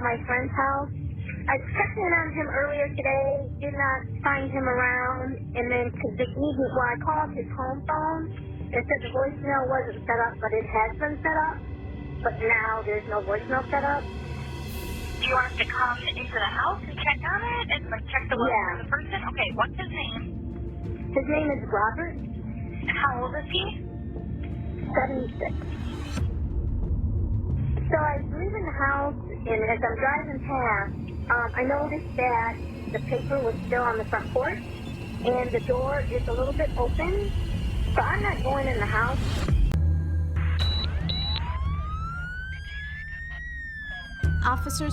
my friend's house. I checked in on him earlier today, did not find him around, and then I called his home phone, it said the voicemail wasn't set up, but it has been set up, but now there's no voicemail set up. Do you want us to come into the house and check on it and like check the welfare of the person? Okay, what's his name? His name is Robert. How old is he? 76. So I leave in the house, and as I'm driving past, I noticed that the paper was still on the front porch, and the door is a little bit open, so I'm not going in the house.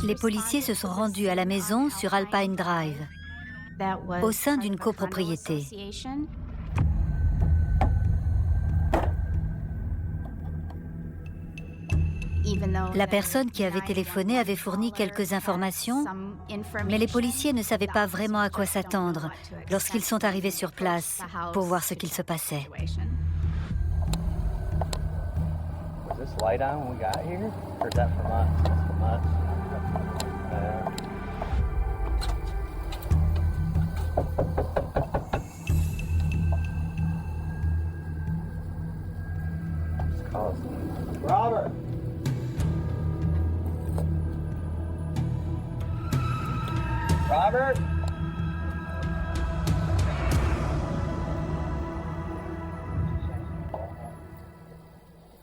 Les policiers se sont rendus à la maison sur Alpine Drive, au sein d'une copropriété. La personne qui avait téléphoné avait fourni quelques informations, mais les policiers ne savaient pas vraiment à quoi s'attendre lorsqu'ils sont arrivés sur place pour voir ce qu'il se passait. Was this light on when we got here? Or is that from us? That's from us. Just call us. Robert! Robert?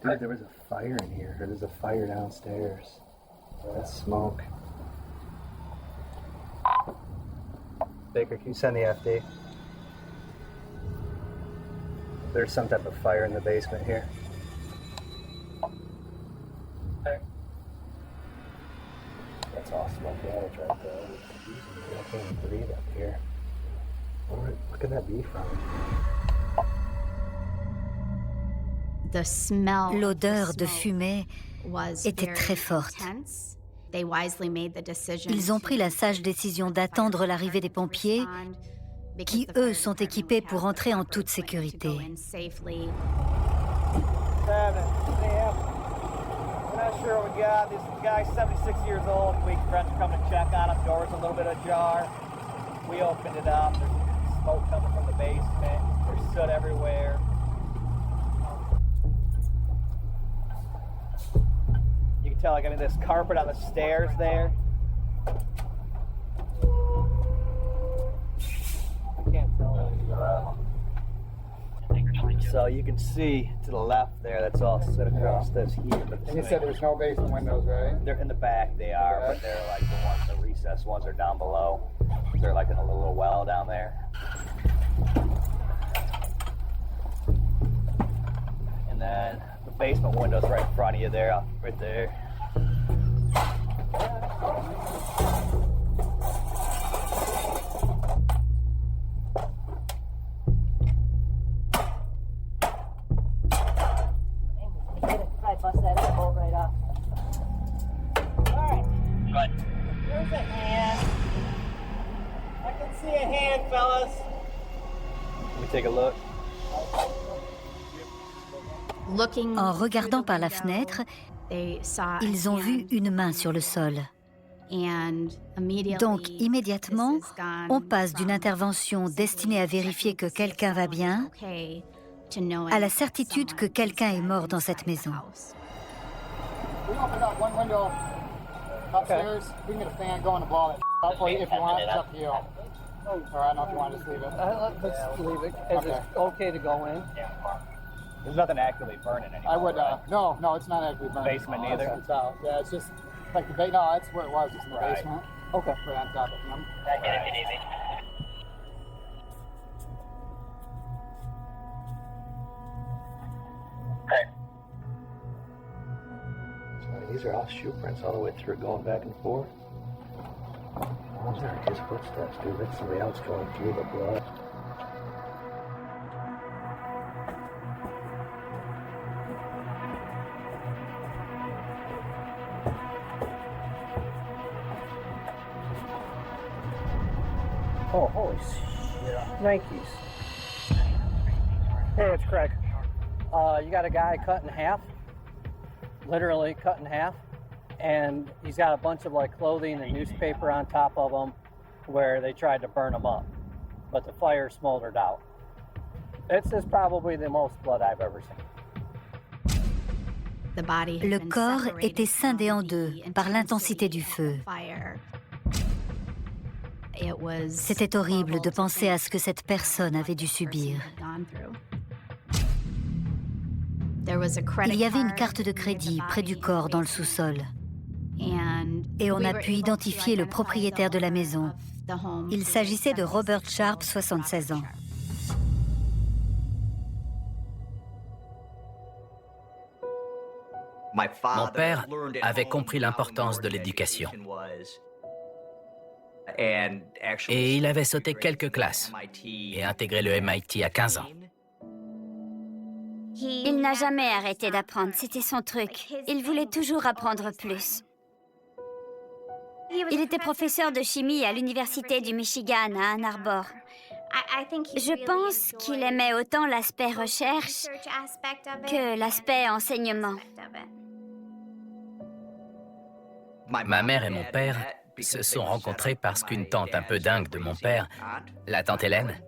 Dude, there was a fire in here. There's a fire downstairs. That's smoke. Baker, can you send the FD? There's some type of fire in the basement here. That's all smoke damage right there. I can't even breathe up here. Where could that be from? L'odeur de fumée était très forte. Ils ont pris la sage décision d'attendre l'arrivée des pompiers, qui, eux, sont équipés pour entrer en toute sécurité. We're not sure what we got. This guy's 76 years old. We friends are coming to check on him. Door's a little bit ajar. We opened it up. There's smoke coming from the basement. There's soot everywhere. You can tell, like, I mean, there's carpet on the stairs there. I can't tell. So you can see to the left there, that's all set across this here. But and you said there's no basement windows, right? They're in the back, they are, but they're like the ones, the recessed ones are down below. They're like in a little well down there. And then the basement window's right in front of you there, right there. Bust that bolt right off. Alright. Good. There's a hand. I can see a hand, fellas. Let me take a look. En regardant par la fenêtre, ils ont vu une main sur le sol. Donc, immédiatement, on passe d'une intervention destinée à vérifier que quelqu'un va bien à la certitude que quelqu'un est mort dans cette maison. We opened up one window upstairs. We can get a fan going to blow it up for you if you want. It's up to you. Or I don't know if you want to just leave it. Let's leave it. Is it okay to go in? There's nothing actively burning anymore. I would, no, it's not actively burning. Basement either? It's out. Yeah, it's just like the no, that's where it was, just in the basement. Okay. Right on top of him. Get it easy. These are all shoe prints all the way through, going back and forth. Those aren't his footsteps, dude. That's somebody else going through the blood. Oh, holy shit. Nikes. Hey, it's Craig. You got a guy cut in half. Literally cut in half, and he's got a bunch of like clothing and newspaper on top of him where they tried to burn him up, but the fire smoldered out. This is probably the most blood I've ever seen. Le corps était scindé en deux par l'intensité du feu. C'était horrible de penser à ce que cette personne avait dû subir. Il y avait une carte de crédit près du corps dans le sous-sol. Et on a pu identifier le propriétaire de la maison. Il s'agissait de Robert Sharp, 76 ans. Mon père avait compris l'importance de l'éducation. Et il avait sauté quelques classes et intégré le MIT à 15 ans. Il n'a jamais arrêté d'apprendre, c'était son truc. Il voulait toujours apprendre plus. Il était professeur de chimie à l'Université du Michigan à Ann Arbor. Je pense qu'il aimait autant l'aspect recherche que l'aspect enseignement. Ma mère et mon père se sont rencontrés parce qu'une tante un peu dingue de mon père, la tante Hélène,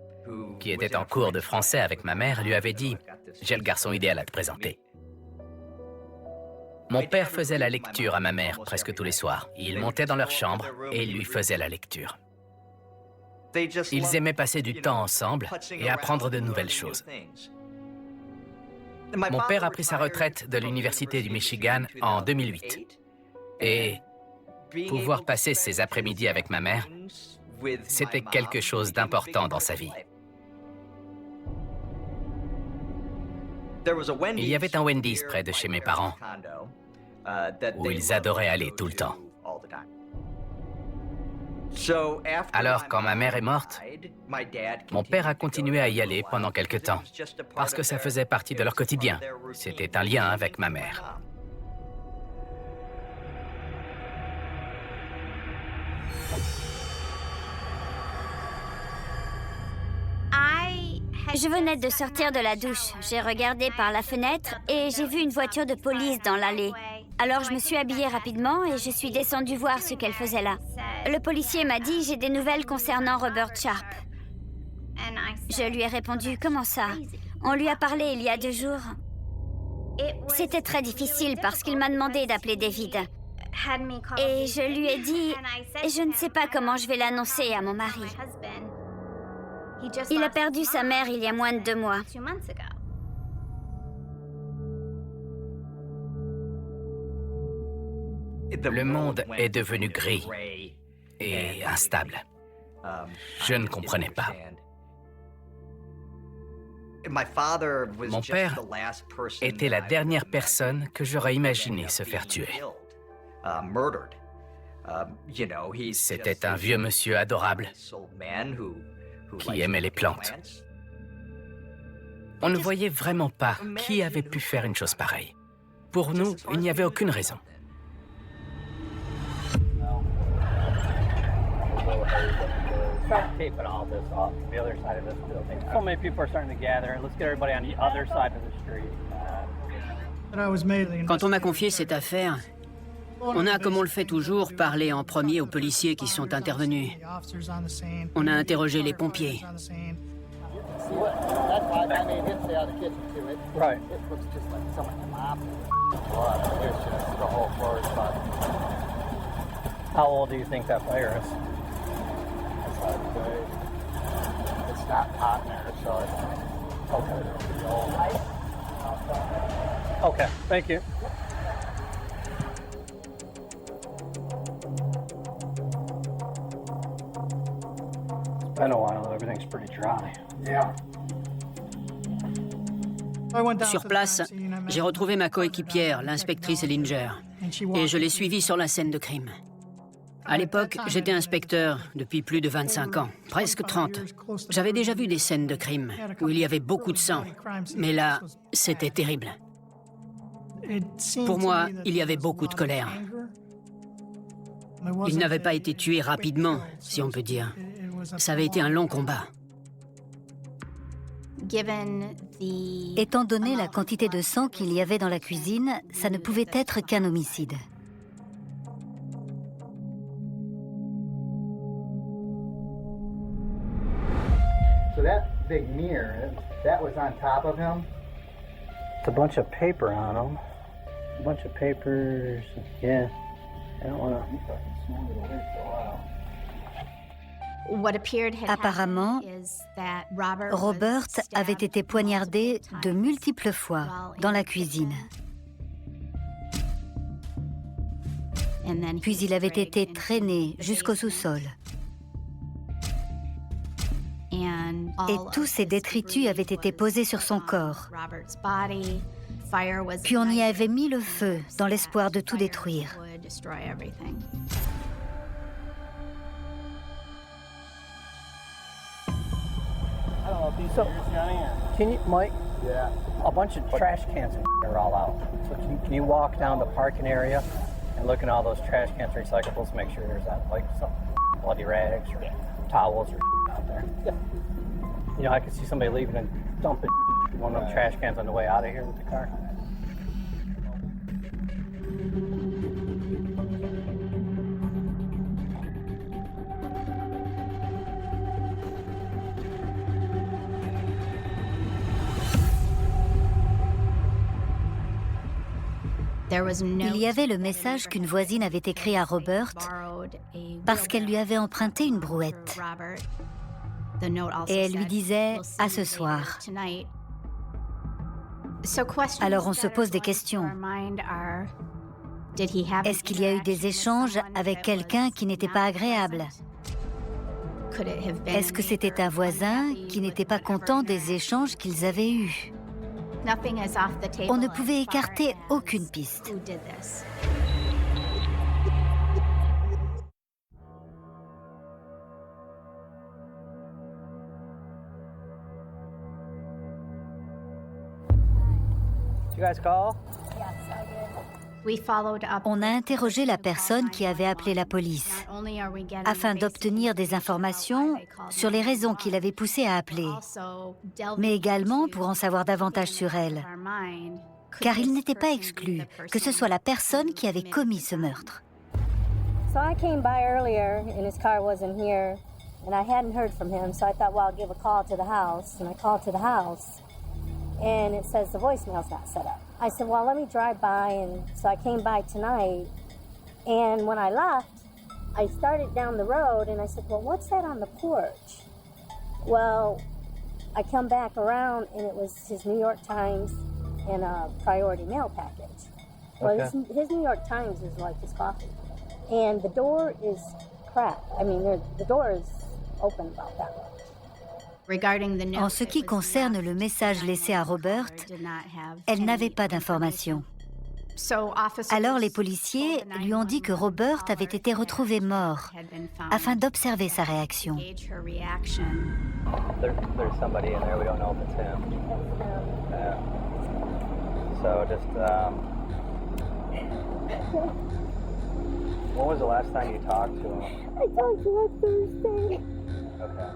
qui était en cours de français avec ma mère, lui avait dit « J'ai le garçon idéal à te présenter ». Mon père faisait la lecture à ma mère presque tous les soirs. Il montait dans leur chambre et il lui faisait la lecture. Ils aimaient passer du temps ensemble et apprendre de nouvelles choses. Mon père a pris sa retraite de l'Université du Michigan en 2008. Et pouvoir passer ses après-midi avec ma mère, c'était quelque chose d'important dans sa vie. Il y avait un Wendy's près de chez mes parents, où ils adoraient aller tout le temps. Alors, quand ma mère est morte, mon père a continué à y aller pendant quelque temps, parce que ça faisait partie de leur quotidien. C'était un lien avec ma mère. Je venais de sortir de la douche. J'ai regardé par la fenêtre et j'ai vu une voiture de police dans l'allée. Alors je me suis habillée rapidement et je suis descendue voir ce qu'elle faisait là. Le policier m'a dit « J'ai des nouvelles concernant Robert Sharp ». Je lui ai répondu « Comment ça ? On lui a parlé il y a 2 jours ». C'était très difficile parce qu'il m'a demandé d'appeler David. Et je lui ai dit « Je ne sais pas comment je vais l'annoncer à mon mari ». Il a perdu sa mère il y a moins de 2 mois. Le monde est devenu gris et instable. Je ne comprenais pas. Mon père était la dernière personne que j'aurais imaginé se faire tuer. C'était un vieux monsieur adorable qui aimait les plantes. On ne voyait vraiment pas qui avait pu faire une chose pareille. Pour nous, il n'y avait aucune raison. Quand on m'a confié cette affaire, on a, comme on le fait toujours, parlé en premier aux policiers qui sont intervenus. On a interrogé les pompiers. How old do you think that fire is? It's not hot in there, so it's okay, thank you. It's been a while, everything's pretty dry. Yeah. Sur place, j'ai retrouvé ma coéquipière, l'inspectrice Ellinger, et je l'ai suivie sur la scène de crime. À l'époque, j'étais inspecteur depuis plus de 25 ans, presque 30. J'avais déjà vu des scènes de crime où il y avait beaucoup de sang, mais là, c'était terrible. Pour moi, il y avait beaucoup de colère. Il n'avait pas été tué rapidement, si on peut dire. Ça avait été un long combat. Étant donné la quantité de sang qu'il y avait dans la cuisine, ça ne pouvait être qu'un homicide. So that big mirror, that was on top of him? It's a bunch of paper on them. A bunch of papers. Yeah. I don't want to... Apparemment, Robert avait été poignardé de multiples fois dans la cuisine. Puis il avait été traîné jusqu'au sous-sol. Et tous ces détritus avaient été posés sur son corps. Puis on y avait mis le feu dans l'espoir de tout détruire. So, can you, Mike? Yeah. A bunch of trash cans are all out. So can you walk down the parking area and look at all those trash cans, recyclables, make sure there's not like some bloody rags or towels or out there. Yeah. You know, I could see somebody leaving and dumping one of them trash cans on the way out of here with the car. Il y avait le message qu'une voisine avait écrit à Robert parce qu'elle lui avait emprunté une brouette. Et elle lui disait « à ce soir ». Alors on se pose des questions. Est-ce qu'il y a eu des échanges avec quelqu'un qui n'était pas agréable? Est-ce que c'était un voisin qui n'était pas content des échanges qu'ils avaient eus? On ne pouvait écarter aucune piste. You guys call? On a interrogé la personne qui avait appelé la police afin d'obtenir des informations sur les raisons qui l'avaient poussé à appeler, mais également pour en savoir davantage sur elle, car il n'était pas exclu que ce soit la personne qui avait commis ce meurtre. So I came by earlier and his car wasn't here and I hadn't heard from him, so I thought, well, I'll give a call to the house, and I called to the house and it says the voicemail's not set up. I said, well, let me drive by, and so I came by tonight, and when I left, I started down the road, and I said, well, what's that on the porch? Well, I come back around, and it was his New York Times and a priority mail package. Well, Okay. his New York Times is like his coffee, and the door is cracked. I mean, the door is open about that much. En ce qui concerne le message laissé à Robert, elle n'avait pas d'informations. Alors les policiers lui ont dit que Robert avait été retrouvé mort afin d'observer sa réaction. There's somebody in there, we don't know if it's him. So just, when was the last time you talked to him? I talked to him Thursday. Okay.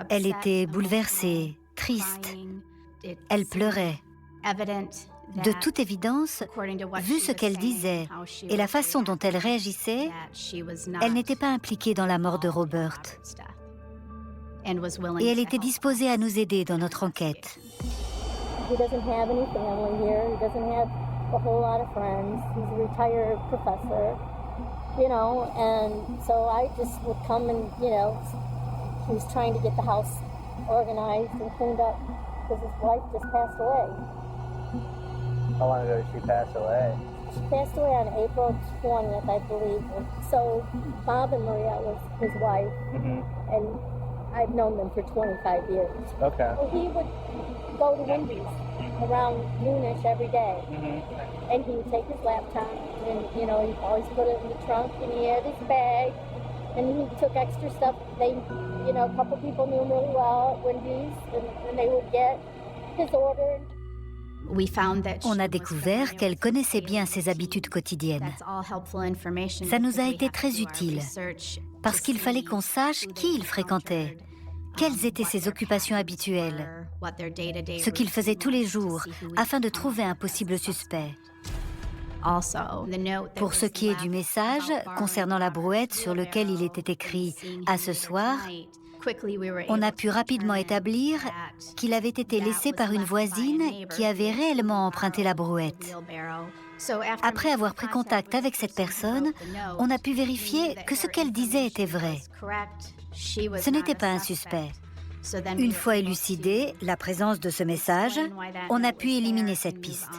Elle était bouleversée, triste. Elle pleurait. De toute évidence, vu ce qu'elle disait et la façon dont elle réagissait, elle n'était pas impliquée dans la mort de Robert. Et elle était disposée à nous aider dans notre enquête. He doesn't have any family here. He doesn't have a whole lot of friends. He's a retired professor, you know, and so I just would come and, you know, he was trying to get the house organized and cleaned up because his wife just passed away. How long ago did she pass away? She passed away on April 20th, I believe. And so Bob and Maria was his wife, and I've known them for 25 years. Okay. So he would go to Wendy's around noonish every day, and he would take his laptop, and you know, he'd always put it in the trunk, and he had his bag, and he took extra stuff. They, you know, a couple people knew him really well at Wendy's, and they would get his order. On a découvert qu'elle connaissait bien ses habitudes quotidiennes. Ça nous a été très utile, parce qu'il fallait qu'on sache qui il fréquentait, quelles étaient ses occupations habituelles, ce qu'il faisait tous les jours, afin de trouver un possible suspect. Pour ce qui est du message concernant la brouette sur lequel il était écrit « À ce soir », on a pu rapidement établir qu'il avait été laissé par une voisine qui avait réellement emprunté la brouette. Après avoir pris contact avec cette personne, on a pu vérifier que ce qu'elle disait était vrai. Ce n'était pas un suspect. Une fois élucidé la présence de ce message, on a pu éliminer cette piste.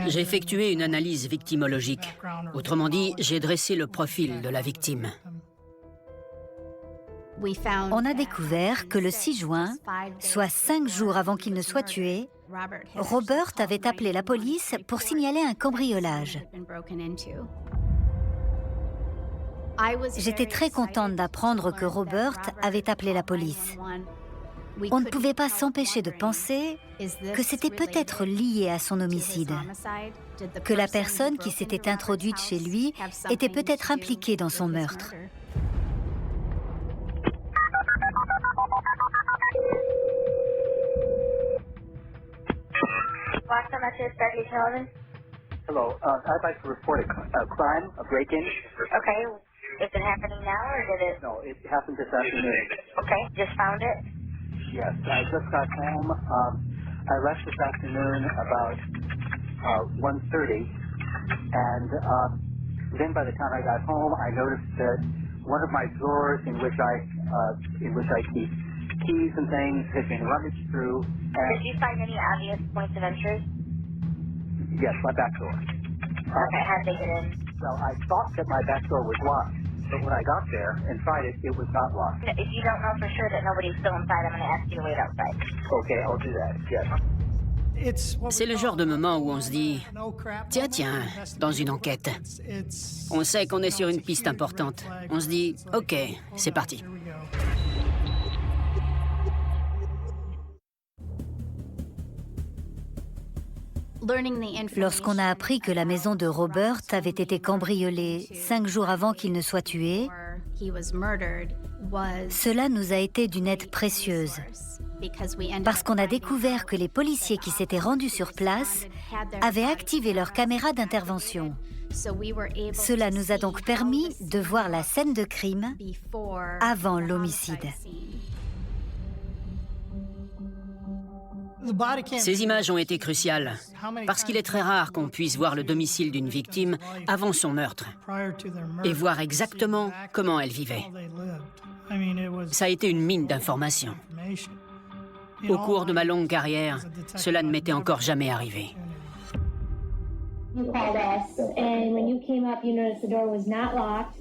J'ai effectué une analyse victimologique. Autrement dit, j'ai dressé le profil de la victime. On a découvert que le 6 juin, soit 5 jours avant qu'il ne soit tué, Robert avait appelé la police pour signaler un cambriolage. J'étais très contente d'apprendre que Robert avait appelé la police. On ne pouvait pas s'empêcher de penser que c'était peut-être lié à son homicide, que la personne qui s'était introduite chez lui était peut-être impliquée dans son meurtre. Hello, I'd like to report a crime, a break-in. Okay, is it happening now or did it? No, it happened this afternoon. Okay, just found it? Yes, I just got home. I left this afternoon about 1:30, and then by the time I got home, I noticed that one of my drawers in which I keep keys and things had been rummaged through. Did you find any obvious points of entry? Yes, my back door. Okay, how'd they get in? Well, I thought that my back door was locked, but when I got there and tried it, it was not locked. If you don't know for sure that nobody's still inside, I'm going to ask you to wait outside. Okay, I'll do that, yes. C'est le genre de moment où on se dit « Tiens, dans une enquête, on sait qu'on est sur une piste importante. On se dit « Ok, c'est parti ». Lorsqu'on a appris que la maison de Robert avait été cambriolée 5 jours avant qu'il ne soit tué, cela nous a été d'une aide précieuse, parce qu'on a découvert que les policiers qui s'étaient rendus sur place avaient activé leurs caméras d'intervention. Cela nous a donc permis de voir la scène de crime avant l'homicide. Ces images ont été cruciales, parce qu'il est très rare qu'on puisse voir le domicile d'une victime avant son meurtre et voir exactement comment elle vivait. Ça a été une mine d'informations. Au cours de ma longue carrière, cela ne m'était encore jamais arrivé. You called us, and when you came up, you noticed the door was not locked.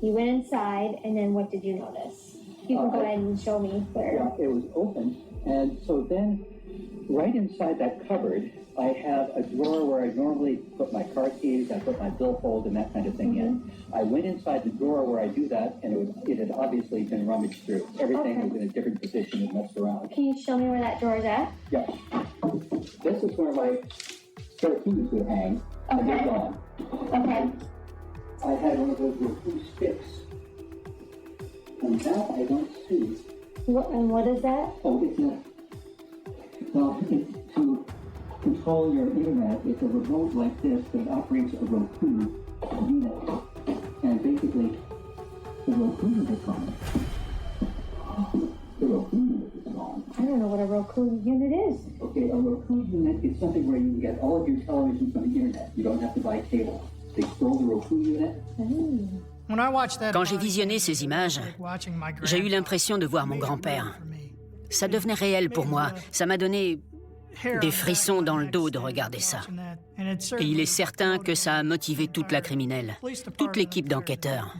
You went inside, and then what did you notice? You can go ahead and show me where. Yeah, it was open, and so then right inside that cupboard, I have a drawer where I normally put my car keys, I put my billfold and that kind of thing in. I went inside the drawer where I do that, and it had obviously been rummaged through. Everything was in a different position and messed around. Can you show me where that drawer is at? Yeah. This is where my spare keys would hang, and they're gone. Okay. I had one of those little two sticks, and that I don't see. What is that? Oh, it's to control your internet. It's a remote like this that operates a Roku unit, and basically the Roku unit is on. The Roku unit is on. I don't know what a Roku unit is. Okay, a Roku unit is something where you can get all of your television from the internet. You don't have to buy cable. They store the Roku unit. Quand j'ai visionné ces images, j'ai eu l'impression de voir mon grand-père. Ça devenait réel pour moi. Ça m'a donné des frissons dans le dos de regarder ça. Et il est certain que ça a motivé toute la criminelle, toute l'équipe d'enquêteurs.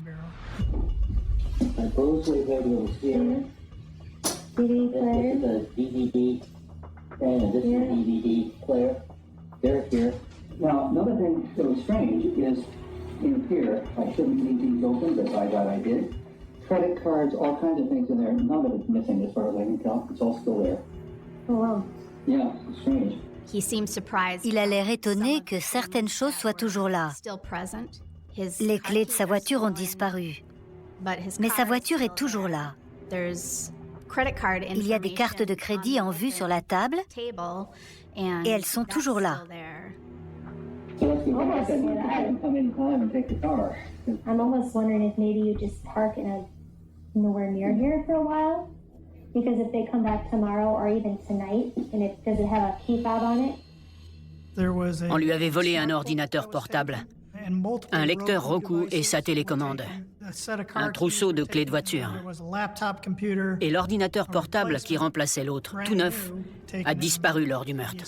Now, another thing that was strange is in here, I shouldn't leave these open, but by God I did. Credit cards, all kinds of things in there. None of it's missing as far as I can tell. It's all still there. Oh, wow. Yeah, it's strange. Il a l'air étonné que certaines choses soient toujours là. Les clés de sa voiture ont disparu. Mais sa voiture est toujours là. Il y a des cartes de crédit en vue sur la table et elles sont toujours là. I'm almost wondering if maybe you just park nowhere near here for a while, because if they come back tomorrow or even tonight, and does it have a key fob on it? On lui avait volé un ordinateur portable, un lecteur Roku et sa télécommande, un trousseau de clés de voiture. Et l'ordinateur portable qui remplaçait l'autre, tout neuf, a disparu lors du meurtre.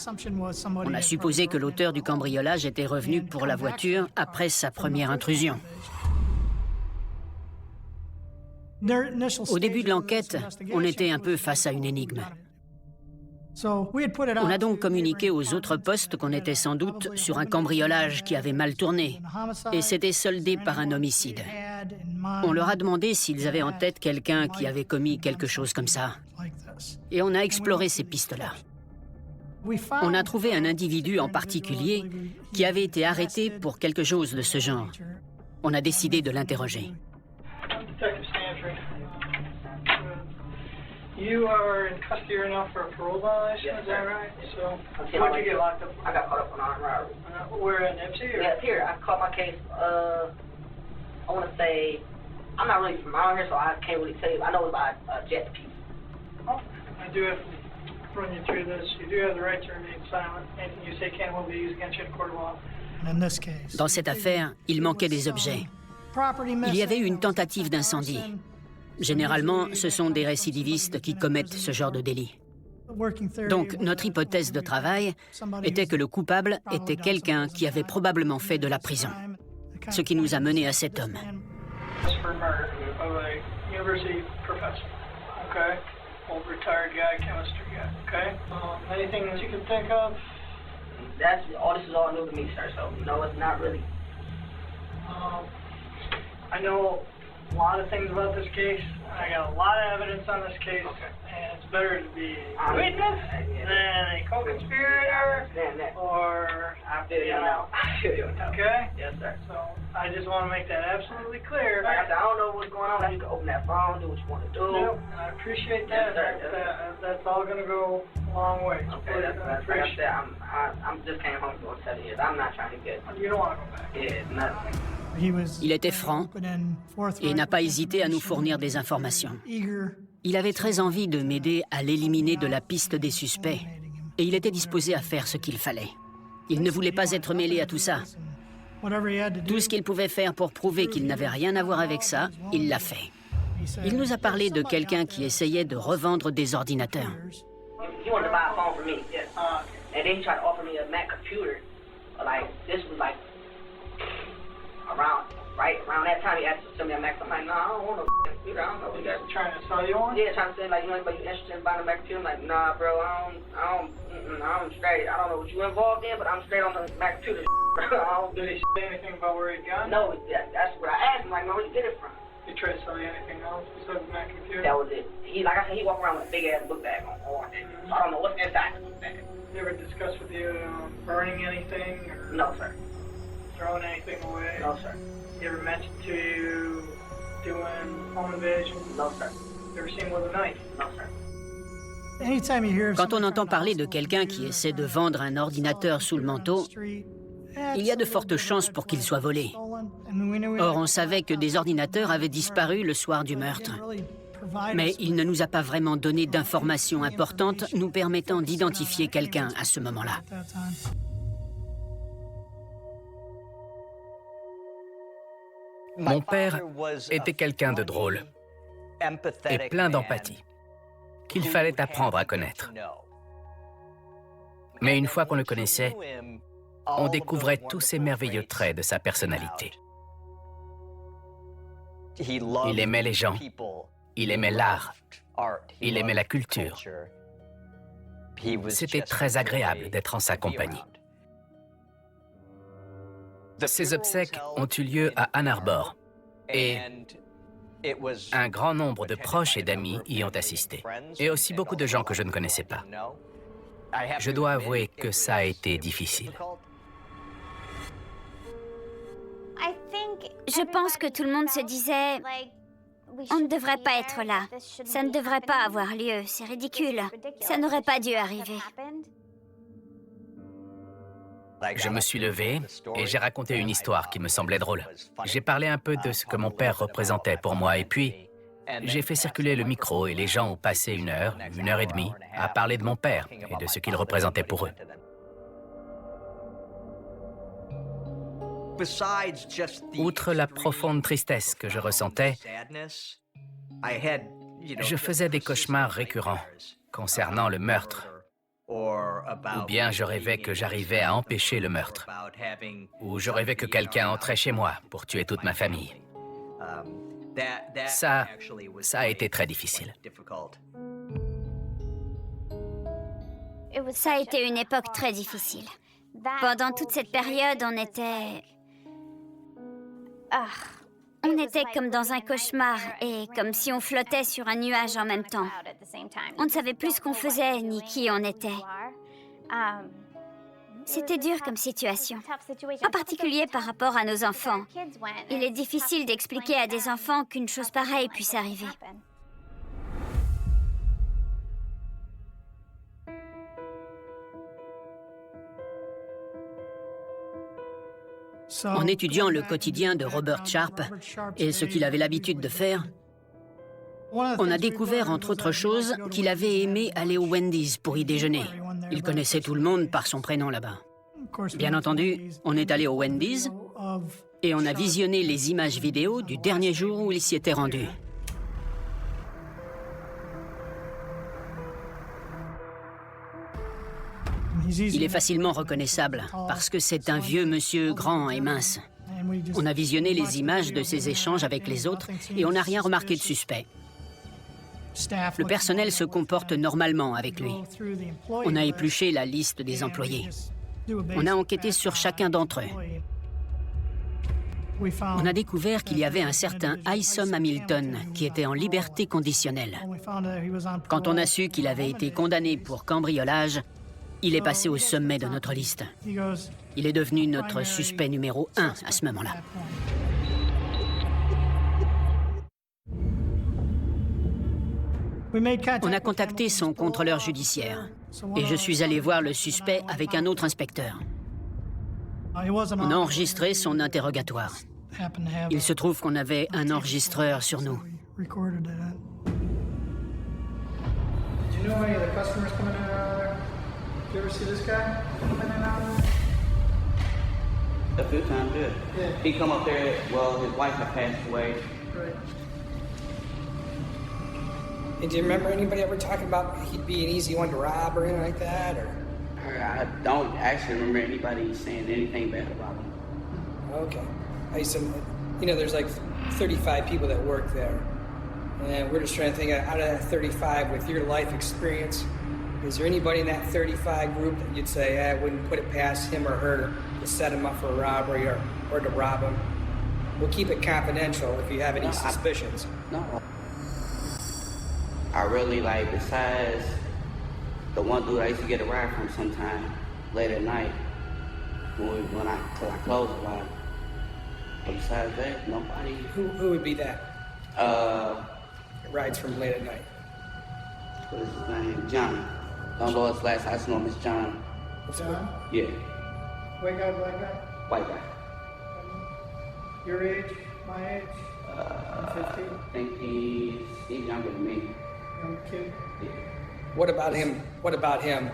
On a supposé que l'auteur du cambriolage était revenu pour la voiture après sa première intrusion. Au début de l'enquête, on était un peu face à une énigme. On a donc communiqué aux autres postes qu'on était sans doute sur un cambriolage qui avait mal tourné et s'était soldé par un homicide. On leur a demandé s'ils avaient en tête quelqu'un qui avait commis quelque chose comme ça. Et on a exploré ces pistes-là. On a trouvé un individu en particulier qui avait été arrêté pour quelque chose de ce genre. On a décidé de l'interroger. You are in custody right now for a parole violation, is that right? So, where'd you get locked up? I got caught up on armed robbery. Where at Nipsey? Yeah, here. I caught my case, I want to say, I'm not really from around here, so I can't really tell you. I know it's by jet piece. Oh, I do have to run you through this. You do have the right to remain silent. Anything you say can will be used against you in a court of law. Dans cette affaire, il manquait des objets. Il y avait eu une tentative d'incendie. Généralement, ce sont des récidivistes qui commettent ce genre de délit. Donc, notre hypothèse de travail était que le coupable était quelqu'un qui avait probablement fait de la prison, ce qui nous a menés à cet homme. A lot of things about this case. I got a lot of evidence on this case, and it's better to be a witness than a co-conspirator or, you know, okay? Yes, sir. So I just want to make that absolutely clear. I don't know what's going on. You can open that phone, do what you want to do. No, I appreciate that. Yes, sir. That's all going to go a long way. Okay, that's like I said, I'm just came home for 7 years. I'm not trying to get... You don't want to go back. Yeah, nothing. Il était franc et n'a pas hésité à nous fournir des informations. Il avait très envie de m'aider à l'éliminer de la piste des suspects et il était disposé à faire ce qu'il fallait. Il ne voulait pas être mêlé à tout ça. Tout ce qu'il pouvait faire pour prouver qu'il n'avait rien à voir avec ça, il l'a fait. Il nous a parlé de quelqu'un qui essayait de revendre des ordinateurs. He wanted to buy a phone for me, yes. And then he tried to offer me a Mac computer. Like, this was like around that time he asked to send me a Mac. I'm like, no, I don't want no computer. I don't know what you guys trying to sell you one? Yeah, trying to say like, you know, but you interested in buying a Mac computer? I'm like, nah, bro, I'm straight. I don't know what you involved in, but I'm straight on the Mac computer. I don't Did he say anything about where he got it? No, that's what I asked him. Like, man, where'd you get it from? He tried to sell you anything else besides the Mac computer? That was it. He, like I said, he walked around with a big ass book bag on. So I don't know what's inside the book bag. Did he ever discuss with you burning anything? Or No, sir. Throwing anything away? No, sir. He ever mentioned to you doing home invasion? No, sir. You ever seen him with a knife? No, sir. Quand on entend parler de quelqu'un qui essaie de vendre un ordinateur sous le manteau, il y a de fortes chances pour qu'il soit volé. Or, on savait que des ordinateurs avaient disparu le soir du meurtre. Mais il ne nous a pas vraiment donné d'informations importantes nous permettant d'identifier quelqu'un à ce moment-là. Mon père était quelqu'un de drôle et plein d'empathie, qu'il fallait apprendre à connaître. Mais une fois qu'on le connaissait, on découvrait tous ces merveilleux traits de sa personnalité. Il aimait les gens, il aimait l'art, il aimait la culture. C'était très agréable d'être en sa compagnie. Ses obsèques ont eu lieu à Ann Arbor et un grand nombre de proches et d'amis y ont assisté, et aussi beaucoup de gens que je ne connaissais pas. Je dois avouer que ça a été difficile. Je pense que tout le monde se disait, On ne devrait pas être là. Ça ne devrait pas avoir lieu. C'est ridicule. Ça n'aurait pas dû arriver. Je me suis levé et j'ai raconté une histoire qui me semblait drôle. J'ai parlé un peu de ce que mon père représentait pour moi et puis j'ai fait circuler le micro et les gens ont passé une heure et demie à parler de mon père et de ce qu'il représentait pour eux. Outre la profonde tristesse que je ressentais, je faisais des cauchemars récurrents concernant le meurtre. Ou bien je rêvais que j'arrivais à empêcher le meurtre. Ou je rêvais que quelqu'un entrait chez moi pour tuer toute ma famille. Ça a été très difficile. Ça a été une époque très difficile. Pendant toute cette période, on était comme dans un cauchemar et comme si on flottait sur un nuage en même temps. On ne savait plus ce qu'on faisait ni qui on était. C'était dur comme situation, en particulier par rapport à nos enfants. Il est difficile d'expliquer à des enfants qu'une chose pareille puisse arriver. En étudiant le quotidien de Robert Sharp et ce qu'il avait l'habitude de faire, on a découvert, entre autres choses, qu'il avait aimé aller au Wendy's pour y déjeuner. Il connaissait tout le monde par son prénom là-bas. Bien entendu, on est allé au Wendy's et on a visionné les images vidéo du dernier jour où il s'y était rendu. Il est facilement reconnaissable parce que c'est un vieux monsieur grand et mince. On a visionné les images de ses échanges avec les autres et on n'a rien remarqué de suspect. Le personnel se comporte normalement avec lui. On a épluché la liste des employés. On a enquêté sur chacun d'entre eux. On a découvert qu'il y avait un certain Isom Hamilton qui était en liberté conditionnelle. Quand on a su qu'il avait été condamné pour cambriolage, il est passé au sommet de notre liste. Il est devenu notre suspect numéro 1 à ce moment-là. On a contacté son contrôleur judiciaire et je suis allé voir le suspect avec un autre inspecteur. On a enregistré son interrogatoire. Il se trouve qu'on avait un enregistreur sur nous. You ever see this guy coming in and out? A few times, yeah. He come up there, well, his wife had passed away. Right. And do you remember anybody ever talking about he'd be an easy one to rob or anything like that, or? I don't actually remember anybody saying anything bad about him. Okay. I used to, you know, there's like 35 people that work there. And we're just trying to think, out of that 35, with your life experience, is there anybody in that 35 group that you'd say, I wouldn't put it past him or her to set him up for a robbery or to rob him? We'll keep it confidential if you have any suspicions. No. I really like, besides the one dude I used to get a ride from sometime late at night, till I close a lot. But besides that, nobody. Who would be that? Rides from late at night. What is his name? John. Don't know his last. I just know him as John. John? Yeah. White guy, black guy? White guy. Your age? My age? I'm 15. I think he's younger than me. Young kid? Yeah. What about him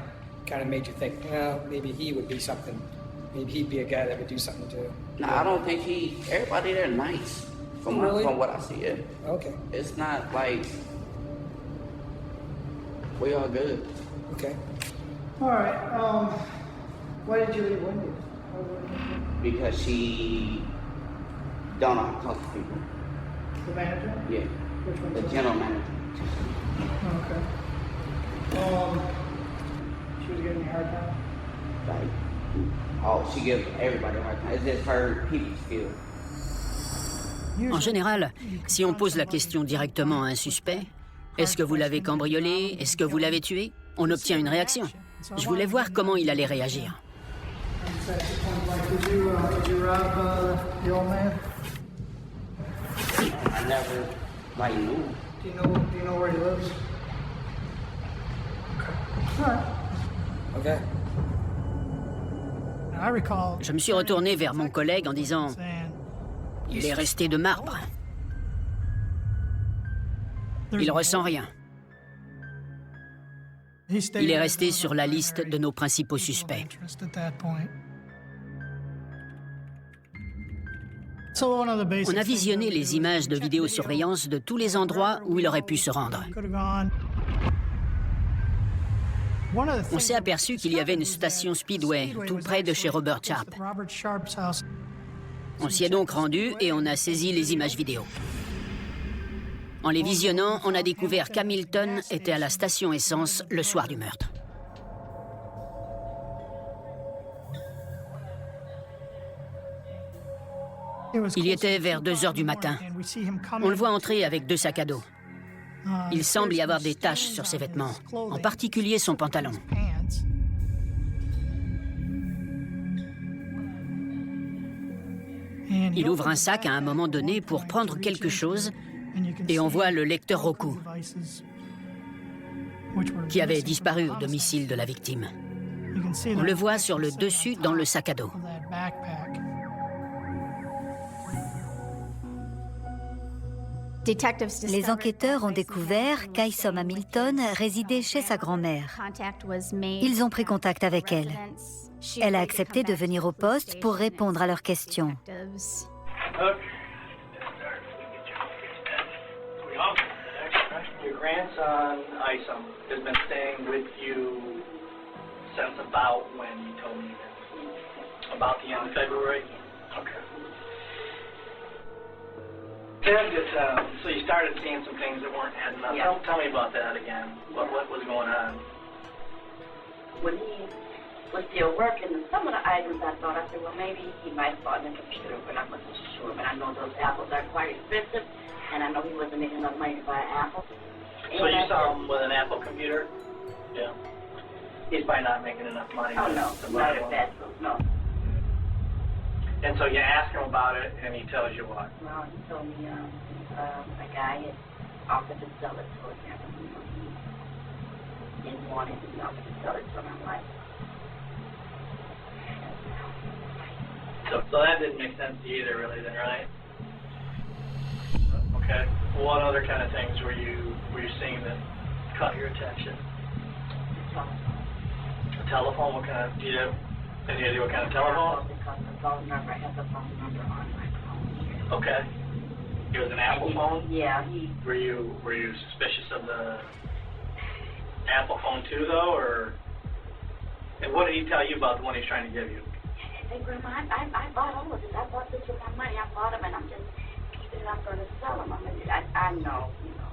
kind of made you think, well, maybe he would be something. Maybe he'd be a guy that would do something too. No, I don't think everybody there nice. From what I see, yeah. Okay. It's not like we all good. Okay. All right. Why did you leave Wendy's? Because she don't know how to talk to people. The manager? Yeah. Which one? The general manager. Okay. She was giving you a hard time? Like, she gives everybody a hard time. It's just her people skills. En général, si on pose la question directement à un suspect, est-ce que vous l'avez cambriolé? Est-ce que vous l'avez tué? On obtient une réaction. Je voulais voir comment il allait réagir. Like, no. Do you know where he lives? Okay. Je me suis retourné vers mon collègue en disant « Il est resté de marbre. Il ressent rien. Il est resté sur la liste de nos principaux suspects. » On a visionné les images de vidéosurveillance de tous les endroits où il aurait pu se rendre. On s'est aperçu qu'il y avait une station Speedway tout près de chez Robert Sharp. On s'y est donc rendu et on a saisi les images vidéo. En les visionnant, on a découvert qu'Hamilton était à la station essence le soir du meurtre. Il y était vers 2 heures du matin. On le voit entrer avec 2 sacs à dos. Il semble y avoir des taches sur ses vêtements, en particulier son pantalon. Il ouvre un sac à un moment donné pour prendre quelque chose et on voit le lecteur Roku qui avait disparu au domicile de la victime. On le voit sur le dessus dans le sac à dos. Les enquêteurs ont découvert qu'Q'Y Hamilton résidait chez sa grand-mère. Ils ont pris contact avec elle. Elle a accepté de venir au poste pour répondre à leurs questions. Your grandson, Isom, has been staying with you since about when you told me that? About the end of February? Okay. So you started seeing some things that weren't adding up. Yeah. Tell me about that again. What was going on? When he was still working, some of the items I thought, I said, well, maybe he might have bought in the computer, but I wasn't sure. But I know those apples are quite expensive, and I know he wasn't making enough money to buy an apple. So you saw him with an Apple computer? Yeah. He's probably not making enough money. Oh, no, not at that, no. And so you ask him about it, and he tells you what? Well, he told me a guy had offered to sell it to him. He didn't want it, he offered to sell it to him. I'm like... So that didn't make sense to you either, really, then, right? Okay. What other kind of things were you seeing that caught your attention? A telephone? What kind of? Do you have any idea what kind of telephone? The phone number. I have the phone number on my phone. Okay. It was an Apple phone? Yeah. Were you suspicious of the Apple phone too, though, or? And what did he tell you about the one he's trying to give you? Hey, Grandma, I bought all of this. I bought this with my money. I bought them, and I'm just keeping it. I'm going to sell them. I know, you know.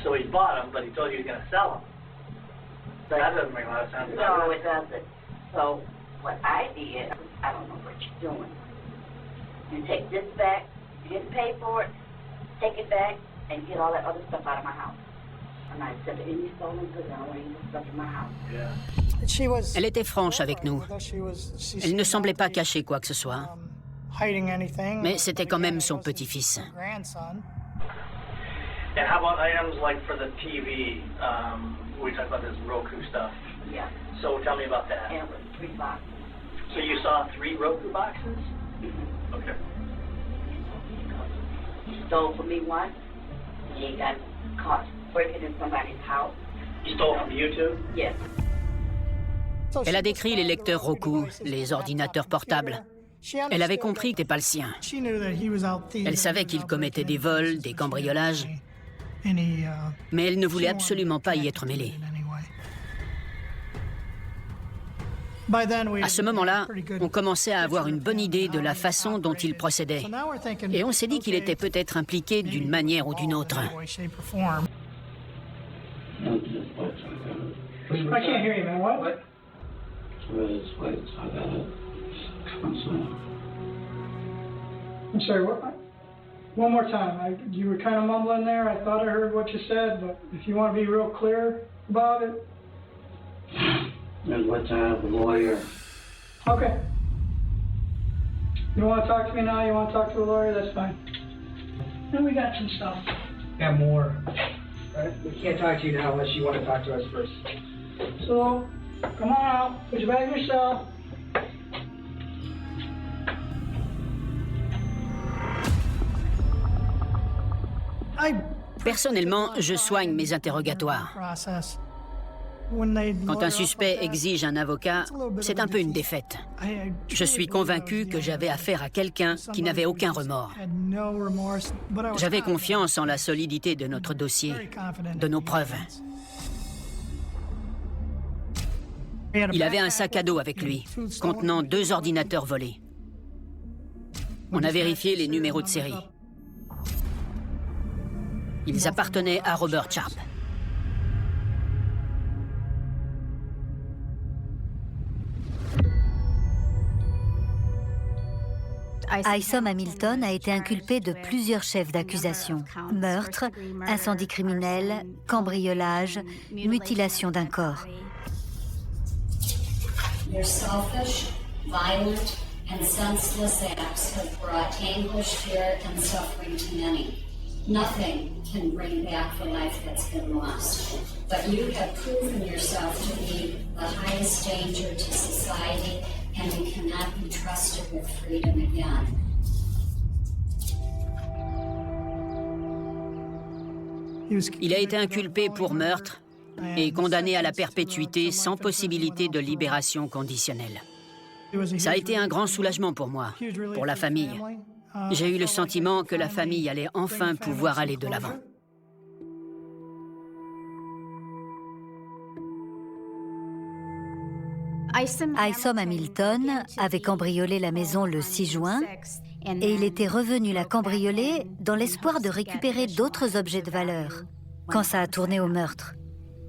So he bought them, but he told you he was going to sell them. But that doesn't make a lot of sense. No, it doesn't. So what I did, I don't know what you're doing. You take this back, you didn't pay for it, take it back, and get all that other stuff out of my house. I'm not accepting any stolen goods. I don't want any stuff in my house. Yeah. Elle était franche avec nous. Elle ne semblait pas cacher quoi que ce soit. Mais c'était quand même son petit-fils. And how about items like for the TV? We talked about this Roku stuff. Yeah. So tell me about that. Yeah, it was 3 boxes. So you saw 3 Roku boxes? Mm-hmm. Okay. He stole from me once. He got caught breaking in somebody's house. He stole from you too? Yes. Elle a décrit les lecteurs Roku, les ordinateurs portables. Elle avait compris que c'était pas le sien. Elle savait qu'il commettait des vols, des cambriolages, mais elle ne voulait absolument pas y être mêlée. À ce moment-là, on commençait à avoir une bonne idée de la façon dont il procédait. Et on s'est dit qu'il était peut-être impliqué d'une manière ou d'une autre. I can't hear you, man. What? I'm sorry, what? One more time. You were kind of mumbling there. I thought I heard what you said, but if you want to be real clear about it. And what time the lawyer? Okay. You don't want to talk to me now? You want to talk to a lawyer? That's fine. And we got some stuff. Got more. We can't talk to you now unless you want to talk to us first. So, come on out. Put your bag in your cell. Personnellement, je soigne mes interrogatoires. Quand un suspect exige un avocat, c'est un peu une défaite. Je suis convaincu que j'avais affaire à quelqu'un qui n'avait aucun remords. J'avais confiance en la solidité de notre dossier, de nos preuves. Il avait un sac à dos avec lui, contenant 2 ordinateurs volés. On a vérifié les numéros de série. Ils appartenaient à Robert Sharp. Isom Hamilton a été inculpé de plusieurs chefs d'accusation. Meurtre, incendie criminel, cambriolage, mutilation d'un corps. Your selfish, violent, and senseless acts have brought anguish, fear, and suffering to many. Nothing can bring back the life that's been lost. But you have proven yourself to be the highest danger to society, and you cannot be trusted with freedom again. Il a été inculpé pour meurtre et condamné à la perpétuité sans possibilité de libération conditionnelle. Ça a été un grand soulagement pour moi, pour la famille. J'ai eu le sentiment que la famille allait enfin pouvoir aller de l'avant. Isom Hamilton avait cambriolé la maison le 6 juin et il était revenu la cambrioler dans l'espoir de récupérer d'autres objets de valeur quand ça a tourné au meurtre.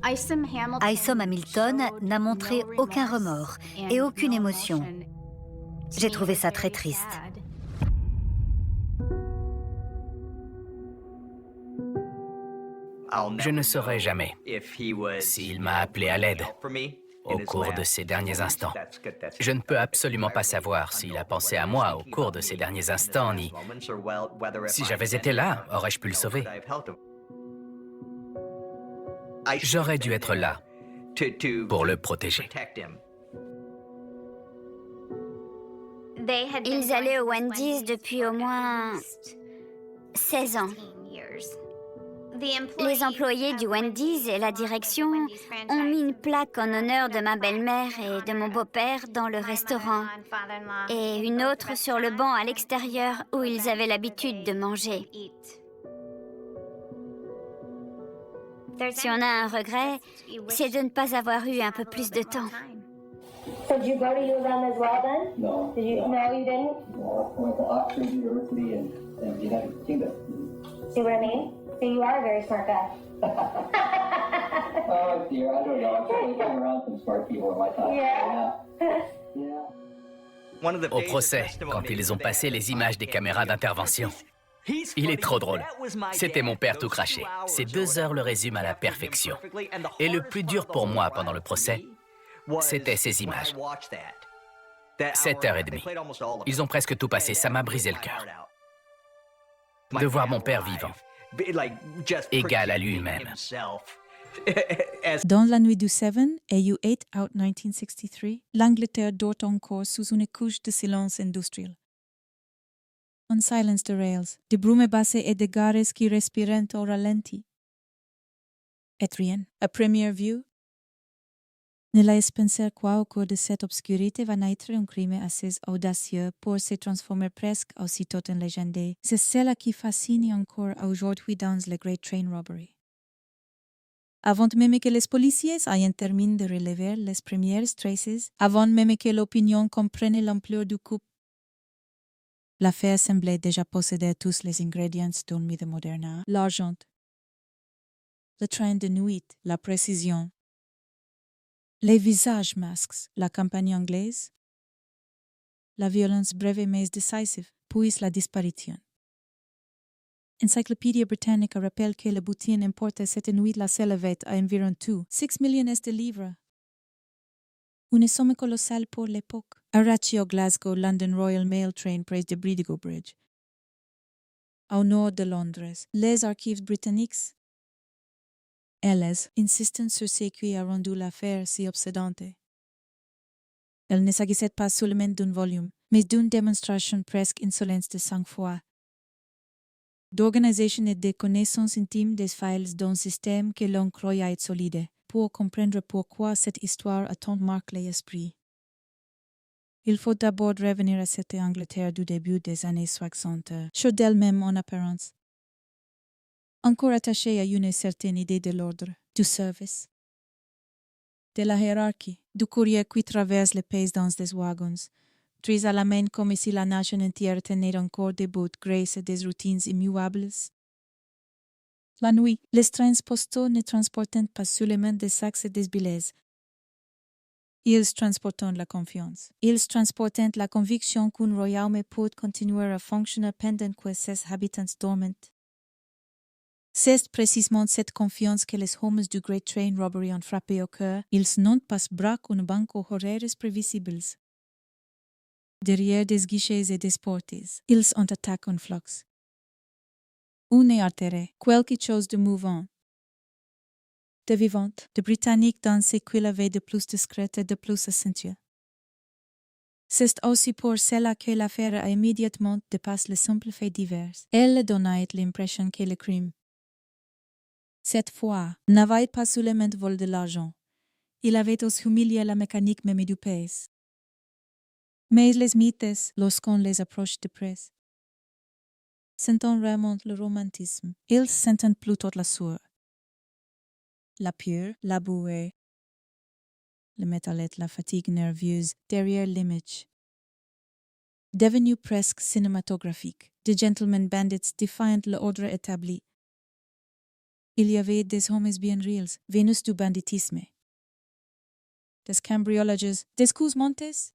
Isom Hamilton n'a montré aucun remords et aucune émotion. J'ai trouvé ça très triste. Je ne saurais jamais s'il m'a appelé à l'aide au cours de ces derniers instants. Je ne peux absolument pas savoir s'il a pensé à moi au cours de ces derniers instants, ni si j'avais été là, aurais-je pu le sauver. J'aurais dû être là pour le protéger. Ils allaient au Wendy's depuis au moins 16 ans. Les employés du Wendy's et la direction ont mis une plaque en honneur de ma belle-mère et de mon beau-père dans le restaurant et une autre sur le banc à l'extérieur où ils avaient l'habitude de manger. Si on a un regret, c'est de ne pas avoir eu un peu plus de temps. So did you go to ULM as well then? No. Did you? No, you didn't? No, I went to Oxford University and the United Kingdom. See what I mean? So you are a very smart guy. Oh dear, I don't know. I'm certainly coming around some smart people in my time. Yeah. Au procès, quand ils ont passé les images des caméras d'intervention. Il est trop drôle. C'était mon père tout craché. Ces 2 heures le résument à la perfection. Et le plus dur pour moi pendant le procès, c'était ces images. 7h30. Ils ont presque tout passé, ça m'a brisé le cœur. De voir mon père vivant, égal à lui-même. Dans la nuit du 7 et du 8 août 1963, l'Angleterre dort encore sous une couche de silence industriel. On silence the rails, des brumes basses et des gares qui respirent au ralenti. Et rien, à première vue, ne laisse penser quoi au cours de cette obscurité va naître un crime assez audacieux pour se transformer presque aussitôt en légende. C'est celle qui fascine encore aujourd'hui dans le Great Train Robbery. Avant même que les policiers aient terminé de relever les premières traces, avant même que l'opinion comprenne l'ampleur du coup, l'affaire semblait déjà posséder tous les ingrédients d'un mythe moderne. L'argent, le train de nuit, la précision, les visages masques, la campagne anglaise, la violence brève mais décisive, puis la disparition. Encyclopédia Britannica rappelle que le butin importé cette nuit la s'élevait à environ 6 millions de livres. Une somme colossale pour l'époque. Arachio Glasgow London Royal Mail Train praise de Bridigo Bridge. au nord de Londres. Les archives britanniques, elles, insistent sur ce qui a rendu l'affaire si obsédante. Elle ne s'agissait pas seulement d'un volume, mais d'une démonstration presque insolente de sang-froid, d'organisation et de connaissance intime des files d'un système que l'on croyait solide, pour comprendre pourquoi cette histoire a tant marqué l'esprit. Il faut d'abord revenir à cette Angleterre du début des années 60, chaude d'elle-même en apparence, encore attachée à une certaine idée de l'ordre, du service, de la hiérarchie, du courrier qui traverse les pays dans des wagons, tris à la main comme si la nation entière tenait encore debout grâce à des routines immuables. La nuit, les trains postaux ne transportent pas seulement des sacs et des billets. Ils transportent la confiance. Ils transportent la conviction qu'un royaume peut continuer à fonctionner pendant que ses habitants dorment. C'est précisément cette confiance que les hommes du Great Train Robbery ont frappé au cœur. Ils n'ont pas braqué une banque aux horaires prévisibles. Derrière des guichets et des portes, ils ont attaqué un flux. On est altéré, quelque chose de mouvant, de vivant, de britannique dans ce qu'il avait de plus discret et de plus essentiel. C'est aussi pour cela que l'affaire a immédiatement dépassé le simple fait divers. Elle donnait l'impression que le crime, cette fois, n'avait pas seulement volé de l'argent. Il avait aussi humilié la mécanique même du pays. Mais les mythes, lorsqu'on les approche de près, sentent vraiment le romantisme. Ils sentent plutôt la sueur, la pure, la bouée, le métallette, la fatigue nerveuse derrière l'image. Devenu presque cinématographique, des gentlemen bandits défiant l'ordre établi. Il y avait des hommes bien réels, Vénus du banditisme, des cambriolages, des coups montés,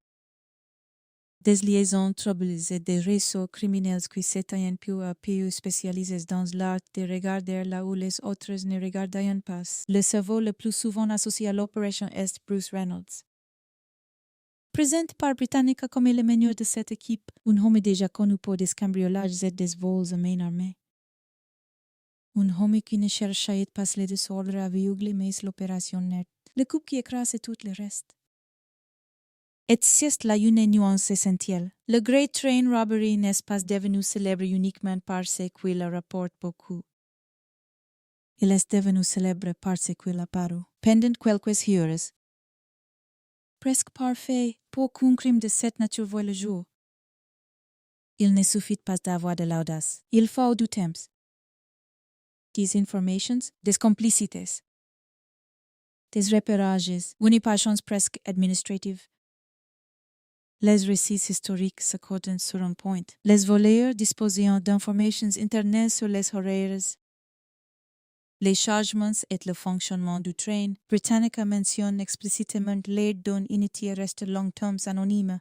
des liaisons troublées et des réseaux criminels qui s'étaient peu à peu spécialisés dans l'art de regarder là où les autres ne regardaient pas. Le cerveau le plus souvent associé à l'opération est Bruce Reynolds. Présente par Britannica comme le meilleur de cette équipe, un homme déjà connu pour des cambriolages et des vols à main armée. Un homme qui ne cherchait pas le désordre aveugle mais l'opération nette, le coup qui écrase tout le reste. Et c'est là une nuance essentielle. Le Great Train Robbery n'est pas devenu célèbre uniquement par ce qui le rapporte beaucoup. Il est devenu célèbre par ce qu'il a paru, pendant quelques heures, presque parfait pour qu'un crime de cette nature voie le jour. Il ne suffit pas d'avoir de l'audace. Il faut du temps. Des informations, des complicités, des repérages, une patience presque administrative. Les récits historiques s'accordent sur un point. Les voleurs disposant d'informations internes sur les horaires, les chargements et le fonctionnement du train. Britannica mentionne explicitement l'aide d'une unité reste longtemps anonyme,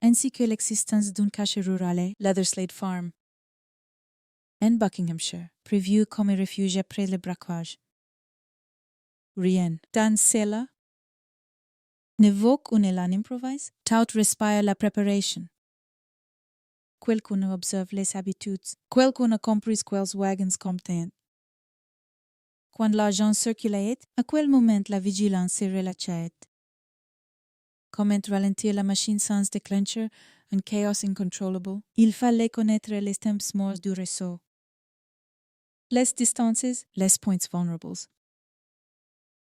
ainsi que l'existence d'un cachet rural, Leatherslade Farm, en Buckinghamshire, prévu comme refuge après le braquage. Rien. Dans cela, n'évoque un élan improvise, tout respire la préparation. Quelqu'un observe les habitudes, quelqu'un a compris quels wagons contiennent. Quand l'argent circulait, à quel moment la vigilance se relâchait. Comment ralentir la machine sans déclencher un chaos incontrôlable? Il fallait connaître les temps morts du réseau. Les distances, les points vulnérables.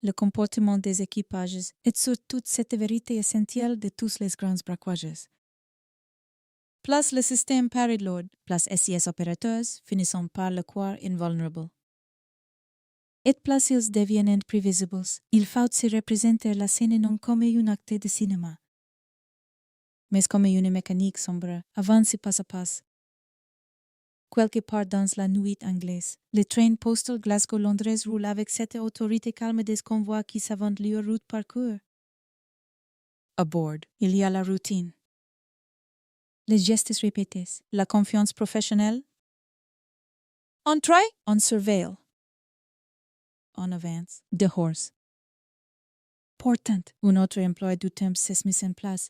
Le comportement des équipages et surtout cette vérité essentielle de tous les grands braquages. Place le système Paridlord, place SIS opérateurs, finissant par le croire invulnérable. Et place ils deviennent imprévisibles. Il faut se représenter la scène non comme un acte de cinéma, mais comme une mécanique sombre, avance pas à pas. Quelque part dans la nuit anglaise, le train postal Glasgow-Londres roule avec cette autorité calme des convois qui savent leur route parcours. À bord, il y a la routine. Les gestes répétés, la confiance professionnelle. On try, on surveille. On avance, de horse. Portant, un autre emploi du temps s'est mis en place.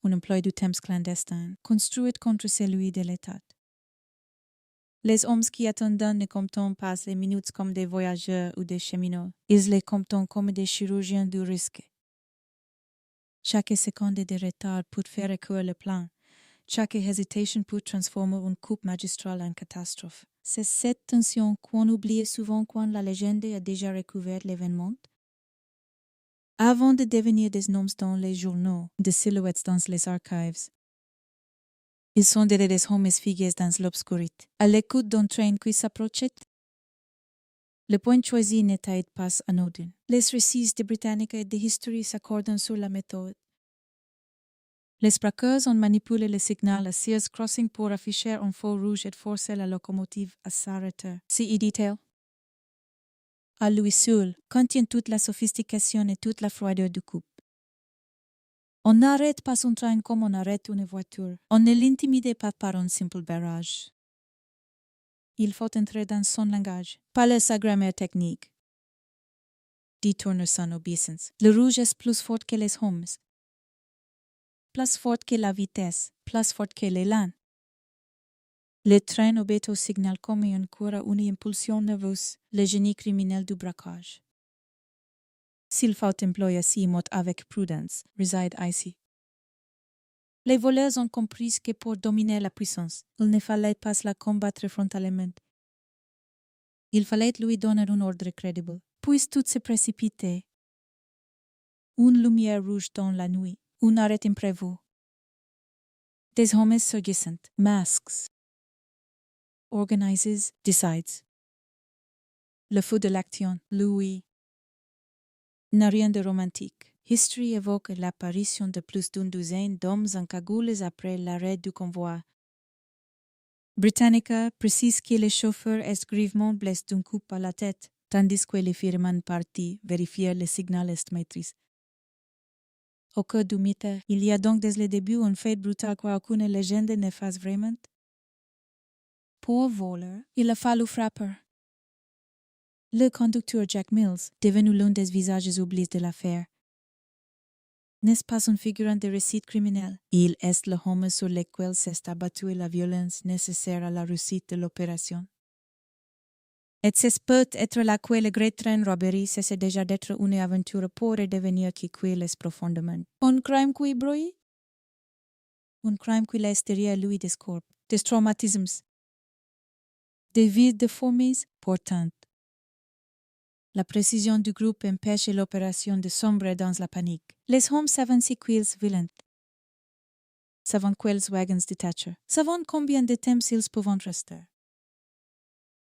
un employé du Thames clandestin, construit contre celui de l'État. Les hommes qui attendent ne comptent pas les minutes comme des voyageurs ou des cheminots. Ils les comptent comme des chirurgiens du risque. Chaque seconde de retard peut faire échouer le plan. Chaque hésitation peut transformer une coupe magistrale en catastrophe. C'est cette tension qu'on oublie souvent quand la légende a déjà recouvert l'événement. Avant de devenir des noms dans les journaux, des silhouettes dans les archives, ils sont des hommes figés dans l'obscurité. À l'écoute d'un train qui s'approchait, le point choisi n'était pas anodin. Les récits de Britannica et de History s'accordent sur la méthode. Les braqueurs ont manipulé le signal à Sears Crossing pour afficher un feu rouge et forcer la locomotive à s'arrêter. See detail. À lui seul contient toute la sophistication et toute la froideur du couple. On n'arrête pas un train comme on arrête une voiture. On ne l'intimide pas par un simple barrage. Il faut entrer dans son langage, parler sa grammaire technique. Détourner son obéissance. Le rouge est plus fort que les hommes. Plus fort que la vitesse, plus fort que l'élan. Le train obéit au signal comme une cour à une impulsion nerveuse, le génie criminel du braquage. S'il faut employer ces mots avec prudence, réside ici. Les voleurs ont compris que pour dominer la puissance, il ne fallait pas la combattre frontalement. Il fallait lui donner un ordre crédible. Puis tout se précipitait. Une lumière rouge dans la nuit, un arrêt imprévu. Des hommes surgissant, masques. Organizes, decides. Le feu de l'action, Louis. N'a rien de romantique. History évoque l'apparition de plus d'une douzaine d'hommes en cagoules après l'arrêt du convoi. Britannica précise que le chauffeur est grièvement blessé d'un coup à la tête, tandis que les fireman partis vérifier le signal est maîtrise. Au cœur du mythe, il y a donc dès le début un fait brutal qu'aucune légende ne fasse vraiment. Pour voleur, il a fallu frapper. Le conducteur Jack Mills, devenu l'un des visages oubliés de l'affaire, n'est pas un figurant de récit criminel. Il est le homme sur lequel s'est abattue la violence nécessaire à la réussite de l'opération. Et c'est peut-être là que le Great Train Robbery cesse déjà d'être une aventure pour redevenir QU'Y profondément. Un crime qui brûle? Un crime qui laisse derrière lui des corps, des traumatismes, des vies déformées, pourtant. La précision du groupe empêche l'opération de sombrer dans la panique. Les hommes savent si QU'Y's violent. Savent quels wagons détacher. Savent combien de temps ils peuvent rester.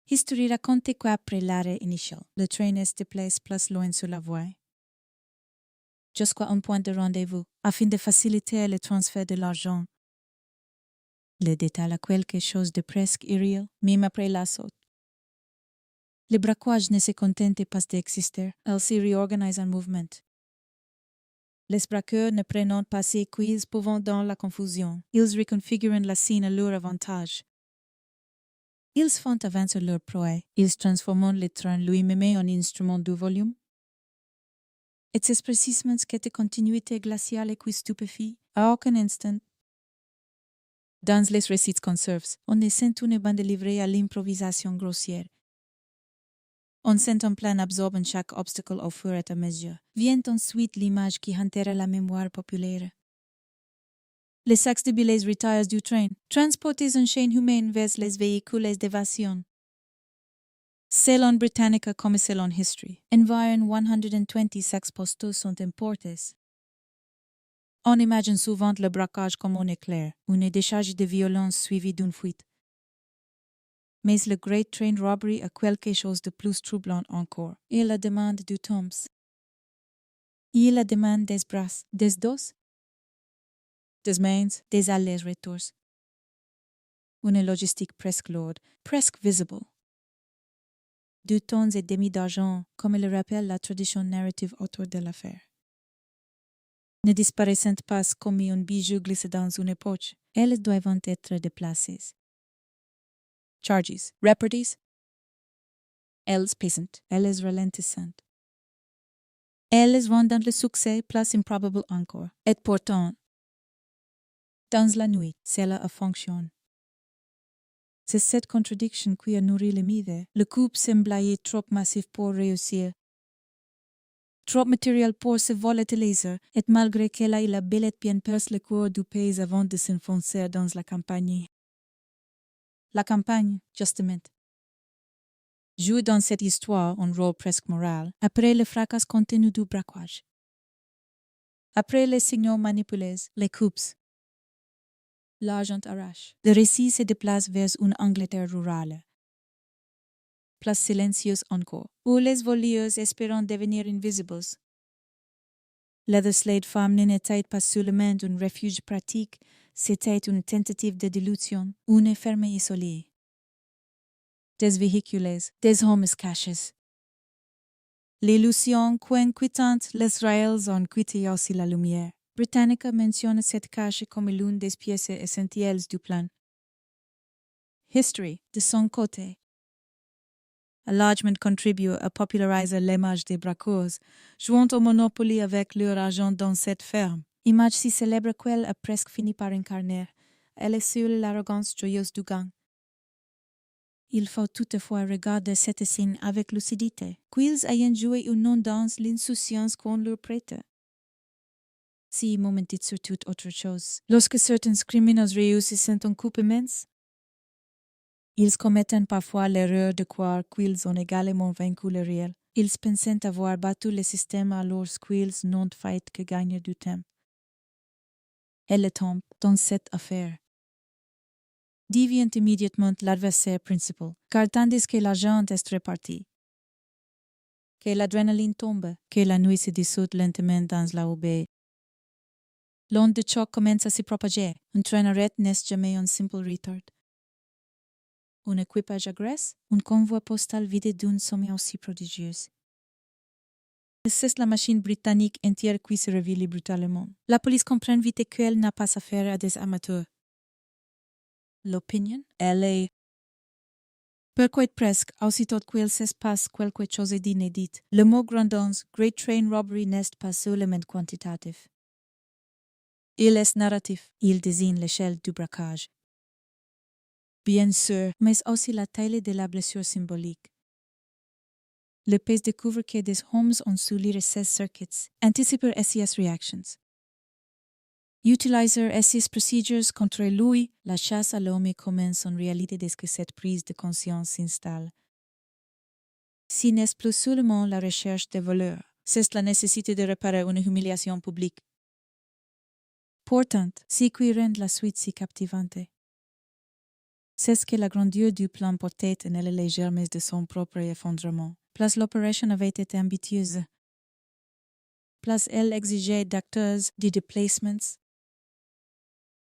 History raconte qu'après l'arrêt initial, le train est déplacé plus loin sur la voie. Jusqu'à un point de rendez-vous, afin de faciliter le transfert de l'argent. Le détail a quelque chose de presque irréel, même après l'assaut. Le braquage ne se contente pas d'exister, elle se réorganise en mouvement. Les braqueurs ne prennent pas ces QU'Y's pouvant dans la confusion. Ils reconfigurent la scène à leur avantage. Ils font avancer leur proie. Ils transforment le train lui-même en instrument de volume. Et c'est précisément cette continuité glaciale qui stupéfie, à aucun instant. Dans les récits conserves, on ne sent une bande livrée à l'improvisation grossière. On sent un plan absorbant chaque obstacle au fur et à mesure. Vient ensuite l'image qui hantera la mémoire populaire. Les sacs de billets retires du train, transportés en chaîne humaine vers les véhicules d'évasion. Selon Britannica comme selon History, environ 120 sacs postaux sont importés. On imagine souvent le braquage comme un éclair, une décharge de violence suivie d'une fuite. Mais le Great Train Robbery a quelque chose de plus troublant encore. Il la demande du Toms. Il la demande des bras, des dos, des mains, des allers-retours. Une logistique presque lourde, presque visible. 2 tonnes et demi d'argent, comme le rappelle la tradition narrative autour de l'affaire. Ne disparaissant pas comme un bijou glissé dans une poche, elles doivent être déplacées. Charges, reparties. Elles pesantes, elles ralentissantes. Elles rendant le succès plus improbable encore. Et pourtant, Dans la nuit, cela fonctionne. C'est cette contradiction qui a nourri le mythe. Le couple semblait trop massif pour réussir. Trop matériel pour se volatiliser, et malgré qu'elle ait la bellette bien perce le cours du pays avant de s'enfoncer dans la campagne. La campagne, justement, joue dans cette histoire un rôle presque moral, après le fracas continu du braquage. Après les signaux manipulés, les coupes, l'argent arrache. Le récit se déplace vers une Angleterre rurale. Place silencieuse encore, où les voleurs espérant devenir invisibles. Leatherslade Farm n'était pas seulement un refuge pratique, c'était une tentative de dilution, une ferme isolée. Des véhicules, des hommes cachés. L'illusion qu'inquiétante, les rails ont quitté aussi la lumière. Britannica mentionne cette cache comme l'une des pièces essentielles du plan. History, de son côté, a largement contribué à populariser l'image des braqueurs, jouant au Monopoly avec leur argent dans cette ferme. Image si célèbre qu'elle a presque fini par incarner. Elle est sur l'arrogance joyeuse du gang. Il faut toutefois regarder cette scène avec lucidité. Qu'ils ayant joué une non-danse l'insouciance qu'on leur prête. Si momentit sur toute autre chose. Lorsque certains criminels réussissent un coup immense, ils commettent parfois l'erreur de croire qu'ils ont également vaincu le réel. Ils pensent avoir battu le système alors qu'ils n'ont fait que gagner du temps. Elle tombe dans cette affaire. Devient immédiatement l'adversaire principal, car tandis que l'argent est réparti, que l'adrénaline tombe, que la nuit se dissout lentement dans la baie, l'onde de choc commence à se propager. Un train arrête n'est jamais un simple retard. Un équipage agresse, un convoi postal vidé d'une somme aussi prodigieuse. C'est la machine britannique entière qui se révèle brutalement. La police comprend vite qu'elle n'a pas affaire à des amateurs. L'opinion, elle est. Pourquoi presque, aussitôt qu'il se passe quelque chose d'inédit, le mot grandance, Great Train Robbery n'est pas seulement quantitatif. Il est narratif, il désigne l'échelle du braquage. Bien sûr, mais aussi la taille de la blessure symbolique. Le pays découvre que des hommes ont su lire ces circuits, anticiper SES reactions. Utiliser SES procedures contre lui, la chasse à l'homme commence en réalité dès que cette prise de conscience s'installe. Si n'est plus seulement la recherche des voleurs, c'est la nécessité de réparer une humiliation publique. Pourtant, ce qui rend la suite si captivante, c'est que la grandeur du plan portait en elle les germes de son propre effondrement. Plus l'opération avait été ambitieuse, plus elle exigeait d'acteurs, de déplacements,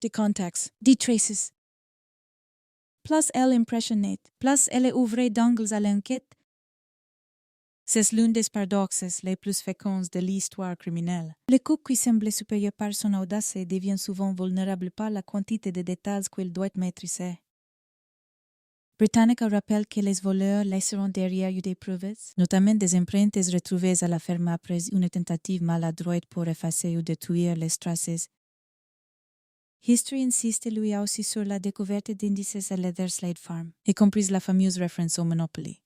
de contacts, de traces. Plus elle impressionnait, plus elle ouvrait d'angles à l'enquête. C'est l'un des paradoxes les plus féconds de l'histoire criminelle. Le couple qui semblait supérieur par son audace devient souvent vulnérable par la quantité de détails qu'il doit maîtriser. Britannica rappelle que les voleurs laisseront derrière eux des preuves, notamment des empreintes retrouvées à la ferme après une tentative maladroite pour effacer ou détruire les traces. History insiste lui aussi sur la découverte d'indices à Leatherslade Farm, y compris la fameuse référence au Monopoly.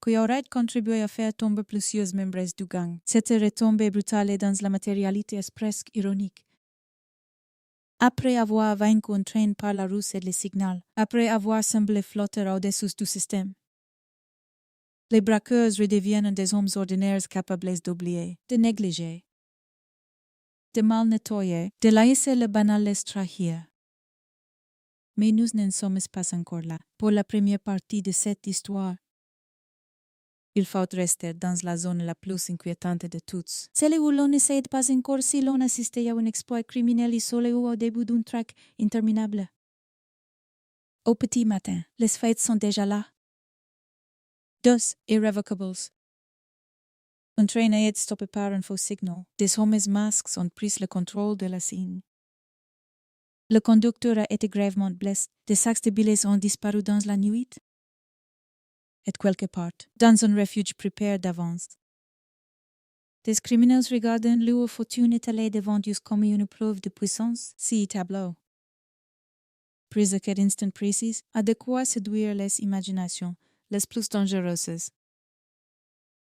QU'Y contribué à faire tomber plusieurs membres du gang. Cette retombée brutale dans la matérialité est presque ironique. Après avoir vaincu un train par la ruse et le signal, après avoir semblé flotter au-dessus du système, les braqueurs redeviennent des hommes ordinaires capables d'oublier, de négliger, de mal nettoyer, de laisser le banal les trahir. Mais nous n'en sommes pas encore là. Pour la première partie de cette histoire, il faut rester dans la zone la plus inquiétante de toutes. Celle où l'on ne sait pas encore si l'on assistait à un exploit criminel isolé ou au début d'une traque interminable. Au petit matin, les faits sont déjà là. 2 irrevocables. Un train a été stoppé par un faux signal. Des hommes masques ont pris le contrôle de la scène. Le conducteur a été gravement blessé. Des sacs de billets ont disparu dans la nuit. Et quelque part, dans un refuge préparé d'avance, Des criminels regardent leur fortune étalée devant eux comme une preuve de puissance, si tableau. Prise de quel instant précis, à de quoi séduire les imaginations, les plus dangereuses.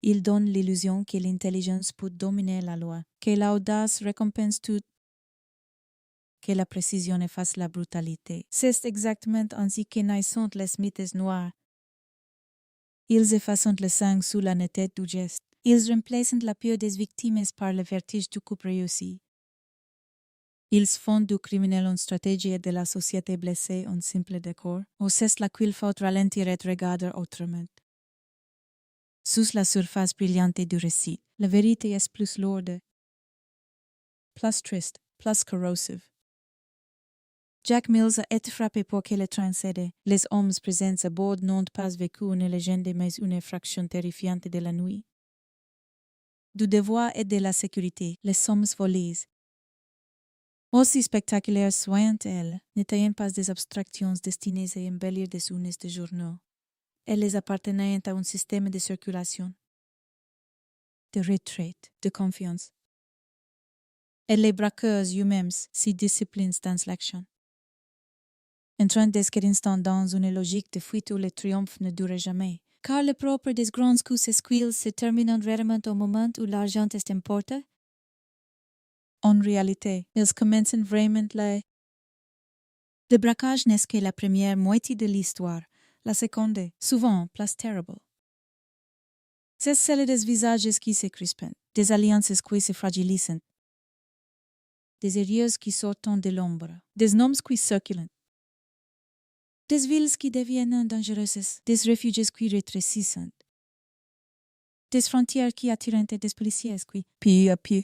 Il donne l'illusion que l'intelligence peut dominer la loi, que l'audace récompense tout, que la précision efface la brutalité. C'est exactement ainsi que naissent les mythes noirs. Ils effacent le sang sous la netteté du geste. Ils remplacent la peur des victimes par le vertige du coup réussi. Ils font du criminel une stratégie et de la société blessée un simple décor, ou c'est là qu'il faut ralentir et regarder autrement. Sous la surface brillante du récit, la vérité est plus lourde, plus triste, plus corrosive. Jack Mills a été frappé pour que le train cède. Les hommes présents à bord n'ont pas vécu une légende mais une fraction terrifiante de la nuit. Du devoir et de la sécurité, les sommes volées. Aussi spectaculaires soient-elles, n'étaient pas des abstractions destinées à embellir des unes de journaux. Elles appartenaient à un système de circulation, de retraite, de confiance. Et les braqueurs eux-mêmes s'y disciplinent dans l'action. Entrant dès cet instant dans une logique de fuite où le triomphe ne dure jamais, car le propre des grands coups esquils se termine rarement au moment où l'argent est importé. En réalité, ils commencent vraiment là. Le braquage n'est que la première moitié de l'histoire, la seconde, souvent, plus terrible. C'est celle des visages qui se crispent, des alliances qui se fragilisent, des erreurs qui sortent de l'ombre, des noms qui circulent, des villes qui deviennent dangereuses, des réfugiés qui rétrécissent, des frontières qui attirent des policiers qui, peu à peu,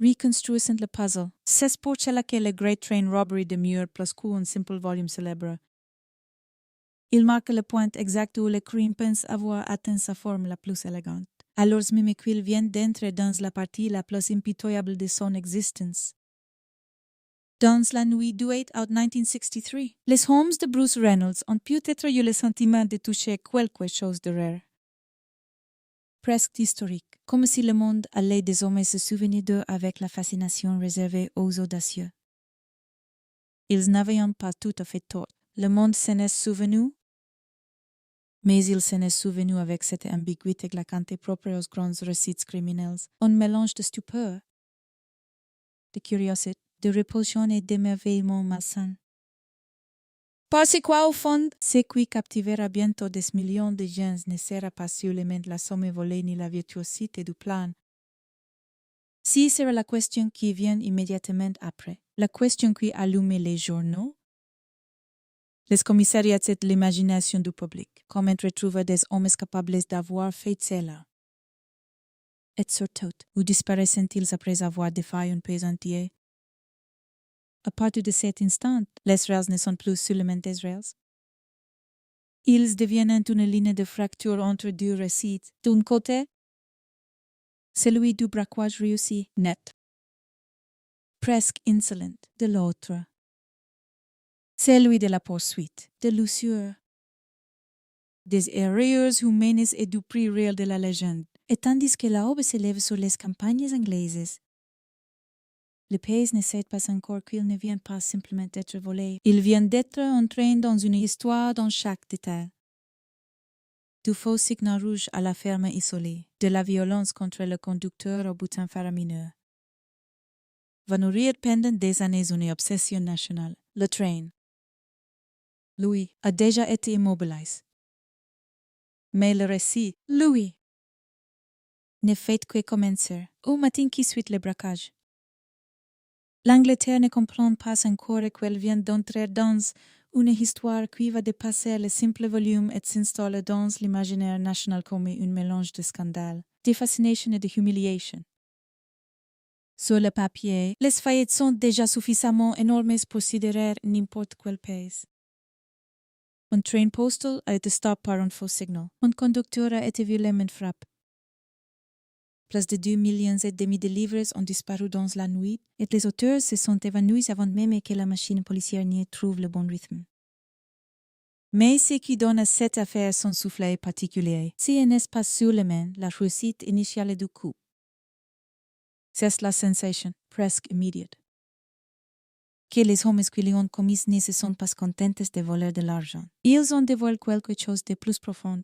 reconstruisent le puzzle. C'est pour cela que le Great Train Robbery demeure plus qu'un simple volume célèbre. Il marque le point exact où le crime pense avoir atteint sa forme la plus élégante, alors même qu'il vient d'entrer dans la partie la plus impitoyable de son existence. Dans la nuit du 8 août 1963, les hommes de Bruce Reynolds ont peut-être eu le sentiment de toucher quelque chose de rare. Presque historique, comme si le monde allait désormais se souvenir d'eux avec la fascination réservée aux audacieux. Ils n'avaient pas tout à fait tort. Le monde s'en est souvenu, mais il s'en est souvenu avec cette ambiguïté glaçante propre aux grands récits criminels, un mélange de stupeur, de curiosité, de répulsion et d'émerveillement malsain. Parce quoi, au fond, ce qui captivera bientôt des millions de gens ne sera pas seulement la somme volée ni la virtuosité du plan. Si sera la question qui vient immédiatement après, la question qui allume les journaux, les commissariats et l'imagination du public, comment retrouver des hommes capables d'avoir fait cela. Et surtout, où disparaissent-ils après avoir défait un pays entier? À partir de cet instant, les rails ne sont plus seulement des rails. Ils deviennent une ligne de fracture entre deux récits. D'un côté, celui du braquage réussi, net, presque insolent, de l'autre. Celui de la poursuite, de l'usure, des erreurs humaines et du prix réel de la légende. Et tandis que l'aube s'élève sur les campagnes anglaises, le pays ne sait pas encore qu'il ne vient pas simplement d'être volé. Il vient d'être entraîné dans une histoire dans chaque détail. Du faux signal rouge à la ferme isolée, de la violence contre le conducteur au butin faramineux. Va nourrir pendant des années une obsession nationale, le train. Lui a déjà été immobilisé. Mais le récit, lui, ne fait que commencer au matin qui suit le braquage. L'Angleterre ne comprend pas encore qu'elle vient d'entrer dans une histoire qui va dépasser le simple volume et s'installer dans l'imaginaire national comme un mélange de scandale, de fascination et de humiliation. Sur le papier, les faillites sont déjà suffisamment énormes pour sidérer n'importe quel pays. Un train postal a été stoppé par un faux signal. Un conducteur a été violemment frappé. Plus de 2,5 millions de livres ont disparu dans la nuit et les auteurs se sont évanouis avant même que la machine policière n'y trouve le bon rythme. Mais ce qui donne à cette affaire son soufflet particulier, c'est n'est pas seulement la réussite initiale du coup. C'est la sensation, presque immédiate, que les hommes qui l'ont commise ne se sont pas contents de voler de l'argent. Ils ont dévoilé quelque chose de plus profond.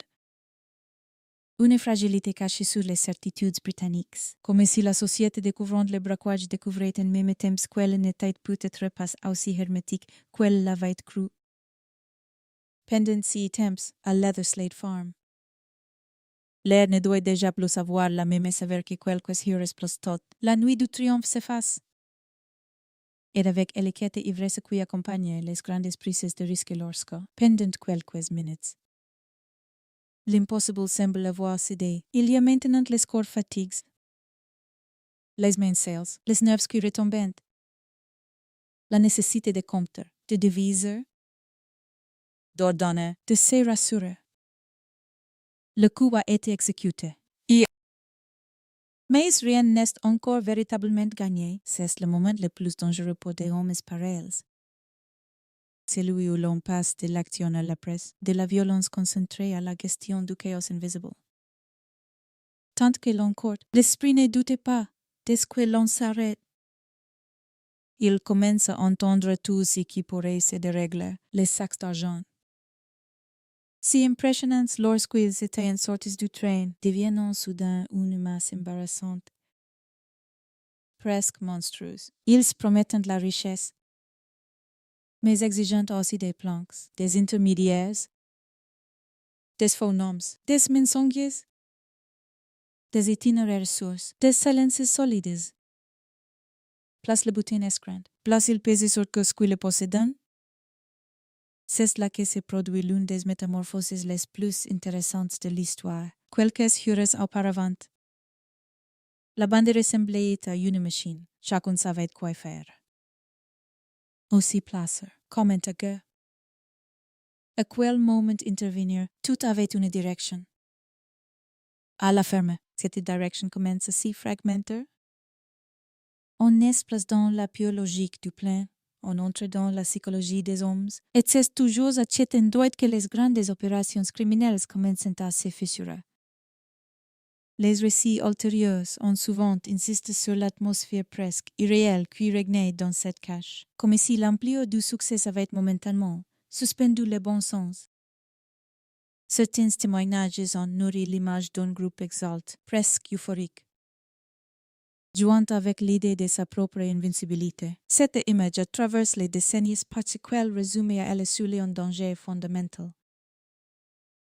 Une fragilité cachée sur les certitudes britanniques, comme si la société découvrant le braquage découvrait en même temps qu'elle n'était peut-être pas aussi hermétique qu'elle l'avait cru. Pendant ces temps, à Leatherslade Farm. L'air ne doit déjà plus avoir la même sévère que quelques heures plus tôt. La nuit du triomphe s'efface. Et avec l'étiquette ivresse qui accompagne les grandes prises de risque lorsque, pendant quelques minutes, l'impossible semble avoir cédé. Il y a maintenant les corps fatigues, les mains sales, les nerfs qui retombent, la nécessité de compter, de diviser, d'ordonner, de se rassurer. Le coup a été exécuté. Mais rien n'est encore véritablement gagné. C'est le moment le plus dangereux pour des hommes pareils. Celui où l'on passe de l'action à la presse, de la violence concentrée à la gestion du chaos invisible. Tant que l'on court, l'esprit ne doute pas, dès que l'on s'arrête. Il commence à entendre tout ce qui pourrait se dérégler, les sacs d'argent. Si impressionnants lorsqu'ils étaient en sortie du train, deviennent soudain une masse embarrassante, presque monstrueuse. Ils promettent de la richesse, mais exigeant aussi des planques, des intermédiaires, des faux noms, des mensonges, des itinéraires sources, des silences solides. Place le butin escrant, place il pèse sur ce qui le possédent. C'est là que se produit l'une des métamorphoses les plus intéressantes de l'histoire. Quelques heures auparavant, la bande ressemblait à une machine. Chacun savait quoi faire. Aussi placer, comme un gueux. À quel moment intervenir, tout avait une direction. À la ferme, cette direction commence à s'y fragmenter. On est place dans la pure logique du plan. On entre dans la psychologie des hommes, et c'est toujours à cet endroit que les grandes opérations criminelles commencent à se fissurer. Les récits ultérieurs ont souvent insisté sur l'atmosphère presque irréelle qui régnait dans cette cache, comme si l'ampleur du succès avait momentanément suspendu le bon sens. Certains témoignages ont nourri l'image d'un groupe exalte, presque euphorique. Jouant avec l'idée de sa propre invincibilité, cette image traverse les décennies parce qu'elle résume à elle seule un danger fondamental.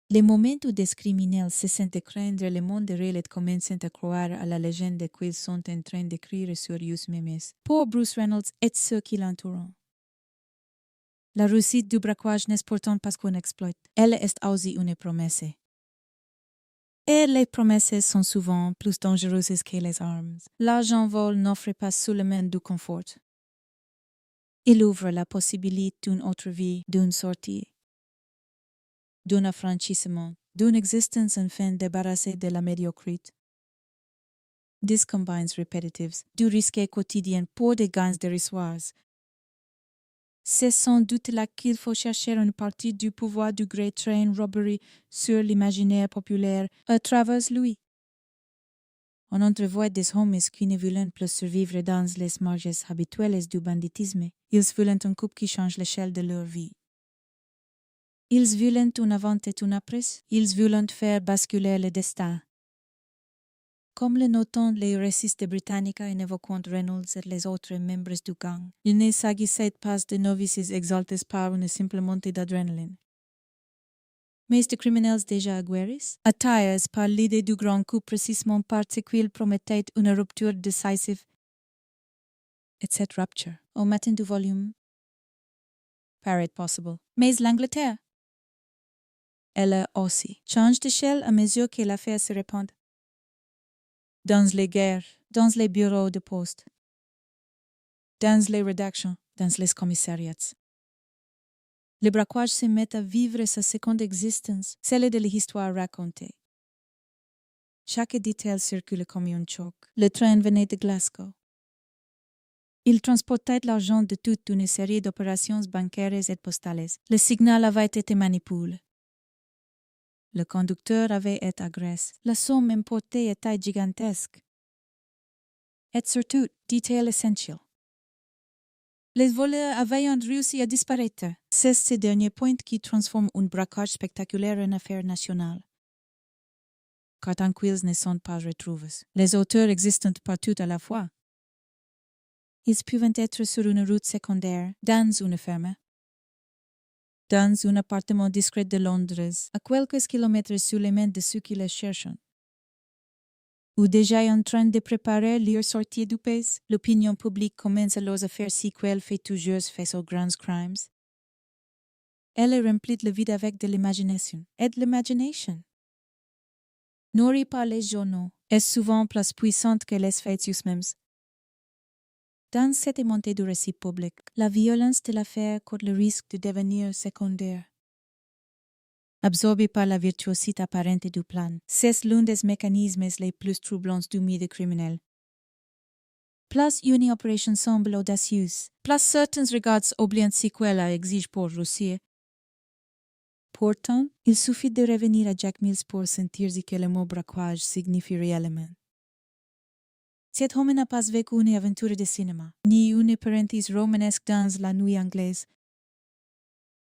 Les moments où des criminels se sentent craindre le monde réel et commencent à croire à la légende qu'ils sont en train d'écrire sur eux-mêmes, pour Bruce Reynolds et ceux qui l'entourent. La réussite du braquage n'est pourtant pas qu'un exploit, elle est aussi une promesse. Et les promesses sont souvent plus dangereuses que les armes. L'argent vol n'offre pas seulement du confort. Il ouvre la possibilité d'une autre vie, d'une sortie, d'un affranchissement, d'une existence enfin débarrassée de la médiocrité. This combines repetitives, du risque quotidien pour des gains dérisoires. C'est sans doute là qu'il faut chercher une partie du pouvoir du Great Train Robbery sur l'imaginaire populaire à travers lui. On entrevoit des hommes qui ne veulent plus survivre dans les marges habituelles du banditisme. Ils veulent un coup qui change l'échelle de leur vie. Ils veulent un avant et un après. Ils veulent faire basculer le destin. Comme le notent les récits de Britannica en évoquant Reynolds et les autres membres du gang, il ne s'agissait pas de novices exaltés par une simple montée d'adrénaline. Mais de criminels déjà aguerris, attirés par l'idée du grand coup précisément parce qu'ils promettaient une rupture décisive. Et cette rupture, au matin du volume, paraît possible. Mais l'Angleterre, elle aussi, change d'échelle à mesure que l'affaire se répand. Dans les guerres, dans les bureaux de poste, dans les rédactions, dans les commissariats. Le braquage se met à vivre sa seconde existence, celle de l'histoire racontée. Chaque détail circule comme un choc. Le train venait de Glasgow. Il transportait l'argent de toute une série d'opérations bancaires et postales. Le signal avait été manipulé. Le conducteur avait été agressé. La somme importée était gigantesque. Et surtout, détail essentiel. Les voleurs avaient réussi à disparaître. C'est ce dernier point qui transforme un braquage spectaculaire en affaire nationale. Car tant qu'ils ne sont pas retrouvés, les auteurs existent partout à la fois. Ils peuvent être sur une route secondaire, dans une ferme, dans un appartement discret de Londres, à quelques kilomètres sous les mains de ceux qui les cherchent. Ou déjà en train de préparer leur sortie du pays, l'opinion publique commence leurs affaires sequelles fait toujours face aux grands crimes. Elle remplit le vide avec de l'imagination. Et de l'imagination nourrit par les journaux est souvent plus puissante que les faits eux-mêmes. Dans cette montée du récit public, la violence de l'affaire court le risque de devenir secondaire. Absorbé par la virtuosité apparente du plan, c'est l'un des mécanismes les plus troublants du milieu criminel. Plus une opération semble audacieuse, plus certains regards oubliant sequelles exigent pour réussir. Pourtant, il suffit de revenir à Jack Mills pour sentir que le mot braquage signifie réellement. Cet homme n'a pas vécu une aventure de cinéma, ni une parenthèse romanesque dans la nuit anglaise.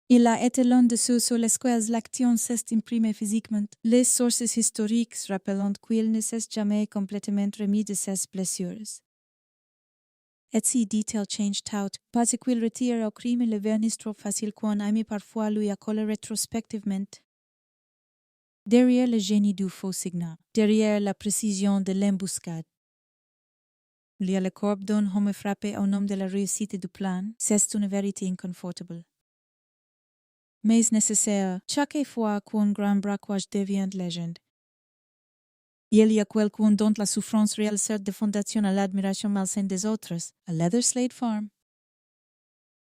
Il a été l'un de ceux sur lesquels l'action s'est imprimée physiquement, les sources historiques rappelant qu'il ne s'est jamais complètement remis de ses blessures. Et si dit-il change tout, parce qu'il retire au crime le vernis trop facile qu'on aime parfois lui accoler rétrospectivement. Derrière le génie du faux signal, derrière la précision de l'embuscade, il y a le corps d'un homme frappé au nom de la réussite du plan, c'est une vérité inconfortable. Mais nécessaire, chaque fois qu'un grand braquage devient légende. Il y a quelqu'un dont la souffrance réelle sert de fondation à l'admiration malsaine des autres, à Leatherslade Farm.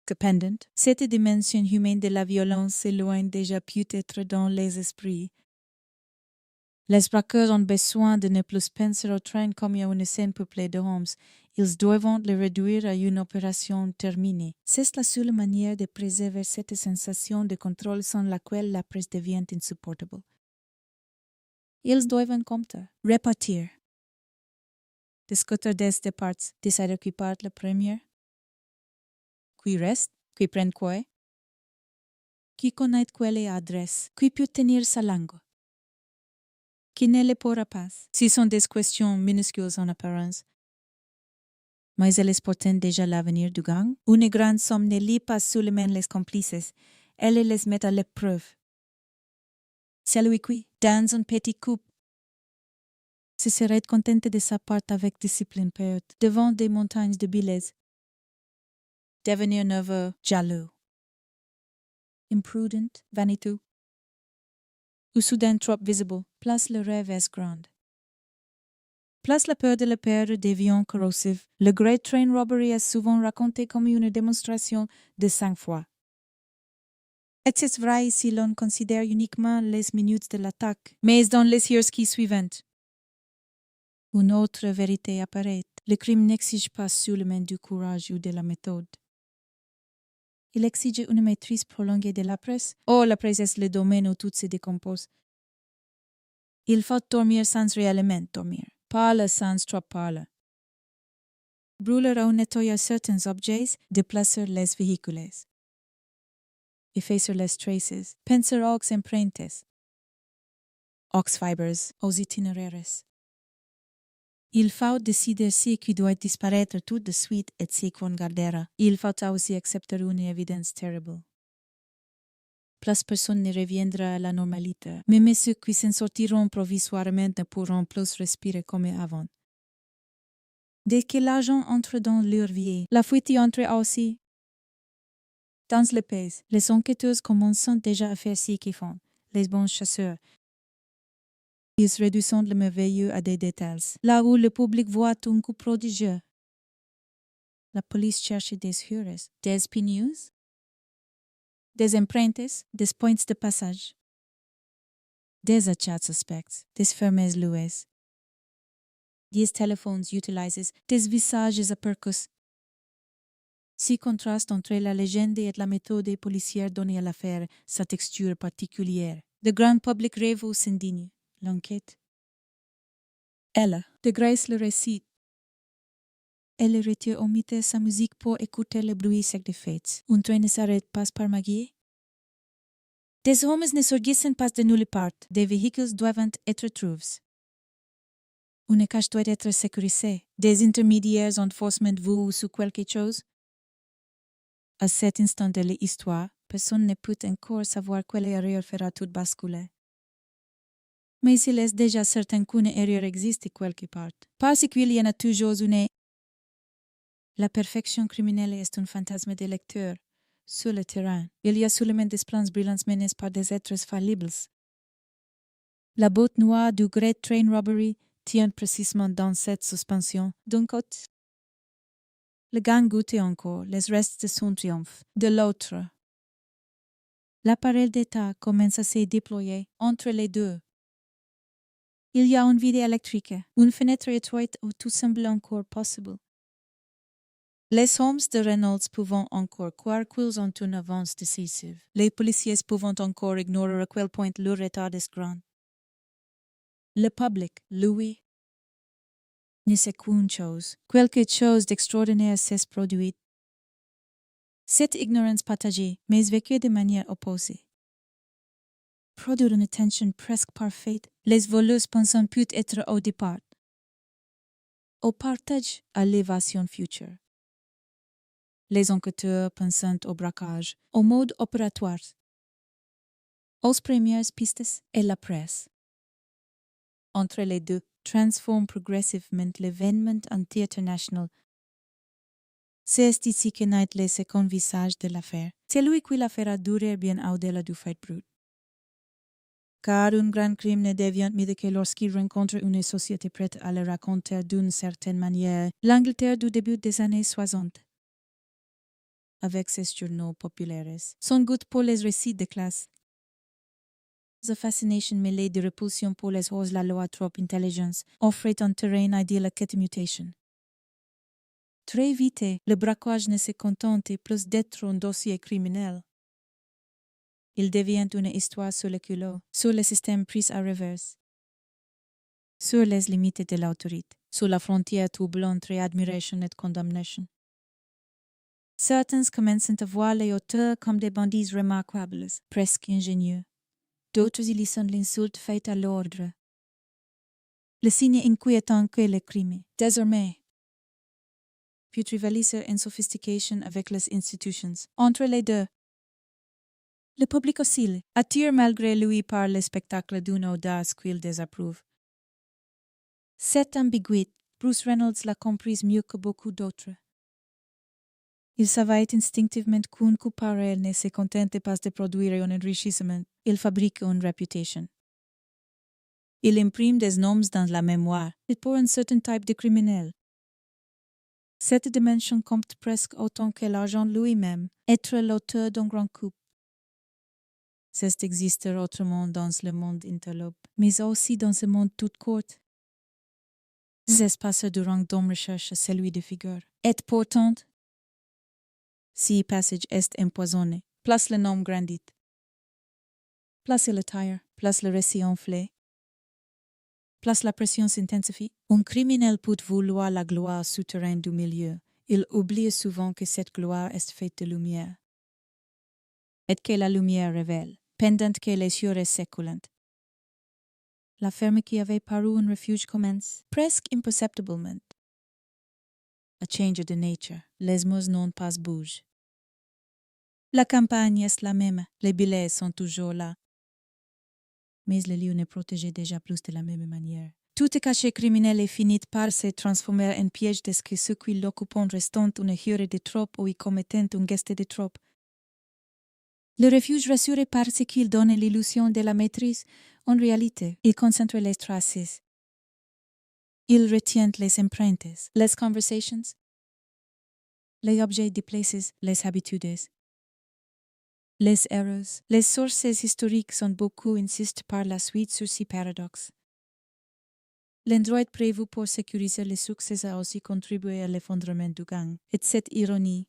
Cependant, cette dimension humaine de la violence s'éloigne déjà peut-être dans les esprits. Les braqueurs ont besoin de ne plus penser au train comme à une scène peuplée de hommes. Ils doivent le réduire à une opération terminée. C'est la seule manière de préserver cette sensation de contrôle sans laquelle la presse devient insupportable. Ils doivent compter, répartir. Discuter des parts, décider qui part le premier. Qui reste, qui prend quoi. Qui connaît quelle adresse, qui peut tenir sa langue. Qui ne le pourra pas, si sont des questions minuscules en apparence. Mais elles portent déjà l'avenir du gang. Une grande somme ne lie pas seulement les complices, elle les met à l'épreuve. Celui qui, dans un petit coup, se serait contenté de sa part avec discipline perte, devant des montagnes de billets. Devenir nerveux, jaloux. Imprudent, vaniteux. Ou soudain trop visible, place le rêve est grand. Place la peur de la perdre devient corrosive. Le Great Train Robbery est souvent raconté comme une démonstration de sang-froid. Et c'est vrai si l'on considère uniquement les minutes de l'attaque, mais dans les heures qui suivantes. Une autre vérité apparaît. Le crime n'exige pas seulement du courage ou de la méthode. Il exige une maîtrise prolongée de la presse. Oh, la presse est le domaine où tout se décompose. Il faut dormir sans réellement dormir. Parler sans trop parler. Brûler ou nettoyer certains objets, déplacer les véhicules. Effacer les traces, penser aux empreintes. Aux fibres, aux itinéraires. Il faut décider ce qui doit disparaître tout de suite et ce qu'on gardera. Il faut aussi accepter une évidence terrible. Plus personne ne reviendra à la normalité. Même ceux qui s'en sortiront provisoirement ne pourront plus respirer comme avant. Dès que l'argent entre dans leur vie, la fuite y entre aussi. Dans le pays, les enquêteurs commencent déjà à faire ce qu'ils font. Les bons chasseurs. Ils réduisent le merveilleux à des détails. Là où le public voit un coup prodigieux. La police cherche des heures, des pignoux, des empreintes, des points de passage, des achats suspects, des fermes louées, des téléphones utilisés, des visages à percus. Ce contraste entre la légende et la méthode policière donnait à l'affaire sa texture particulière. Le grand public rêve ou s'indigne. L'enquête. Elle, de Grace le récit. Elle retire omettre sa musique pour écouter le bruit sec des fêtes. Un train ne s'arrête pas par magie. Des hommes ne surgissent pas de nulle part. Des véhicules doivent être trouvés. Une cache doit être sécurisée. Des intermédiaires enforcement vous sur quelque chose. À cet instant de l'histoire, personne ne peut encore savoir quelle erreur fera tout basculer. Mais il est déjà certain qu'une erreur existe quelque part. Parce qu'il y en a toujours une. La perfection criminelle est un fantasme des lecteurs. Sur le terrain, il y a seulement des plans brillants menés par des êtres fallibles. La botte noire du Great Train Robbery tient précisément dans cette suspension. D'un côté, le gang goûtait encore les restes de son triomphe. De l'autre, l'appareil d'État commence à se déployer entre les deux. Il y a une vide électrique, une fenêtre étroite où tout semble encore possible. Les hommes de Reynolds pouvant encore croire qu'ils ont une avance décisive. Les policiers pouvant encore ignorer à quel point leur retard est grand. Le public, lui, ne sait qu'une chose. Quelque chose d'extraordinaire s'est produit. Cette ignorance partagée, mais vécue de manière opposée. Produire une tension presque parfaite, les voleurs pensant peut être au départ. Au partage, à l'évasion future. Les enquêteurs pensant au braquage, au mode opératoire, aux premières pistes et la presse. Entre les deux, transforme progressivement l'événement international. C'est ici que naît le second visage de l'affaire. C'est lui qui la fera durer bien au-delà du fait brut. Car un grand crime ne devient mieux que lorsqu'il rencontre une société prête à le raconter d'une certaine manière. L'Angleterre du début des années 60. Avec ses journaux populaires, son goût pour les récits de classe, sa fascination mêlée de répulsion pour les hors la loi trop intelligence offrait un terrain idéal à cette mutation. Très vite, le braquage ne se contente plus d'être un dossier criminel. Il devient une histoire sur le culot, sur le système pris à reverse, sur les limites de l'autorité, sur la frontière troublante entre admiration et condamnation. Certains commencent à voir les auteurs comme des bandits remarquables, presque ingénieux. D'autres y lisent l'insulte faite à l'ordre. Le signe inquiétant que le crime, désormais, peut rivaliser en sophistication avec les institutions. Entre les deux, le public oscille, attire malgré lui par le spectacle d'une audace qu'il désapprouve. Cette ambiguïté, Bruce Reynolds l'a comprise mieux que beaucoup d'autres. Il savait instinctivement qu'un coup pareil ne se contente pas de produire un enrichissement, il fabrique une réputation. Il imprime des noms dans la mémoire, et pour un certain type de criminel. Cette dimension compte presque autant que l'argent lui-même, être l'auteur d'un grand coup. C'est exister autrement dans le monde interlope, mais aussi dans ce monde tout court. Ces espaces du rang d'homme recherche celui de figure. Et pourtant, si passage est empoisonné, place le nom grandit. Place le tire, place le récit enflé. Place la pression s'intensifie. Un criminel peut vouloir la gloire souterraine du milieu. Il oublie souvent que cette gloire est faite de lumière. Et que la lumière révèle, pendant que les yeux restent séculants. La ferme qui avait paru un refuge commence, presque imperceptiblement. A change de nature, les mots non pas bougent. La campagne est la même, les billets sont toujours là. Mais le lieu n'est protégé déjà plus de la même manière. Tout cachet criminel est fini par se transformer en piège dès que ceux qui l'occupent restant une heure de trop ou y commettent un geste de trop. Le refuge rassuré parce qu'il donne l'illusion de la maîtrise, en réalité, il concentre les traces. Il retient les empreintes, les conversations, les objets déplacés, les habitudes. Les erreurs, les sources historiques sont beaucoup insistent par la suite sur ces paradoxes. L'endroit prévu pour sécuriser les succès a aussi contribué à l'effondrement du gang. Et cette ironie,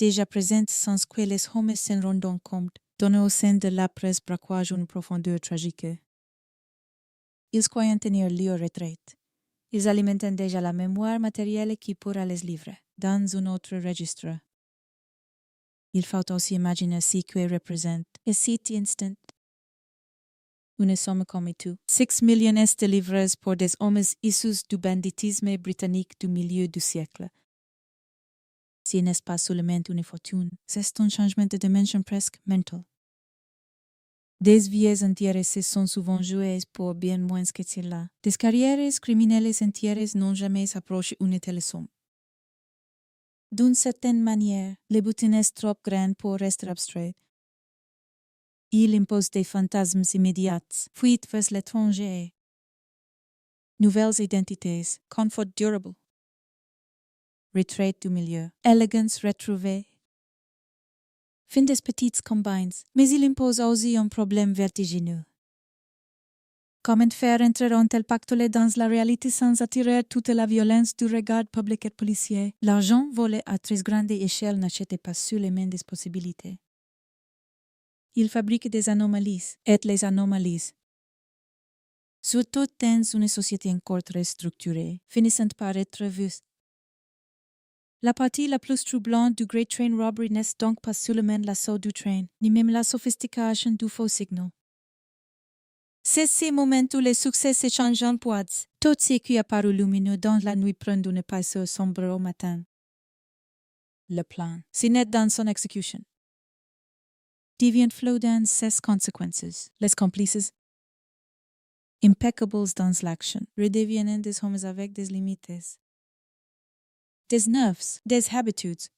déjà présente sans que les hommes s'en rendent compte, donnant au sein de la presse braquage une profondeur tragique. Ils croient tenir leur retraite. Ils alimentent déjà la mémoire matérielle qui pourra les livrer, dans un autre registre. Il faut aussi imaginer ce QU'Y représente, et cet instant. Une somme comme tout. 6 millions de livres pour des hommes issus du banditisme britannique du milieu du siècle. Ce n'est pas seulement une fortune, c'est un changement de dimension presque mental. Des vies entières sont souvent jouées pour bien moins que cela. Des carrières criminelles entières n'ont jamais approché une telle somme. D'une certaine manière, le but est trop grand pour rester abstrait. Il impose des fantasmes immédiats, fuite vers l'étranger, nouvelles identités, confort durable, retraite du milieu, élégance retrouvée. Fin des petites combines, mais il impose aussi un problème vertigineux. Comment faire entrer un tel pactole dans la réalité sans attirer toute la violence du regard public et policier? L'argent volé à très grande échelle n'achète pas seulement des possibilités. Il fabrique des anomalies, et les anomalies, surtout dans une société encore très structurée, finissant par être vues. La partie la plus troublante du Great Train Robbery n'est donc pas seulement l'assaut du train, ni même la sophistication du faux signal. C'est ce moment où les succès se changent en poids. Tout ce qui a paru lumineux dans la nuit prend une épaisseur sombre au matin. Le plan, c'est net dans son exécution. Deviant flow dans ses conséquences. Les complices, impeccables dans l'action, redeviennent des hommes avec des limites. Des nerfs, des habitudes,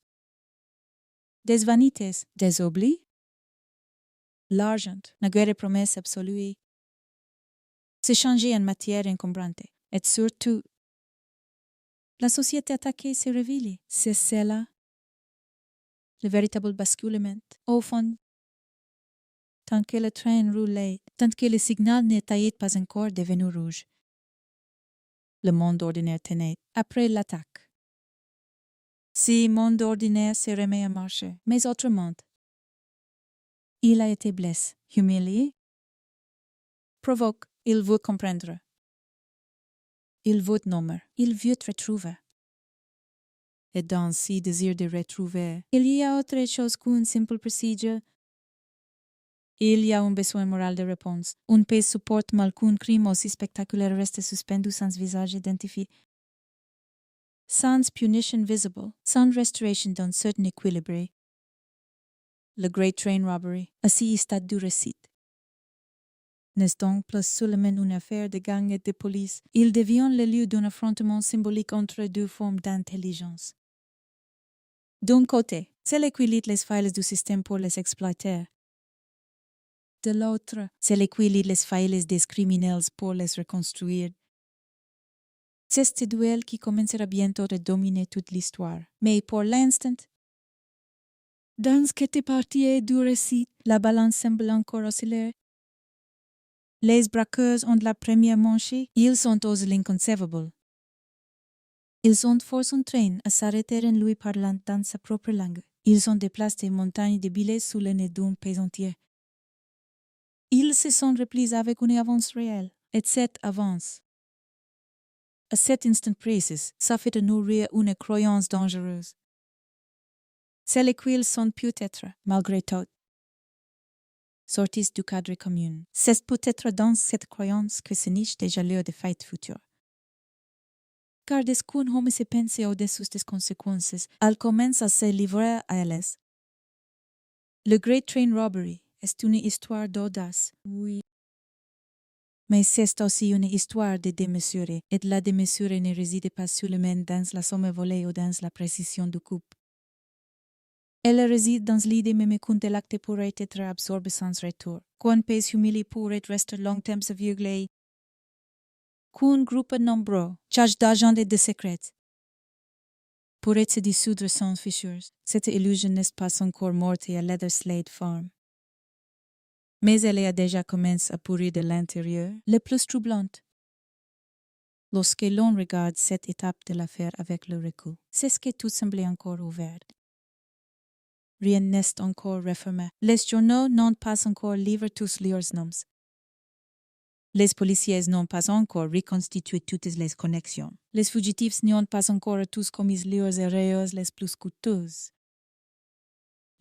des vanités, des oublis. L'argent, la guerre promesse absolue, se changer en matière encombrante. Et surtout, la société attaquée se révèle. C'est cela, le véritable basculement. Au fond, tant que le train roulait, tant que le signal n'était pas encore devenu rouge, le monde ordinaire tenait après l'attaque. Si le monde ordinaire se remet à marcher, mais autrement, il a été blessé, humilié, provoque, il veut comprendre. Il veut nommer, il veut retrouver. Et dans ce désir de retrouver, il y a autre chose qu'une simple procédure. Il y a un besoin moral de réponse. Un pays supporte mal qu'un crime aussi spectaculaire reste suspendu sans visage identifié. Sans punition visible, sans restoration d'un certain équilibre. Le Great Train Robbery, ainsi stade du récit. N'est donc plus seulement une affaire de gang et de police, il devient le lieu d'un affrontement symbolique entre deux formes d'intelligence. D'un côté, c'est l'équilibre les failles du système pour les exploiter. De l'autre, c'est l'équilibre les failles des criminels pour les reconstruire. C'est ce duel qui commencera bientôt à dominer toute l'histoire. Mais pour l'instant, dans cette partie du récit, la balance semble encore osciller. Les braqueurs ont la première manche, ils sont aux l'inconcevable. Ils ont forcé un train à s'arrêter en lui parlant dans sa propre langue. Ils ont déplacé des montagnes de billets sous le nez d'un pesantier. Ils se sont repliés avec une avance réelle, et cette avance, à cet instant précis, ça fait de nourrir une croyance dangereuse. C'est lesquels sont peut-être, malgré tout, sortis du cadre commun. C'est peut-être dans cette croyance que se niche déjà l'heure de fête future. Car dès qu'un homme se pense au-dessus des conséquences, elle commence à se livrer à elles. Le Great Train Robbery est une histoire d'audace, oui. Mais c'est aussi une histoire de démesure, et la démesure ne réside pas seulement dans la somme volée ou dans la précision du coup. Elle réside dans l'idée même qu'un tel acte pourrait être absorbé sans retour, qu'un pays humilié pourrait rester longtemps aveuglé, qu'un groupe nombreux, chargé d'argent et de secrets, pourrait se dissoudre sans fissures. Cette illusion n'est pas encore morte à Leather Slade Farm. Mais elle a déjà commencé à pourrir de l'intérieur, le plus troublante. Lorsque l'on regarde cette étape de l'affaire avec le recul, c'est ce que tout semblait encore ouvert. rien n'est encore refermé. Les journaux n'ont pas encore livré tous leurs noms. Les policiers n'ont pas encore reconstitué toutes les connexions. Les fugitifs n'ont pas encore tous commis leurs erreurs les plus coûteuses.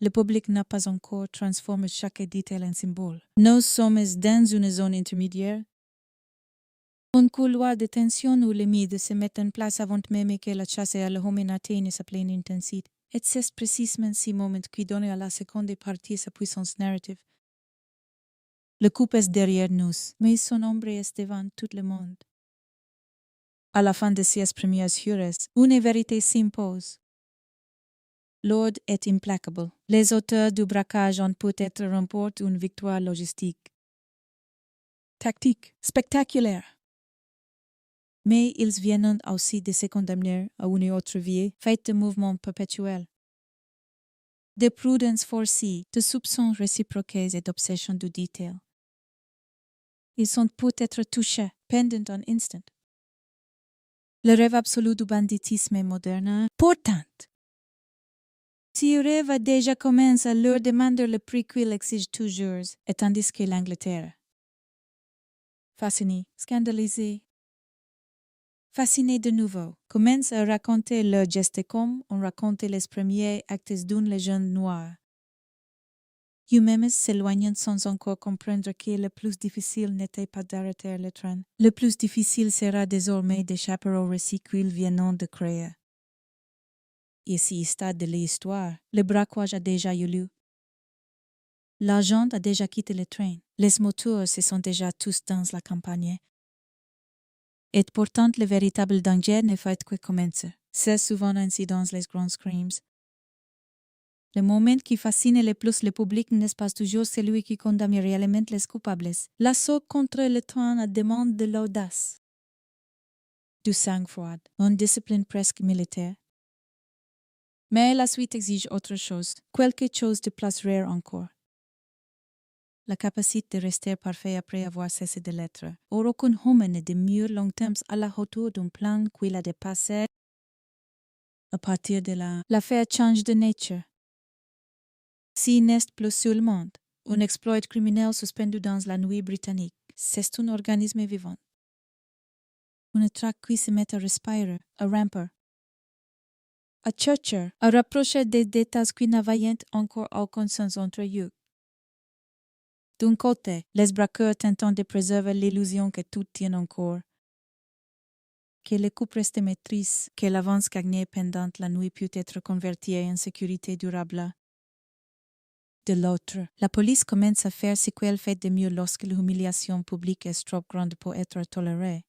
Le public n'a pas encore transformé chaque détail en symbole. Nous sommes dans une zone intermédiaire. Un couloir de tension où les mythes se mettent en place avant même que la chasse à l'homme atteigne sa pleine intensité. Et c'est précisément ce moment qui donne à la seconde partie sa puissance narrative. Le couple est derrière nous, mais son ombre est devant tout le monde. À la fin de ces premières heures, une vérité s'impose. L'ordre est implacable. Les auteurs du braquage ont peut-être remporté une victoire logistique. Tactique, spectaculaire. Mais ils viennent aussi de se condamner à une autre vie, faite de mouvements perpétuels, de prudence forcée, de soupçons réciproqués et d'obsession du détail. Ils sont peut-être touchés, pendant un instant. Le rêve absolu du banditisme moderne, pourtant. Si le rêve a déjà commencé, leur demande le prix qu'il exige toujours, et tandis que l'Angleterre, fascinée, scandalisée, fascinée de nouveau, commence à raconter leurs gestes comme on racontait les premiers actes d'une légende noire. Eux-mêmes s'éloignent sans encore comprendre que le plus difficile n'était pas d'arrêter le train. Le plus difficile sera désormais d'échapper au récit qu'ils viennent de créer. Ici, stade de l'histoire, le braquage a déjà eu lieu. L'agent a déjà quitté le train. Les moteurs se sont déjà tous dans la campagne. Et pourtant, le véritable danger ne fait que commencer. C'est souvent ainsi dans les grands crimes. Le moment qui fascine le plus le public n'est pas toujours celui qui condamne réellement les coupables. L'assaut contre le train demande de l'audace, du sang-froid, une discipline presque militaire. Mais la suite exige autre chose, quelque chose de plus rare encore. La capacité de rester parfait après avoir cessé de l'être. Or, aucun homme ne demeure longtemps à la hauteur d'un plan qu'il a dépassé. À partir de là, l'affaire change de nature. Si n'est plus sur le monde, un exploit criminel suspendu dans la nuit britannique, c'est un organisme vivant. Une traque qui se met à respirer, à ramper, à chercher, à rapprocher des détails qui n'avaient encore aucun sens entre eux. D'un côté, les braqueurs tentant de préserver l'illusion que tout tient encore, que le couple reste maîtrise, que l'avance gagnée pendant la nuit peut être convertie en sécurité durable. De l'autre, la police commence à faire ce qu'elle fait de mieux lorsque l'humiliation publique est trop grande pour être tolérée.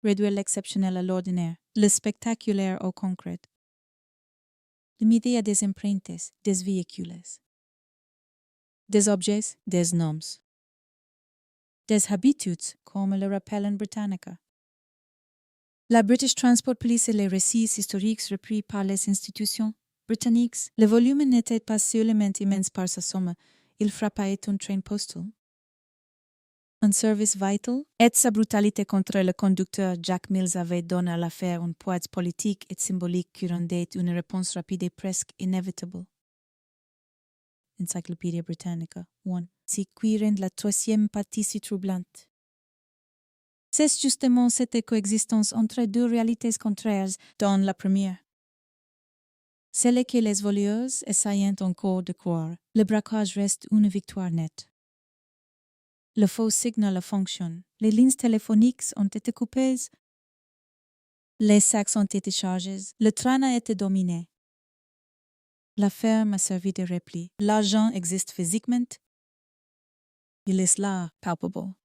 Réduire l'exceptionnel à l'ordinaire, le spectaculaire au concret. Limiter à des empreintes, des véhicules. Des objets, des noms. Des habitudes, comme le rappel en Britannica. La British Transport Police et les récits historiques repris par les institutions britanniques, le volume n'était pas seulement immense par sa somme, il frappait un train postal. Un service vital, et sa brutalité contre le conducteur Jack Mills avait donné à l'affaire un poids politique et symbolique qui rendait une réponse rapide et presque inévitable. Encyclopédia Britannica 1. C'est qui rend la troisième partie si troublante. C'est justement cette coexistence entre deux réalités contraires dans la première. Celle que les voleurs essayent encore de croire. Le braquage reste une victoire nette. Le faux signal fonctionne. Les lignes téléphoniques ont été coupées. Les sacs ont été chargés. Le train a été dominé. L'affaire m'a servi de repli. L'argent existe physiquement. Il est là, palpable.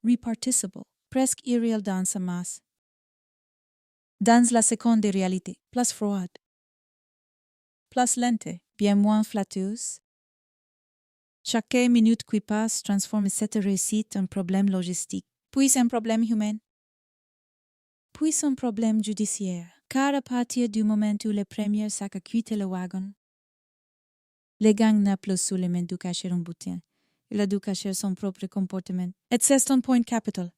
Repartissable, presque irréel dans sa masse. Dans la seconde réalité, plus froide. Plus lente, bien moins flatteuse. Chaque minute qui passe transforme cette réussite en problème logistique, puis un problème humain, puis un problème judiciaire. Car à partir du moment où le premier sac a quitté le wagon, le gang n'a plus seulement dû cacher un butin, il a dû cacher son propre comportement. Et c'est un point capital.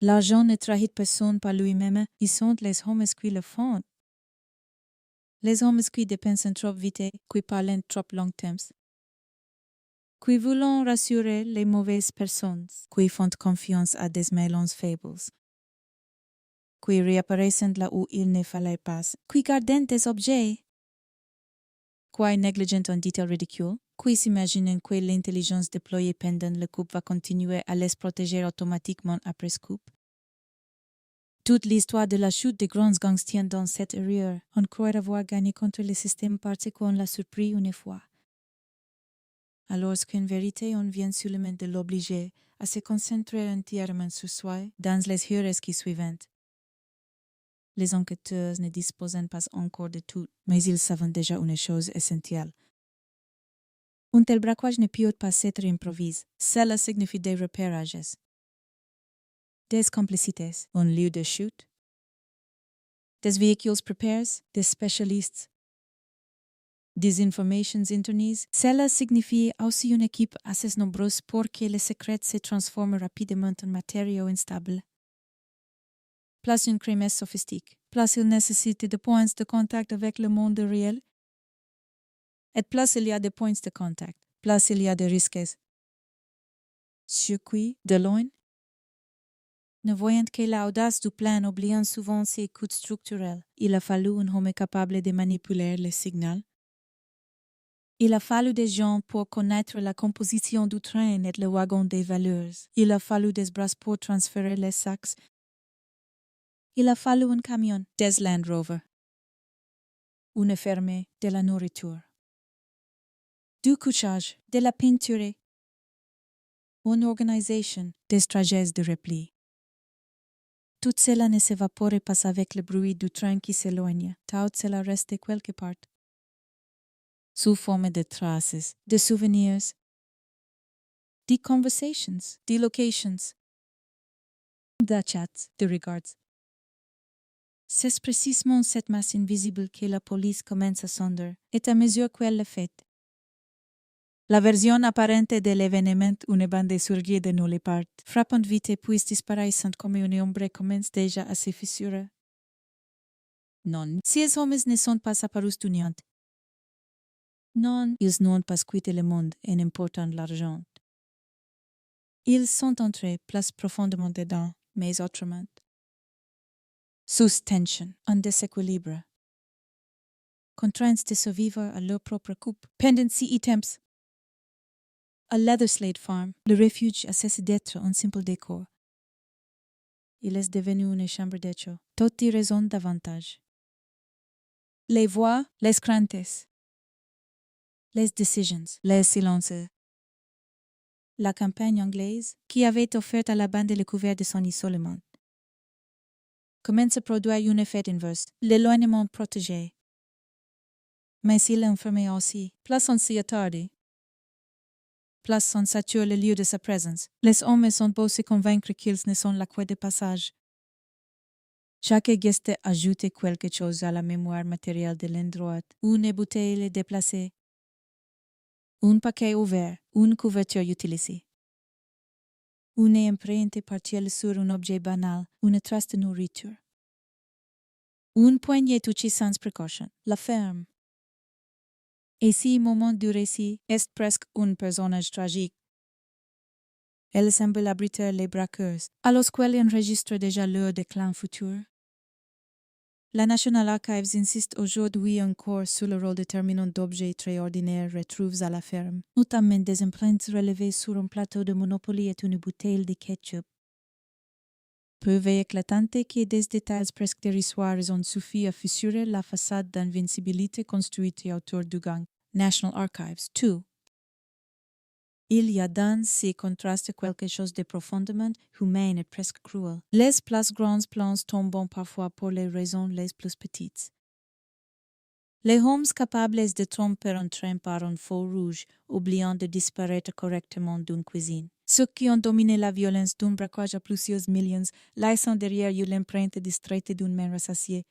L'argent ne trahit personne par lui-même, ils sont les hommes qui le font. Les hommes qui dépensent trop vite, qui parlent trop longtemps, qui voulons rassurer les mauvaises personnes, qui font confiance à des mélanges faibles, qui réapparaissent là où il ne fallait pas, qui gardent des objets, qui négligent un détail ridicule, qui s'imaginent que l'intelligence déployée pendant le coup va continuer à les protéger automatiquement après ce coup. Toute l'histoire de la chute des grands gangs tient dans cette erreur. On croit avoir gagné contre le système parce qu'on l'a surpris une fois. Alors qu'en vérité, on vient seulement de l'obliger à se concentrer entièrement sur soi dans les heures qui suivent. Les enquêteurs ne disposent pas encore de tout, mais ils savent déjà une chose essentielle. Un tel braquage ne peut pas être improvisé. Cela signifie des repérages, des complicités, un lieu de chute, des véhicules préparés, des spécialistes, des informations internes. Cela signifie aussi une équipe assez nombreuse pour que les secrets se transforment rapidement en matériaux instables. Plus un crime est sophistiqué, plus il nécessite des points de contact avec le monde réel, et plus il y a des points de contact, plus il y a des risques. Sur de loin, ne voyant que l'audace du plan oubliant souvent ses coûts structurels, il a fallu un homme capable de manipuler les signaux. Il a fallu des gens pour connaître la composition du train et le wagon des valeurs. Il a fallu des bras pour transférer les sacs. Il a fallu un camion, des Land Rover, une ferme, de la nourriture, du couchage, de la peinture, une organisation, des trajets de repli. Tout cela ne s'évapore pas avec le bruit du train qui s'éloigne. Tout cela reste quelque part. Sous forme de traces, de souvenirs, de conversations, de locations, de chats, de regards. C'est précisément cette masse invisible que la police commence à sonder, et à mesure qu'elle le fait. La version apparente de l'événement, une bande surgit de nulle part, frappant vite puis disparaissant comme une ombre commence déjà à se fissurer. Non, ces hommes ne sont pas apparus tout néant. Non, ils n'ont pas quitté le monde en important l'argent. Ils sont entrés plus profondément dedans, mais autrement. Sous tension, en déséquilibre. Contraints de survivre à leur propre coupe, pendency items. A Leatherslade Farm, le refuge a cessé d'être un simple décor. Il est devenu une chambre d'écho, toutes y raisons davantage. Les voix, les craintes, les décisions, les silences. La campagne anglaise, qui avait offert à la bande le couvert de son isolement, commence à produire un effet inverse, l'éloignement protégé. Mais il enfermait aussi, plus on s'y attarde, plus on sature le lieu de sa présence. Les hommes sont beaux se convaincre qu'ils ne sont la queue de passage. Chaque geste ajoute quelque chose à la mémoire matérielle de l'endroit. Une bouteille déplacée, un paquet ouvert, une couverture utilisée. Une empreinte partielle sur un objet banal, une trace de nourriture. Une poignée touchée sans précaution, la ferme. Et si, moment du récit, est presque un personnage tragique. Elle semble abriter les braqueurs, alors qu'elle enregistre déjà leur déclin futur. La National Archives insiste aujourd'hui encore sur le rôle déterminant d'objets très ordinaires retrouvés à la ferme, notamment des empreintes relevées sur un plateau de Monopoly et une bouteille de ketchup. Preuve éclatante que des détails presque dérisoires ont suffi à fissurer la façade d'invincibilité construite autour du gang. National Archives, 2. Il y a dans ces contrastes quelque chose de profondément humain et presque cruel. Les plus grands plans tombent parfois pour les raisons les plus petites. Les hommes capables de tromper un train par un feu rouge, oubliant de disparaître correctement d'une cuisine. Ceux qui ont dominé la violence d'un braquage à plusieurs millions, laissant derrière eux l'empreinte distraite d'une main rassasiée.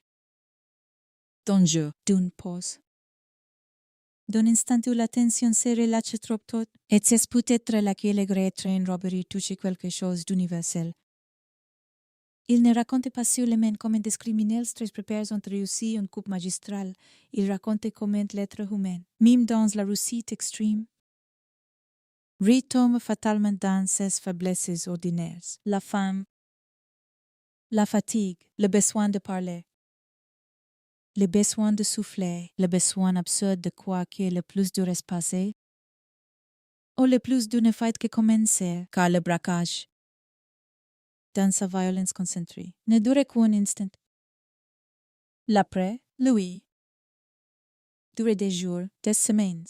D'un jeu, d'une pause. D'un instant où la tension se relâche trop tôt, et c'est peut-être là que le gré train robbery touche quelque chose d'universel. Il ne racontait pas seulement comment des criminels très préparés ont réussi une coupe magistrale. Il racontait comment l'être humain, même dans la réussite extrême, retombe fatalement dans ses faiblesses ordinaires. La faim, la fatigue, le besoin de parler, le besoin de souffler, le besoin absurde de croire que le plus dur est passé, ou le plus dur ne fait que commencer, car le braquage, dans sa violence concentrée, ne durait qu'un instant. L'après, lui, durait des jours, des semaines.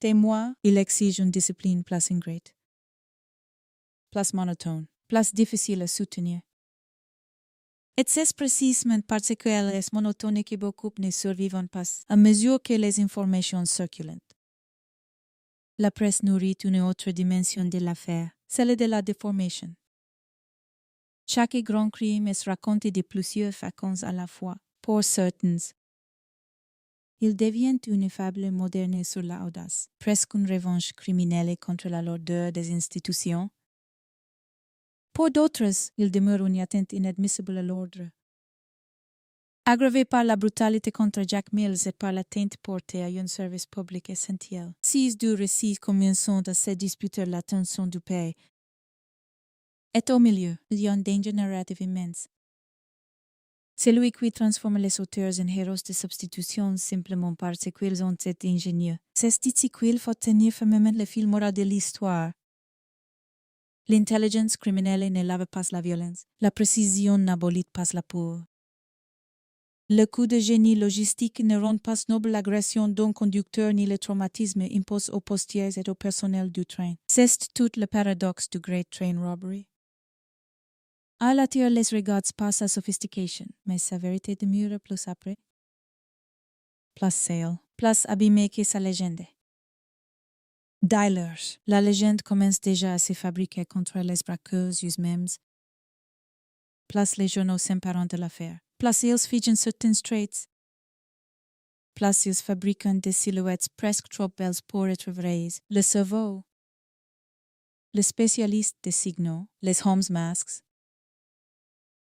Des mois, il exige une discipline plus ingrate, plus monotone, plus difficile à soutenir. Et c'est précisément parce qu'elle est monotone que beaucoup ne survivent pas à mesure que les informations circulent. La presse nourrit une autre dimension de l'affaire, celle de la déformation. Chaque grand crime est raconté de plusieurs façons à la fois. Pour certains, il devient une fable moderne sur l'audace, presque une revanche criminelle contre la lourdeur des institutions. Pour d'autres, il demeure une atteinte inadmissible à l'ordre. Aggravé par la brutalité contre Jack Mills et par l'atteinte portée à un service public essentiel, six du récit commençant à se disputer l'attention du pays. Et au milieu, il y a un danger narratif immense. C'est lui qui transforme les auteurs en héros de substitution simplement parce qu'ils ont été ingénieux. C'est ici qu'il faut tenir fermement le fil moral de l'histoire. L'intelligence criminelle ne lave pas la violence. La précision n'abolit pas la peur. Le coup de génie logistique ne rend pas noble l'agression d'un conducteur ni le traumatisme impose aux postiers et au personnel du train. C'est tout le paradoxe du Great Train Robbery. Elle attire les regards par sa sophistication, mais sa vérité demeure plus après. Plus sale, plus abîmée que sa légende. Dealers, la légende commence déjà à se fabriquer contre les braqueurs eux-mêmes. Plus les journaux s'emparent de l'affaire. Plus ils figent certains traits. Plus ils fabriquent des silhouettes presque trop belles pour être vraies. Le cerveau, le spécialiste des signaux, les Holmes masks,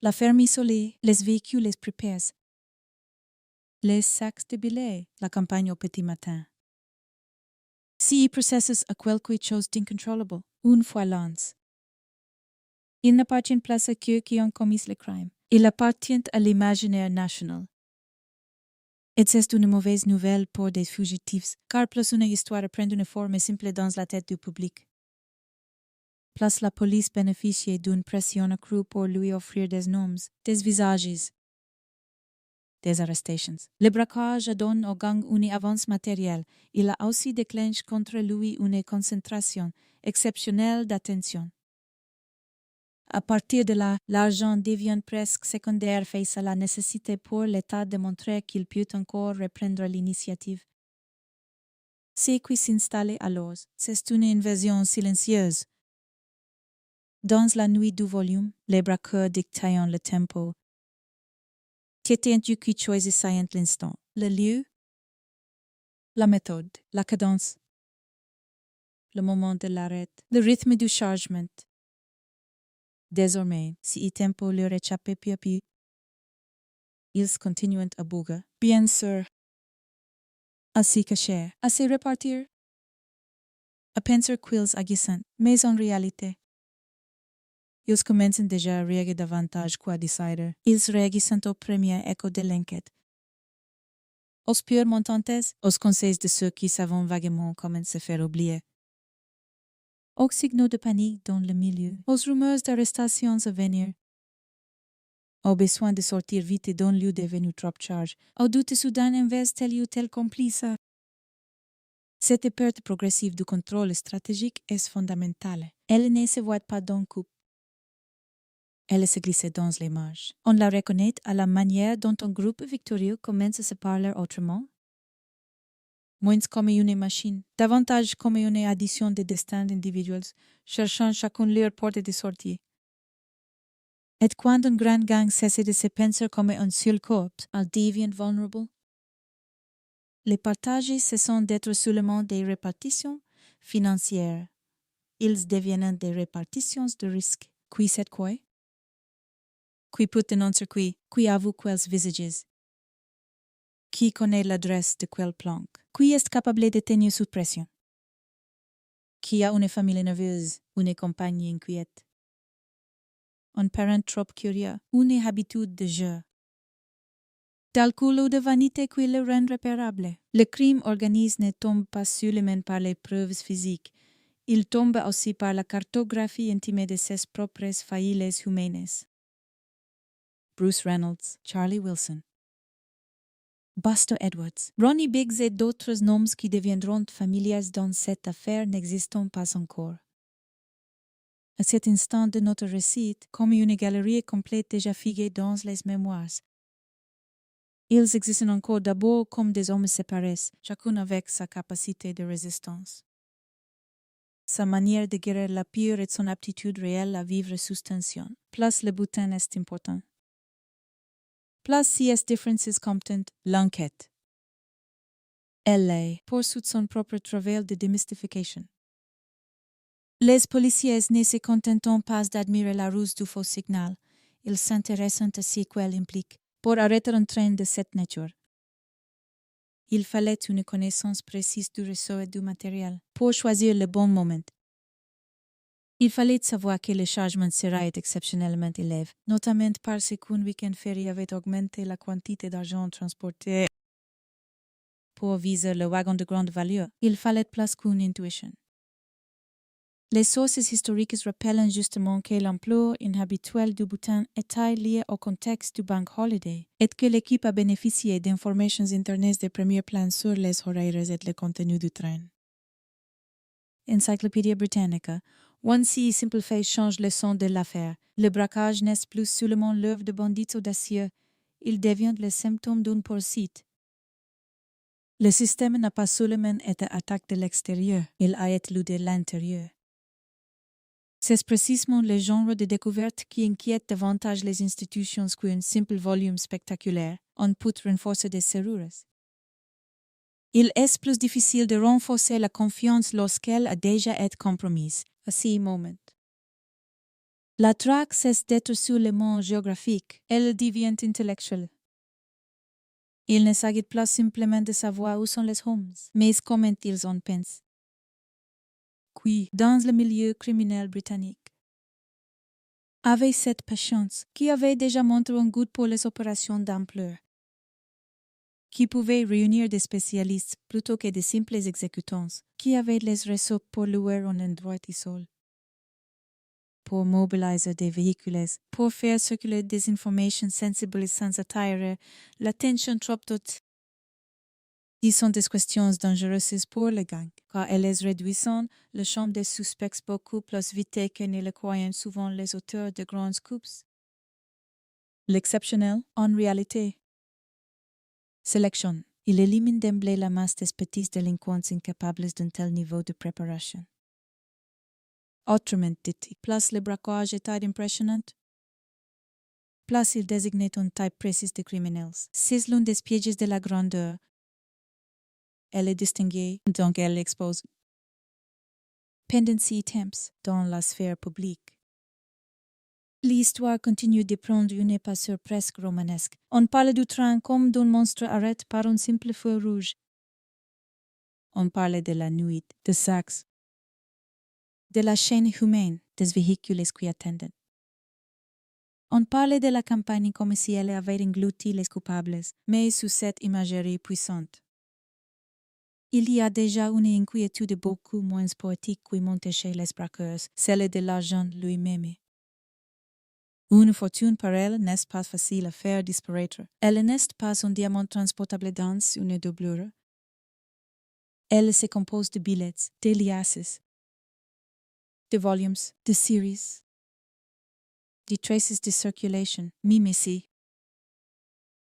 la ferme isolée, les véhicules les prépares, les sacs de billets, la campagne au petit matin. Si processus à quelque chose d'incontrôlable, une fois lance. Il n'appartient pas à ceux qui ont commis le crime. Il appartient à l'imaginaire national. Et c'est une mauvaise nouvelle pour des fugitifs, car plus une histoire prend une forme simple dans la tête du public. Plus la police bénéficie d'une pression accrue pour lui offrir des noms, des visages, des arrestations. Le braquage donne au gang une avance matérielle. Il a aussi déclenché contre lui une concentration exceptionnelle d'attention. À partir de là, l'argent devient presque secondaire face à la nécessité pour l'État de montrer qu'il peut encore reprendre l'initiative. Ce qui s'installe alors, c'est une invasion silencieuse. Dans la nuit du volume, les braqueurs dictaient le tempo. C'était Dieu qui choisissait l'instant, le lieu, la méthode, la cadence, le moment de l'arrêt, le rythme du chargement. Désormais, si le tempo leur échappait peu à peu, ils continuent à bouger, bien sûr, à s'y cacher, à se répartir, à penser qu'ils agissent, mais en réalité, ils commencent déjà à régler davantage qu'à décider. Ils réagissent au premier écho de l'enquête. Aux pures montantes, aux conseils de ceux qui savent vaguement comment se faire oublier. Aux signaux de panique dans le milieu, aux rumeurs d'arrestations à venir, au besoin de sortir vite d'un lieu devenu trop chargé, au doute soudain envers tel ou tel complice. Cette perte progressive du contrôle stratégique est fondamentale. Elle ne se voit pas d'un coup. Elle se glisse dans les marges. On la reconnaît à la manière dont un groupe victorieux commence à se parler autrement. Moins comme une machine, davantage comme une addition de destins individuels, cherchant chacun leur porte de sortie. Et quand un grand gang cesse de se penser comme un seul corps, elle devient vulnérable. Les partages cessent d'être seulement des répartitions financières. Ils deviennent des répartitions de risques. Qui c'est quoi? Qui peut dénoncer qui? Qui avoue quels visages? Qui connaît l'adresse de quel planque? Qui est capable de tenir sous pression? Qui a une famille nerveuse, une compagne inquiète? Un parent trop curieux, une habitude de jeu? D'alcool ou de vanité qui le rend répérable? Le crime organisé ne tombe pas seulement par les preuves physiques, il tombe aussi par la cartographie intime de ses propres failles humaines. Bruce Reynolds, Charlie Wilson. Buster Edwards. Ronnie Biggs et d'autres noms qui deviendront familiers dans cette affaire n'existent pas encore. À cet instant de notre récit, comme une galerie complète déjà figée dans les mémoires, ils existent encore d'abord comme des hommes séparés, chacun avec sa capacité de résistance. Sa manière de guérir la peur et son aptitude réelle à vivre sous tension. Plus le butin est important. Plus CS differences content l'enquête. LA poursuit son propre travail de démystification. Les policiers ne se contentent pas d'admirer la ruse du faux signal. Ils s'intéressent à ce qu'elle implique pour arrêter un train de cette nature. Il fallait une connaissance précise du réseau et du matériel pour choisir le bon moment. Il fallait savoir que le chargement serait exceptionnellement élevé, notamment parce qu'un week-end férié avait augmenté la quantité d'argent transporté. Pour viser le wagon de grande valeur, il fallait plus qu'une intuition. Les sources historiques rappellent justement que l'emploi inhabituel du butin était lié au contexte du bank holiday et que l'équipe a bénéficié d'informations internet de premier plan sur les horaires et le contenu du train. Encyclopédia Britannica. One si simple fait change le son de l'affaire. Le braquage n'est plus seulement l'œuvre de bandits audacieux, il devient le symptôme d'une poursuite. Le système n'a pas seulement été attaqué de l'extérieur, il a été lu de l'intérieur. C'est précisément le genre de découverte qui inquiète davantage les institutions qu'un simple volume spectaculaire, on peut renforcer des serrures. Il est plus difficile de renforcer la confiance lorsqu'elle a déjà été compromise, à ce moment. La traque cesse d'être sur le monde géographique, elle devient intellectuelle. Il ne s'agit plus simplement de savoir où sont les hommes, mais comment ils en pensent. Qui, dans le milieu criminel britannique, avait cette patience, qui avait déjà montré un goût pour les opérations d'ampleur, qui pouvait réunir des spécialistes plutôt que de simples exécutants, qui avaient les réseaux pour louer un endroit isolé, pour mobiliser des véhicules, pour faire circuler des informations sensibles sans attirer l'attention trop haute. Ce sont des questions dangereuses pour le gang, car elles réduisent le champ des suspects beaucoup plus vite que ne le croient souvent les auteurs de grands coups. L'exceptionnel, en réalité, sélection. Il élimine d'emblée la masse des petits délinquants incapables d'un tel niveau de préparation. Autrement dit, plus le braquage est impressionnant, plus il désigne un type précis de criminels. C'est l'un des pièges de la grandeur. Elle est distinguée, donc elle expose pendency temps dans la sphère publique. L'histoire continue de prendre une épaisseur presque romanesque. On parle du train comme d'un monstre arrêté par un simple feu rouge. On parle de la nuit, de SAC, de la chaîne humaine, des véhicules qui attendent. On parle de la campagne comme si elle avait englouti les coupables, mais sous cette imagerie puissante. Il y a déjà une inquiétude beaucoup moins poétique qui monte chez les braqueurs, celle de l'argent lui-même. Une fortune par elle n'est pas facile à faire disparaître. Elle n'est pas un diamant transportable dans une doublure. Elle se compose de billets, de liasses, de volumes, de series, de traces de circulation, mimesis.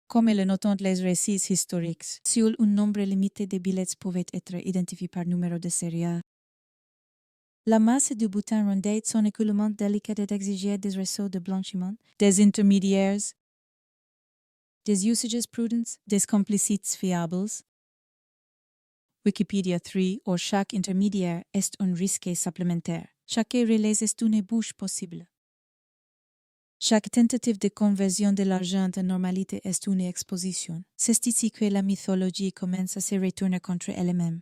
Comme le notent les récits historiques, seul un nombre limité de billets pouvait être identifié par numéro de série. La masse du butin rendait son écoulement délicat d'exiger des réseaux de blanchiment, des intermédiaires, des usages prudents, des complicites fiables. Wikipédia 3, or chaque intermédiaire est un risque supplémentaire. Chaque relais est une bouche possible. Chaque tentative de conversion de l'argent en normalité est une exposition. C'est ici que la mythologie commence à se retourner contre elle-même.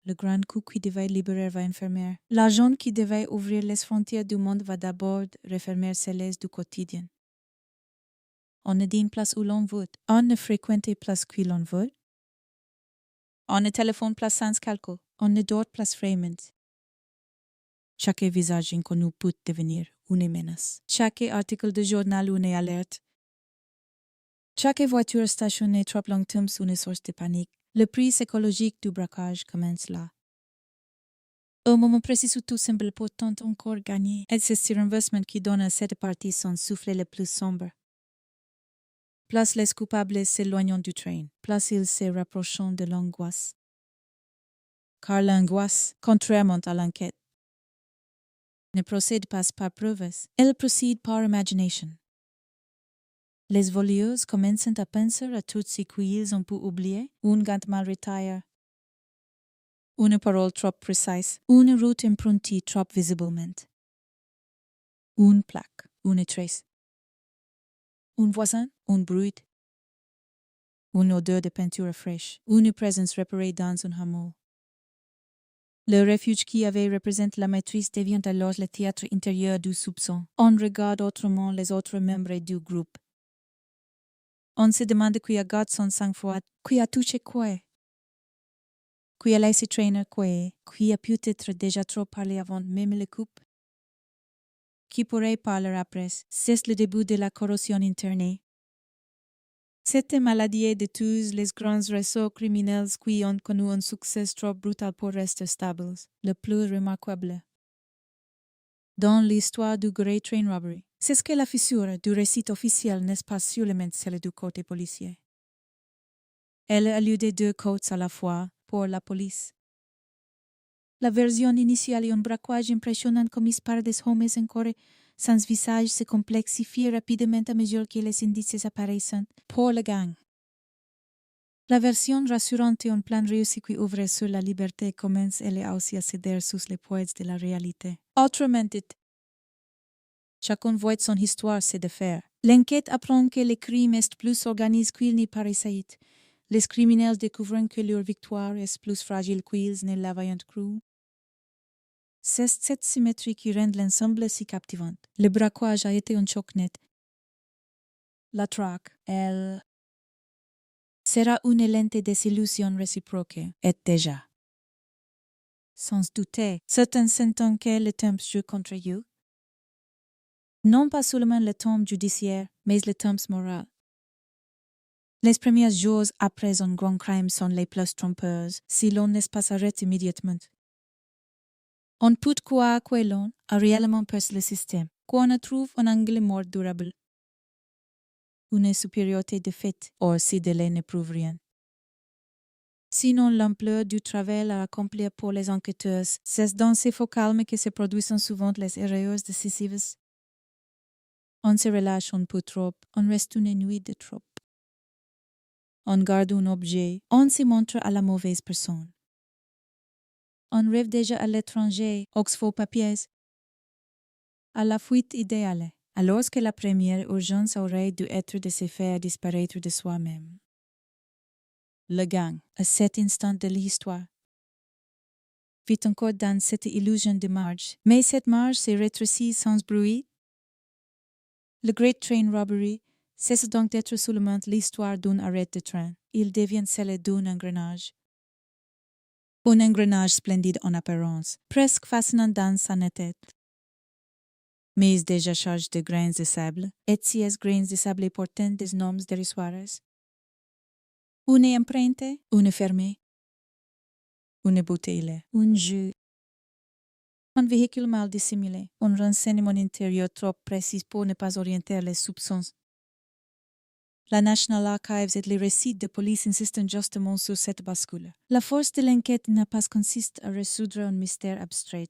Le grand coup qui devait libérer va enfermer. L'argent qui devait ouvrir les frontières du monde va d'abord refermer celles du quotidien. On ne dîne place où l'on veut. On ne fréquente place qui l'on veut. On ne téléphone place sans calcul. On ne dort place VRAIMENT. Chaque visage inconnu peut devenir une menace. Chaque article de journal une alerte. Chaque voiture stationnée trop longtemps une source de panique. Le prix psychologique du braquage commence là. Au moment précis où tout semble pourtant encore gagné, et c'est ce renversement qui donne à cette partie son souffle le plus sombre. Place les coupables s'éloignant du train, place ils se rapprochant de l'angoisse. Car l'angoisse, contrairement à l'enquête, ne procède pas par preuves, elle procède par imagination. Les voleuses commencent à penser à tout ce qu'ils ont pu oublier, une gante mal retire, une parole trop précise, une route empruntée trop visiblement, une plaque, une trace, un voisin, un bruit, une odeur de peinture fraîche, une présence réparée dans un hameau. Le refuge qui avait représenté la maîtrise devient alors le théâtre intérieur du soupçon. On regarde autrement les autres membres du groupe. On se demande qui a gardé son sang-froid, qui a touché QU'Y, qui a laissé traîner QU'Y, qui a peut-être déjà trop parlé avant même le coup, qui pourrait parler après. C'est le début de la corrosion interne. Cette maladie de tous les grands réseaux criminels qui ont connu un succès trop brutal pour rester stables, le plus remarquable. Dans l'histoire du Great Train Robbery, c'est ce que la fissure du récit officiel n'est pas seulement celle du côté policier. Elle a lieu de deux côtés à la fois pour la police. La version initiale est un braquage impressionnant commis par des hommes encore sans visage se complexifie rapidement à mesure que les indices apparaissent pour la gang. La version rassurante et un plan réussi qui ouvre sur la liberté commence elle aussi à céder sous les poids de la réalité. Autrement dit, chacun voit son histoire se défaire. L'enquête apprend que les crimes est plus organisés qu'il n'y paraissait. Les criminels découvrent que leur victoire est plus fragile qu'ils ne l'avaient cru. C'est cette symétrie qui rend l'ensemble si captivant. Le braquage a été un choc net. La traque, elle, sera une lente désillusion réciproque, et déjà. Sans douter, certains sentent que le temps joue contre eux. Non pas seulement le temps judiciaire, mais le temps moral. Les premiers jours après un grand crime sont les plus trompeuses si l'on ne pas s'arrête immédiatement. On peut croire que l'on a réellement percé le système, qu'on trouve un angle mort durable. Une supériorité de fait, or si délai ne prouve rien. Sinon l'ampleur du travail à accomplir pour les enquêteurs, c'est dans ces faux calmes que se produisent souvent les erreurs décisives. On se relâche un peu trop, on reste une nuit de trop. On garde un objet, on se montre à la mauvaise personne. On rêve déjà à l'étranger, aux faux papiers, à la fuite idéale, alors que la première urgence aurait dû être de se faire disparaître de soi-même. Le gang, à cet instant de l'histoire, vit encore dans cette illusion de marge, mais cette marge se rétrécit sans bruit. Le Great Train Robbery cesse donc d'être seulement l'histoire d'un arrêt de train. Il devient celle d'un engrenage. Un engrenage splendide en apparence, presque fascinant dans sa netteté. Mais déjà chargé de grains de sable, et ces grains de sable portent des noms dérisoires. Une empreinte, une fermée, une bouteille, un jeu. Un véhicule mal dissimulé, un renseignement intérieur trop précis pour ne pas orienter les soupçons. La National Archives et les récits de police insistent justement sur cette bascule. La force de l'enquête n'a pas consisté à résoudre un mystère abstrait,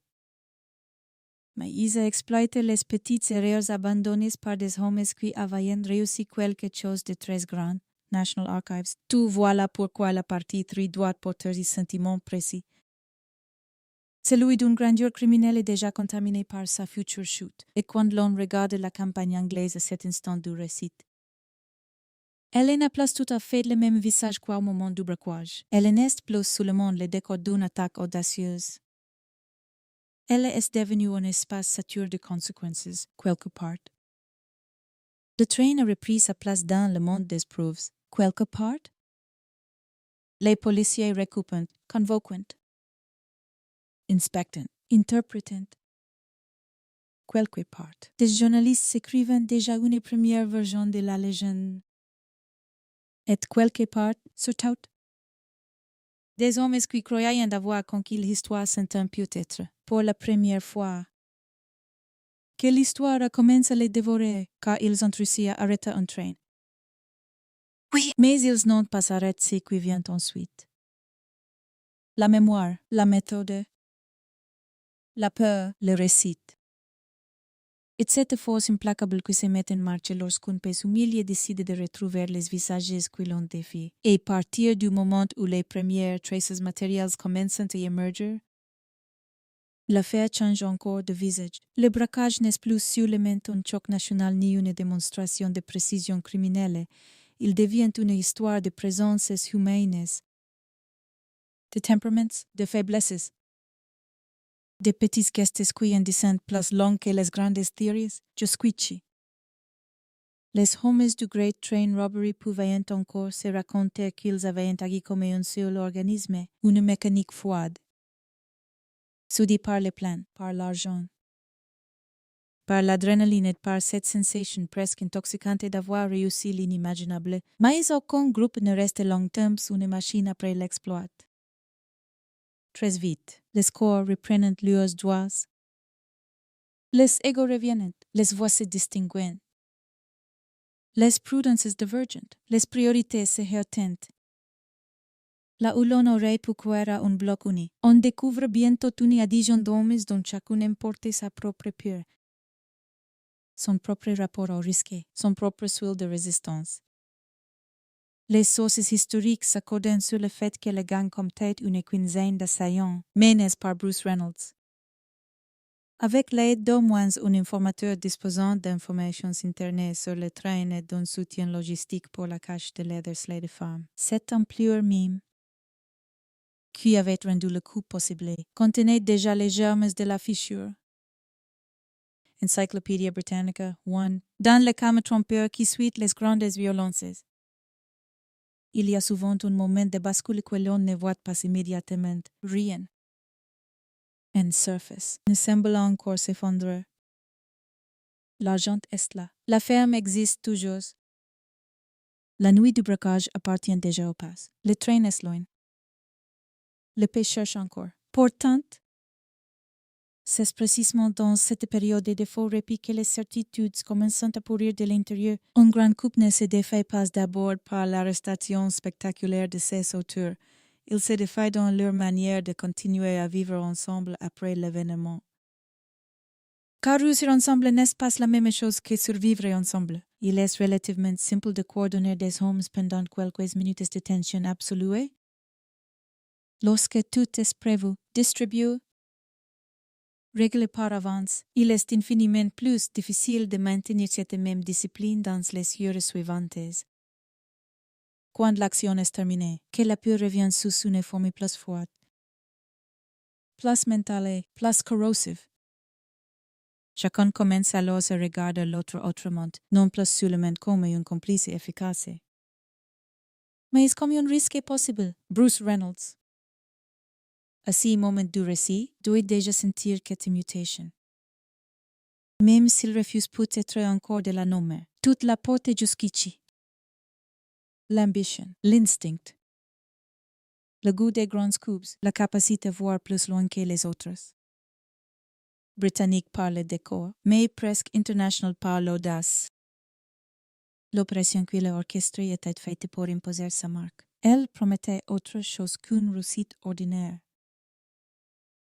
mais ils a exploité les petites erreurs abandonnées par des hommes qui avaient réussi quelque chose de très grand. National Archives. Tout voilà pourquoi la partie 3 doit porter des sentiments précis. celui d'une grandeur criminelle est déjà contaminé par sa future chute, et quand l'on regarde la campagne anglaise à cet instant du récit, elle n'a plus tout à fait le même visage qu'au moment du braquage. Elle n'est plus seulement le décor d'une attaque audacieuse. Elle est devenue un espace saturé de conséquences, quelque part. Le train a repris sa place dans le monde des preuves, quelque part. Les policiers recoupent, convoquent, inspectent, interprètent, quelque part. Des journalistes écrivent déjà une première version de la légende. Et quelque part, surtout, des hommes qui croyaient avoir conquis l'histoire s'entendent peut-être, pour la première fois, que l'histoire commence à les dévorer car ils ont réussi à arrêter un train. Oui, mais ils n'ont pas arrêté ce qui vient ensuite. La mémoire, la méthode, la peur, le récit. Et cette force implacable qui se met en marche lorsqu'un pays humilié décide de retrouver les visages qui l'ont défié. Et à partir du moment où les premières traces matérielles commencent à émerger, l'affaire change encore de visage. Le braquage n'est plus seulement un choc national ni une démonstration de précision criminelle. Il devient une histoire de présences humaines, de temperaments, de faiblesses, de petits gestes qui en descendent plus longs que les grandes théories, jusqu'ici. Les hommes du Great Train Robbery pouvaient encore se raconter qu'ils avaient agi comme un seul organisme, une mécanique froide, soudée par les plans, par l'argent, par l'adrénaline et par cette sensation presque intoxicante d'avoir réussi l'inimaginable. Mais aucun groupe ne reste longtemps une machine après l'exploit. Très vite, les corps reprennent leurs droits. Les égos reviennent, les voix se distinguent. Les prudences divergent, les priorités se heurtent. Là où l'on aurait pu croire un bloc uni, on découvre bientôt une adhésion d'hommes dont chacun emporte sa propre peur, son propre rapport au risque, son propre souhait de résistance. Les sources historiques s'accordent sur le fait que le gang comptait une quinzaine d'assaillants, menés par Bruce Reynolds. Avec l'aide d'au moins un informateur disposant d'informations internes sur le train et d'un soutien logistique pour la cache de Leathersley de Farm, cette ampleur mime, qui avait rendu le coup possible, contenait déjà les germes de la fissure. Encyclopédia Britannica 1, dans le cas trompeur qui suit les grandes violences. Il y a souvent un moment de bascule que l'on ne voit pas immédiatement, rien. En surface ne semble encore s'effondrer. L'argent est là. La ferme existe toujours. La nuit du braquage appartient déjà au pass. Le train est loin. Le pays cherche encore. Pourtant, c'est précisément dans cette période de faux répit que les certitudes commencent à pourrir de l'intérieur. Un grand couple ne se défait pas d'abord par l'arrestation spectaculaire de ses auteurs. Ils se défient dans leur manière de continuer à vivre ensemble après l'événement. Car réussir ensemble n'est pas la même chose que survivre ensemble. Il est relativement simple de coordonner des hommes pendant quelques minutes de tension absolue. Lorsque tout est prévu, distribué, réglé par avance, il est infiniment plus difficile de maintenir cette même discipline dans les heures suivantes. Quand l'action est terminée, que la peur revient sous une forme plus froide, plus mentale, plus corrosive. Chacun commence alors à regarder l'autre autrement, non plus seulement comme un complice efficace, mais comme un risque possible. Bruce Reynolds. À ce moment du récit, doit déjà sentir cette mutation. Même s'il refuse peut-être encore de la nommer, toute la porte jusqu'ici. L'ambition, l'instinct, le goût des grands scoops, la capacité de voir plus loin que les autres. Britannique par le décor, mais presque international par l'audace. L'opération QU'Y orchestrée était faite pour imposer sa marque. Elle promettait autre chose qu'une réussite ordinaire.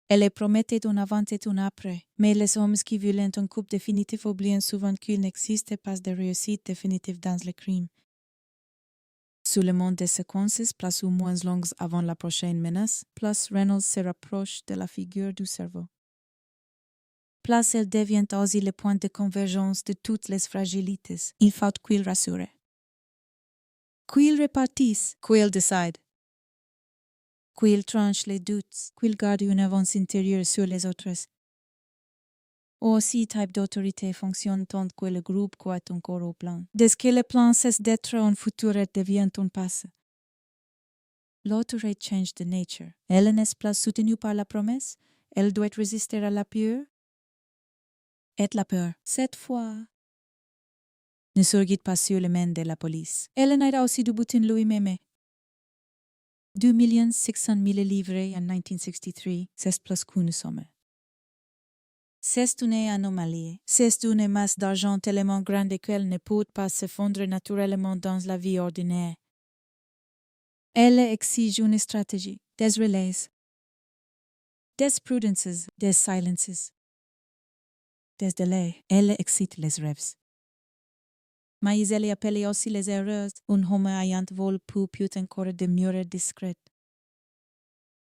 Elle promettait un avant et un après, mais les hommes qui voulaient un couple définitif oublient souvent qu'il n'existe pas de réussite définitive dans le crime. seulement des séquences plus ou moins longues avant la prochaine menace, plus Reynolds se rapproche de la figure du cerveau. Plus elle devient aussi le point de convergence de toutes les fragilités. Il faut QU'Y rassurer. QU'Y répartisse, QU'Y décide. QU'Y tranche les doutes, QU'Y garde une avance intérieure sur les autres. Aussi, type d'autorité fonctionne tant que le groupe croit encore au plan. Dès que le plan cesse d'être un futur et devient un passé. L'autorité change de nature. Elle n'est plus soutenue par la promesse. Elle doit résister à la peur. Et la peur, cette fois, ne surgit pas sur les mains de la police. Elle n'a aussi du butin lui-même. 2 600 000 livres en 1963, c'est plus qu'une somme. C'est une anomalie. C'est une masse d'argent tellement grande qu'elle ne peut pas se fondre naturellement dans la vie ordinaire. Elle exige une stratégie, des relays, des prudences, des silences, des délais. Elle excite les rêves. Mais elle appelle aussi les erreurs. Un homme ayant vol peut encore demeurer discret.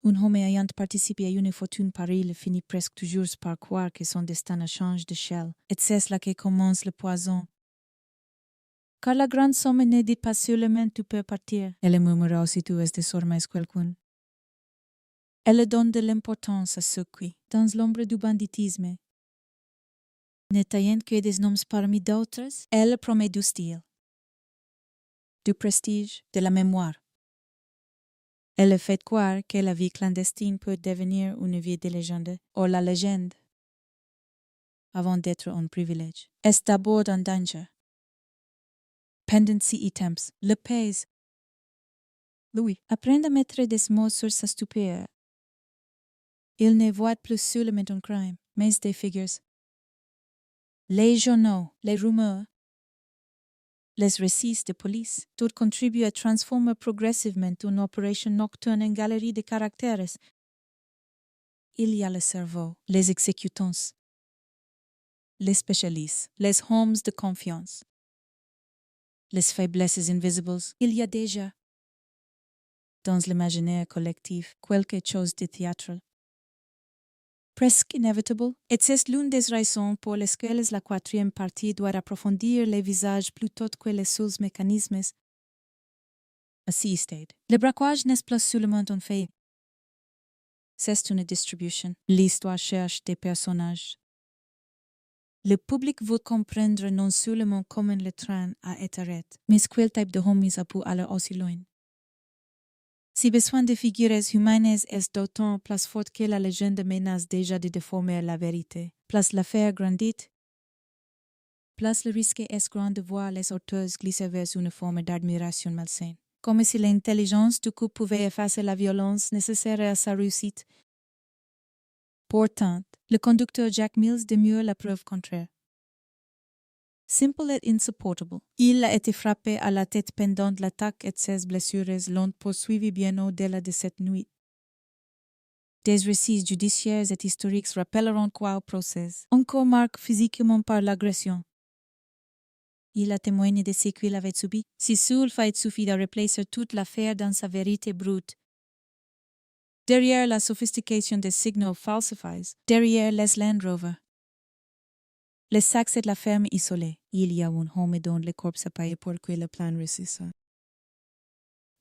Un homme ayant participé à une fortune pareille finit presque toujours par croire que son destin change d'échelle, et c'est là que commence le poison. Car la grande somme ne dit pas seulement tu peux partir, elle murmura aussitôt est désormais quelqu'un. Elle donne de l'importance à ce qui, dans l'ombre du banditisme, n'étant que des noms parmi d'autres, elle promet du style, du prestige, de la mémoire. Elle fait croire que la vie clandestine peut devenir une vie de légende, ou la légende, avant d'être un privilège, est d'abord un danger. Pendency items, le pèse. Louis, apprend à mettre des mots sur sa stupeur. Il ne voit plus seulement un crime, mais des figures. Les journaux, les rumeurs, les récits de police, tout contribuent à transformer progressivement une opération nocturne en galerie de caractères. Il y a le cerveau, les exécutants, les spécialistes, les hommes de confiance, les faiblesses invisibles. Il y a déjà, dans l'imaginaire collectif, quelque chose de théâtral. Presque inevitable, et c'est l'une des raisons pour lesquelles la quatrième partie doit approfondir les visages plutôt que les seuls mécanismes. Assisted. Le braquage n'est plus seulement un fait. C'est une distribution. L'histoire cherche des personnages. Le public veut comprendre non seulement comment le train a été arrêté, mais quel type de homies a pu aller aussi loin. Si besoin de figures humaines est d'autant plus fort que la légende menace déjà de déformer la vérité. Plus l'affaire grandit, plus le risque est grand de voir les auteurs glisser vers une forme d'admiration malsaine. Comme si l'intelligence du coup pouvait effacer la violence nécessaire à sa réussite. Pourtant, le conducteur Jack Mills demeure la preuve contraire. Simple et insupportable. Il a été frappé à la tête pendant l'attaque et ses blessures l'ont poursuivi bien au-delà de cette nuit. Des récits judiciaires et historiques rappelleront quoi au procès, encore marqué physiquement par l'agression. Il a témoigné de ce qu'il avait subi. Si seul fait suffit de replacer toute l'affaire dans sa vérité brute. Derrière la sophistication des signaux falsifiés, derrière les Land Rover, les sacs de la ferme isolée, il y a un homme dont le corps s'appelle pour que le plan réussisse.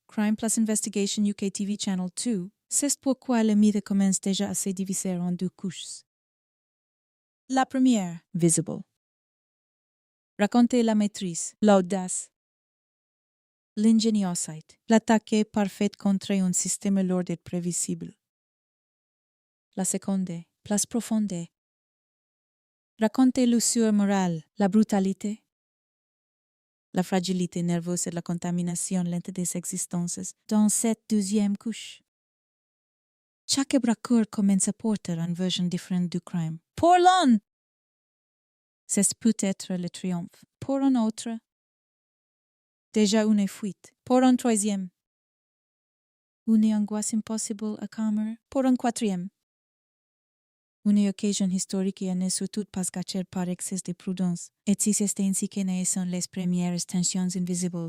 Crime plus Investigation UK TV Channel 2, c'est pourquoi le mythe commence déjà à se diviser en deux couches. La première, visible. Raconter la maîtrise, l'audace, l'ingéniosité, l'attaque parfaite contre un système lourd et prévisible. La seconde, plus profonde. Raconter l'usure morale, la brutalité, la fragilité nerveuse et la contamination lente des existences dans cette deuxième couche. Chaque braqueur commence à porter une version différente du crime. Pour l'un, c'est peut-être le triomphe. Pour un autre, déjà une fuite. Pour un troisième, une angoisse impossible à calmer. Pour un quatrième, une occasion historique qui n'est surtout pas gâchée par excès de prudence, et si c'est ainsi que naissent les premières tensions invisibles.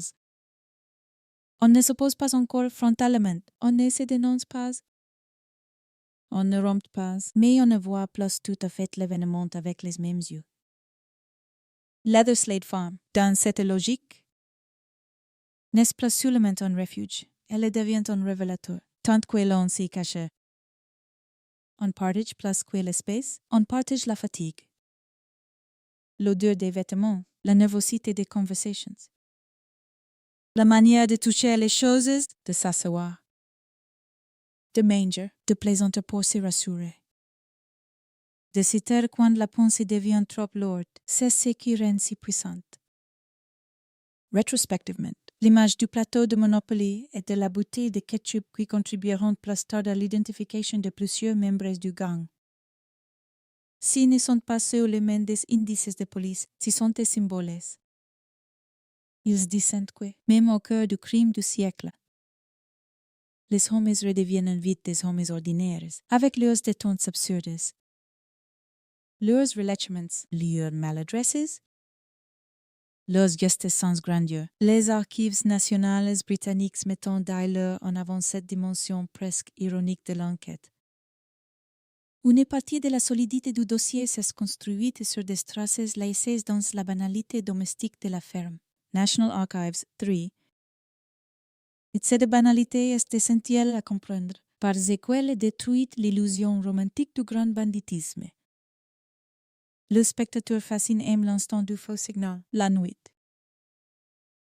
On ne s'oppose pas encore frontalement, on ne se dénonce pas, on ne rompt pas, mais on ne voit plus tout à fait l'événement avec les mêmes yeux. Leatherslade Farm, dans cette logique, n'est plus seulement un refuge, elle devient un révélateur, tant que l'on s'y cache. On partage plus que l'espace, on partage la fatigue, l'odeur des vêtements, la nervosité des conversations, la manière de toucher les choses, de s'asseoir, de manger, de plaisanter pour se rassurer. De se taire quand la pensée devient trop lourde, c'est ce qui rend si puissante. Rétrospectivement, l'image du plateau de Monopoly et de la bouteille de ketchup qui contribueront plus tard à l'identification de plusieurs membres du gang. S'ils ne sont pas seulement des indices de police, ce sont des symboles. Ils disent que, même au cœur du crime du siècle, les hommes redeviennent vite des hommes ordinaires, avec leurs détentes absurdes, leurs relâchements, leurs maladresses, leurs gestes sans grandeur. Les archives nationales britanniques mettant d'ailleurs en avant cette dimension presque ironique de l'enquête. Une partie de la solidité du dossier s'est construite sur des traces laissées dans la banalité domestique de la ferme. National Archives 3. Et cette banalité est essentielle à comprendre, parce qu'elle détruit l'illusion romantique du grand banditisme. Le spectateur fascine aime l'instant du faux signal, la nuit,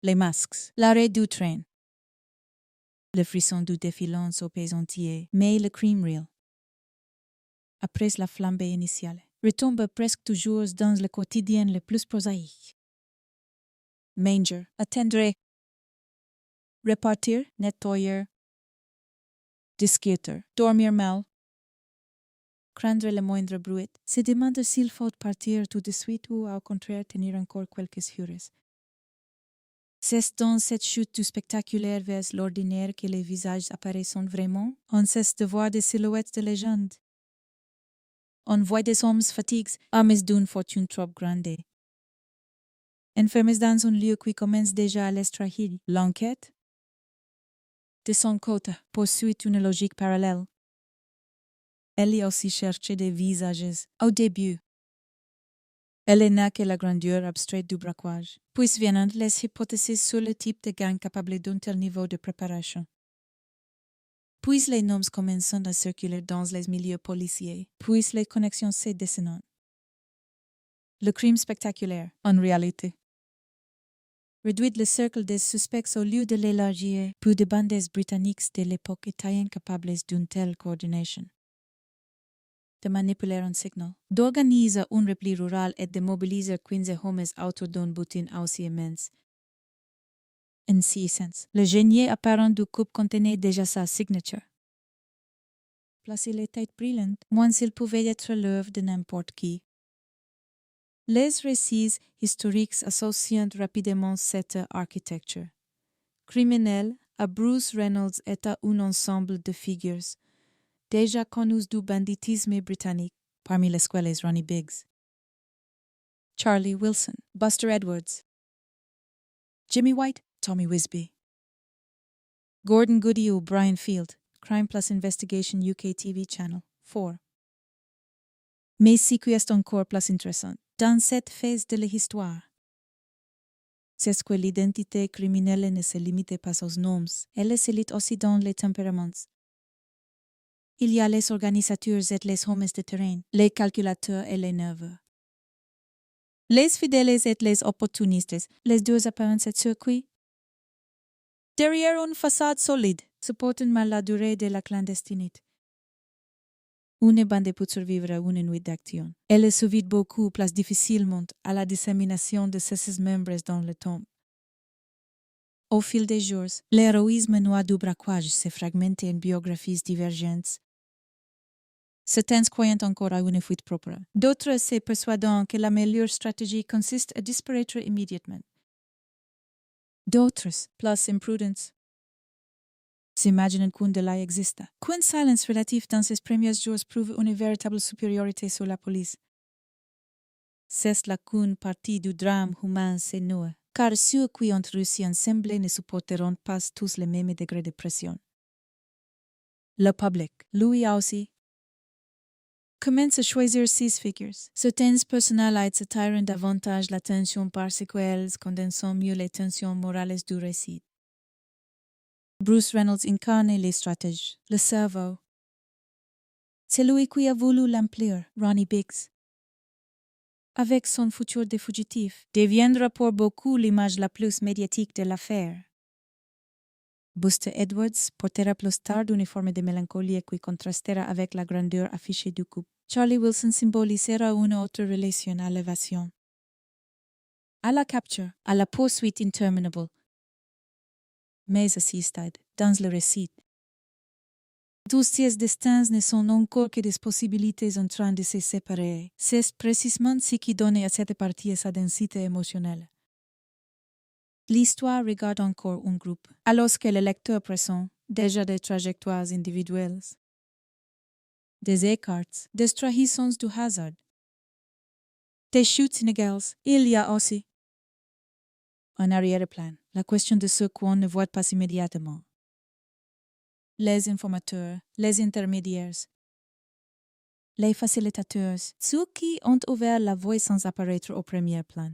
les masques, l'arrêt du train, le frisson du défilance au pays entier, mais le crime real, après la flambée initiale, retombe presque toujours dans le quotidien le plus prosaïque. Manger, attendre, repartir, nettoyer, discuter, dormir mal, craindre le moindre bruit, se demande s'il faut partir tout de suite ou au contraire tenir encore quelques heures. C'est dans cette chute du spectaculaire vers l'ordinaire que les visages apparaissent vraiment. On cesse de voir des silhouettes de légende. On voit des hommes fatigués, armés d'une fortune trop grande. Enfermés dans un lieu qui commence déjà à l'estrahir. L'enquête, de son côté, poursuit une logique parallèle. Elle y aussi cherché des visages. Au début, elle n'a que la grandeur abstraite du braquage. Puis viennent les hypothèses sur le type de gang capable d'un tel niveau de préparation. Puis les noms commencent à circuler dans les milieux policiers. Puis les connexions se dessinent. Le crime spectaculaire, en réalité, réduit le cercle des suspects au lieu de l'élargir. Peu de bandes britanniques de l'époque étaient incapables d'une telle coordination. De manipuler un signal, d'organiser un repli rural et de mobiliser 15 hommes autour d'un butin aussi immense. En ce sens, le génie apparent du coup contenait déjà sa signature. Placer les têtes brillantes, moins s'il pouvait être l'œuvre de n'importe qui. Les récits historiques associent rapidement cette architecture. Criminel, à Bruce Reynolds est un ensemble de figures déjà connus du banditisme britannique, parmi lesquels Ronnie Biggs, Charlie Wilson, Buster Edwards, Jimmy White, Tommy Wisby, Gordon Goody ou Brian Field, Crime Plus Investigation UK TV Channel 4. Mais ce qui est encore plus intéressant, dans cette phase de l'histoire, c'est que l'identité criminelle ne se limite pas aux noms, elle se lit aussi dans les tempéraments. Il y a les organisateurs et les hommes de terrain, les calculateurs et les nerveux. Les fidèles et les opportunistes, les deux apparents et circuits. Derrière une façade solide, supportent mal la durée de la clandestinité. Une bande peut survivre à une nuit d'action. Elle survit beaucoup plus difficilement à la dissémination de ses membres dans le temps. Au fil des jours, l'héroïsme noir du braquage se fragmente en biographies divergentes. Certains croyant encore à une fuite propre. D'autres se persuadant que la meilleure stratégie consiste à disparaître immédiatement. D'autres, plus imprudents, s'imaginent qu'un délai existe. Qu'une silence relative dans ces premiers jours prouve une véritable supériorité sur la police. C'est là qu'une partie du drame humain se noue. car ceux qui ont réussi ensemble ne supporteront pas tous les mêmes degrés de pression. Le public, lui aussi, commence à choisir 6 figures. Certaines personnalités attirent davantage l'attention parce qu'elles condensent mieux les tensions morales du récit. Bruce Reynolds incarne les stratèges, le cerveau. Celui qui a voulu l'emplir, Ronnie Biggs, avec son futur de fugitif, deviendra pour beaucoup l'image la plus médiatique de l'affaire. Buster Edwards portera plus tard une forme de mélancolie qui contrastera avec la grandeur affichée du couple. Charlie Wilson symbolisera une autre relation à l'évasion. À la capture, à la poursuite interminable. Mais à ce stade, dans le récit, tous ces destins ne sont encore que des possibilités en train de se séparer. C'est précisément ce qui donne à cette partie sa densité émotionnelle. L'histoire regarde encore un groupe, alors que le lecteur pressent déjà des trajectoires individuelles, des écarts, des trahisons du hasard, des chutes inégales. Il y a aussi, en arrière-plan, la question de ce qu'on ne voit pas immédiatement. Les informateurs, les intermédiaires, les facilitateurs, ceux qui ont ouvert la voie sans apparaître au premier plan.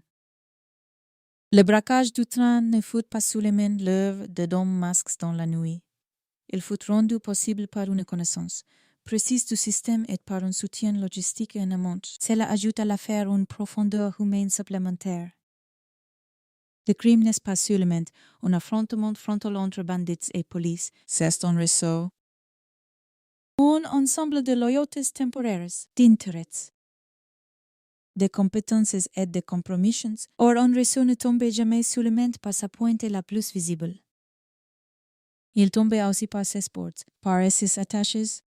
Le braquage du train ne fut pas seulement l'œuvre de d'hommes masques dans la nuit. Il fut rendu possible par une connaissance précise du système et par un soutien logistique en amont. Cela ajoute à l'affaire une profondeur humaine supplémentaire. Le crime n'est pas seulement un affrontement frontal entre bandits et police, c'est un réseau. Un ensemble de loyautés temporaires, d'intérêts, de compétences et de compromissions, or un réseau ne tombe jamais seulement par sa pointe la plus visible. Il tombe aussi par ses portes, par ses attaches,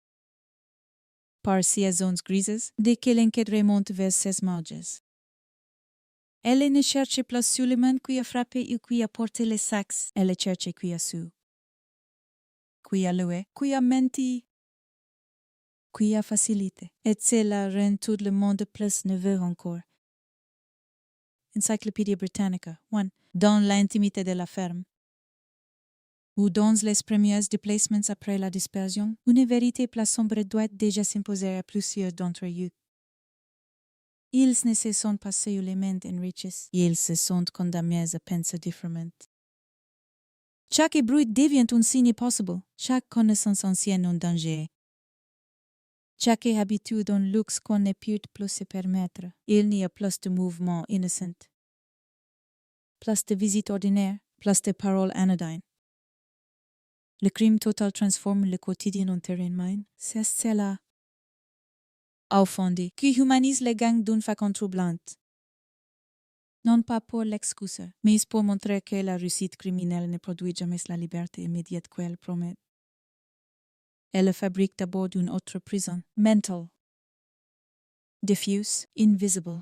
par ses zones grises, dès que l'enquête remonte vers ses marges. Elle ne cherche pas seulement qui a frappé ou qui a porté les sacs, elle cherche qui a su, qui a loué, qui a menti, qui a facilité. Et cela rend tout le monde plus nerveux encore. Encyclopédie Britannica, 1. Dans l'intimité de la ferme, ou dans les premiers déplacements après la dispersion, une vérité plus sombre doit déjà s'imposer à plusieurs d'entre eux. Ils ne se sont pas seulement enrichis, ils se sont condamnés à penser différemment. Chaque bruit devient un signe possible, chaque connaissance ancienne un danger. Chaque habitude un luxe qu'on ne peut plus se permettre. Il n'y a plus de mouvements innocents, plus de visites ordinaires, plus de paroles anodines. Le crime total transforme le quotidien en terrain mine. C'est cela, au fond, qui humanise les gangs d'une façon troublante. Non pas pour l'excuser, mais pour montrer que la réussite criminelle ne produit jamais la liberté immédiate qu'elle promet. Elle fabrique d'abord une autre prison, mental, diffuse, invisible,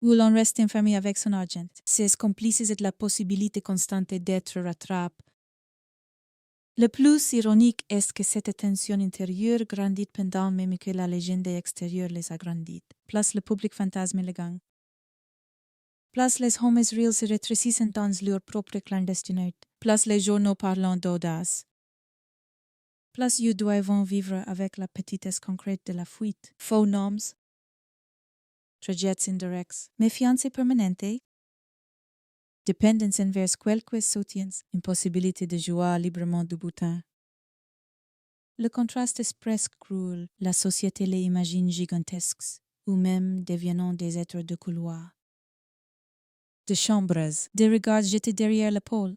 où l'on reste enfermé avec son argent, ses complices et la possibilité constante d'être rattrapé. Le plus ironique est que cette tension intérieure grandit pendant même que la légende extérieure les agrandit. Plus le public fantasme les gang. Plus les hommes réels se rétrécissent dans leur propre clandestinité. Plus les journaux parlent d'audace. Plus ils doivent vivre avec la petitesse concrète de la fuite. Faux noms, trajets indirects, méfiance permanente, dépendance envers quelques soutiens, impossibilité de jouer librement du butin. Le contraste est presque cruel. La société les imagine gigantesques, ou même devenant des êtres de couloir. De chambres, des regards jetés derrière l'épaule.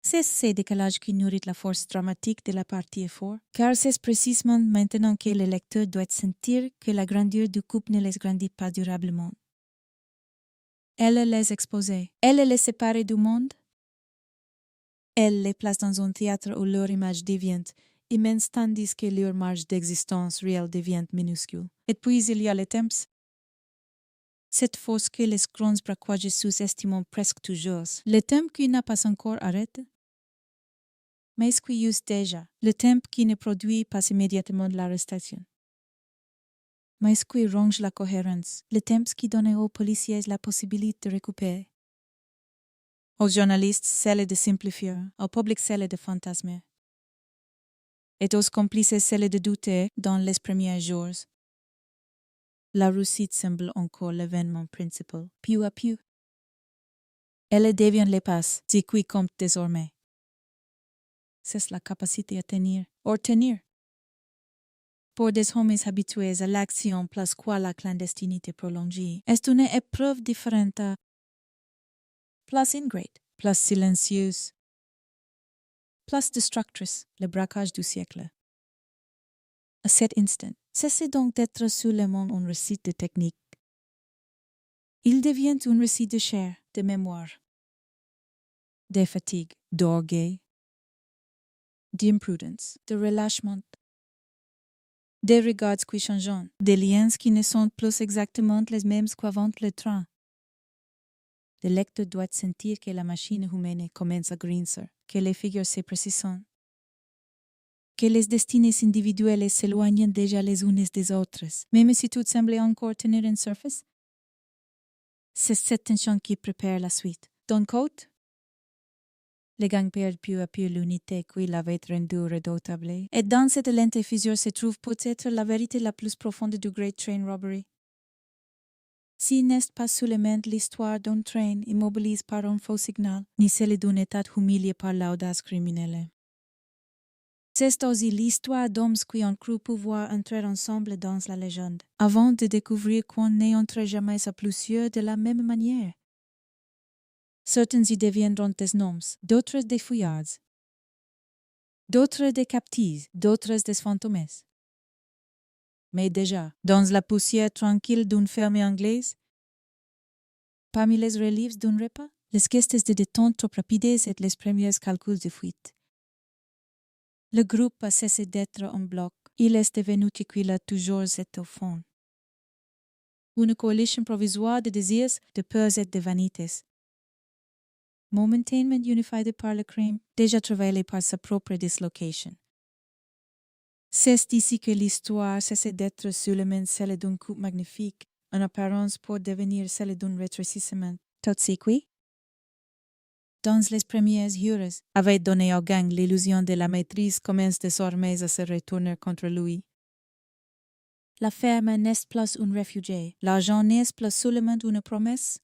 C'est ce décalage qui nourrit la force dramatique de la partie effort, car c'est précisément maintenant que le lecteur doit sentir que la grandeur du couple ne les grandit pas durablement. Elle les exposait, elle les séparait du monde. Elle les place dans un théâtre où leur image devient immense tandis que leur marge d'existence réelle devient minuscule. Et puis il y a les temps. Cette force que les grands braquages sous-estiment presque toujours. Le temps qui n'a pas encore arrêté. Mais ce qui use déjà, le temps qui ne produit pas immédiatement l'arrestation. mais QU'Y ronge la cohérence, le temps qui donne aux policiers la possibilité de récupérer. Aux journalistes, celle de simplifier, au public, celle de fantasmer. Et aux complices, celle de douter dans les premiers jours. La réussite semble encore l'événement principal, peu à peu. Elle devient les passes, dit QU'Y compte désormais. C'est la capacité à tenir, ou tenir. Pour des hommes habitués à l'action plus qu'à la clandestinité prolongée, est une épreuve différente, plus ingrate, plus silencieuse, plus destructrice, le braquage du siècle. À cet instant, cessez donc d'être seulement un récit de technique. Il devient un récit de chair, de mémoire, de fatigue, d'orgueil, d'imprudence, de relâchement, des regards qui changent, des liens qui ne sont plus exactement les mêmes qu'avant le train. Le lecteur doit sentir que la machine humaine commence à grincer, que les figures se précisent, que les destinées individuelles s'éloignent déjà les unes des autres, même si tout semble encore tenir une surface. C'est cette tension qui prépare la suite. D'un côté, les gangs perdent peu à peu l'unité qui l'avait rendue redoutable, et dans cette lente fissure se trouve peut-être la vérité la plus profonde du Great Train Robbery. Si n'est pas seulement l'histoire d'un train immobilisé par un faux signal, ni celle d'un État humilié par l'audace criminelle. C'est aussi l'histoire d'hommes qui ont cru pouvoir entrer ensemble dans la légende, avant de découvrir qu'on n'y entre jamais à plusieurs de la même manière. Certains y deviendront des noms, d'autres des fouillards, d'autres des captifs, d'autres des fantômes. Mais déjà, dans la poussière tranquille d'une ferme anglaise, parmi les reliefs d'un repas, les gestes de détente trop rapides et les premiers calculs de fuite. Le groupe a cessé d'être en bloc. Il est devenu ce qu'il a toujours été au fond. Une coalition provisoire de désirs, de peurs et de vanités. Momentanément unifiée par le crime, déjà travaillée par sa propre dislocation. C'est ici que l'histoire cesse d'être seulement celle d'un coup magnifique, en apparence pour devenir celle d'un rétrécissement. Tout ce qui, dans les premières heures, avait donné au gang l'illusion de la maîtrise commence désormais à se retourner contre lui. La ferme n'est plus un réfugié, l'argent n'est plus seulement une promesse,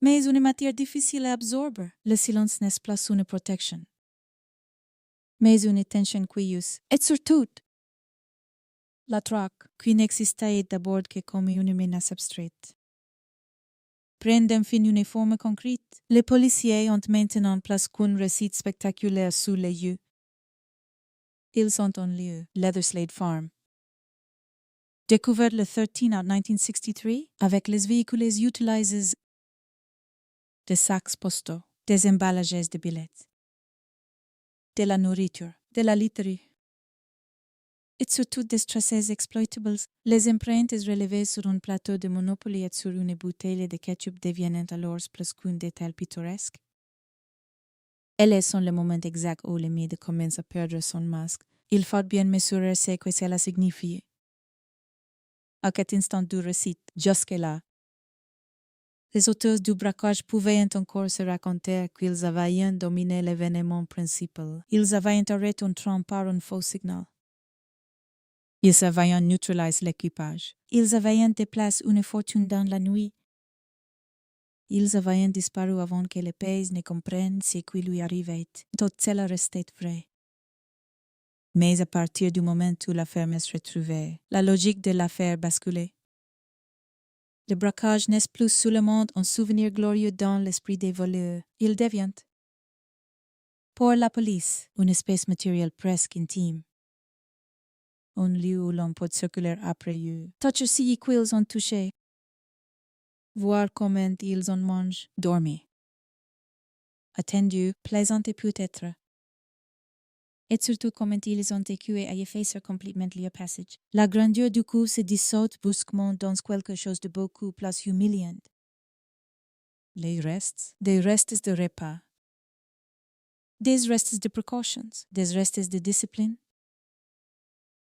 mais une matière difficile à absorber. Le silence n'est plus une protection, mais une tension curieuse. Et surtout, la traque, qui n'existait d'abord que comme une menace abstraite. Prennent enfin une forme concrète. Les policiers ont maintenant plus qu'un récit spectaculaire sous les yeux. Ils sont en lieu, Leatherslade Farm. Découvert le 13 août 1963, avec les véhicules utilisés des sacs postaux, des emballages de billets, de la nourriture, de la literie, et surtout des traces exploitables. Les empreintes relevées sur un plateau de Monopoly et sur une bouteille de ketchup deviennent alors plus qu'un détail pittoresque. Elles sont le moment exact où le mythe commence à perdre son masque. Il faut bien mesurer ce que cela signifie. À quel instant du récit, jusque-là, les auteurs du braquage pouvaient encore se raconter qu'ils avaient dominé l'événement principal. Ils avaient arrêté un train par un faux signal. Ils avaient neutralisé l'équipage. Ils avaient déplacé une fortune dans la nuit. Ils avaient disparu avant que le pays ne comprenne ce qui lui arrivait. Tout cela restait vrai. Mais à partir du moment où l'affaire se retrouvait, la logique de l'affaire basculait. Le braquage n'est plus seulement un souvenir glorieux dans l'esprit des voleurs. Il devient, pour la police, une espèce matérielle presque intime. Un lieu où l'on peut circuler après eux, toucher si qu'ils ont touché, voir comment ils en mangent, dormir. Attendu, plaisanter peut-être. Et surtout comment ils ont écué à effacer complètement leur passage. La grandeur du coup se dissout brusquement dans quelque chose de beaucoup plus humiliant. Les restes, des restes de repas, des restes de précautions, des restes de discipline.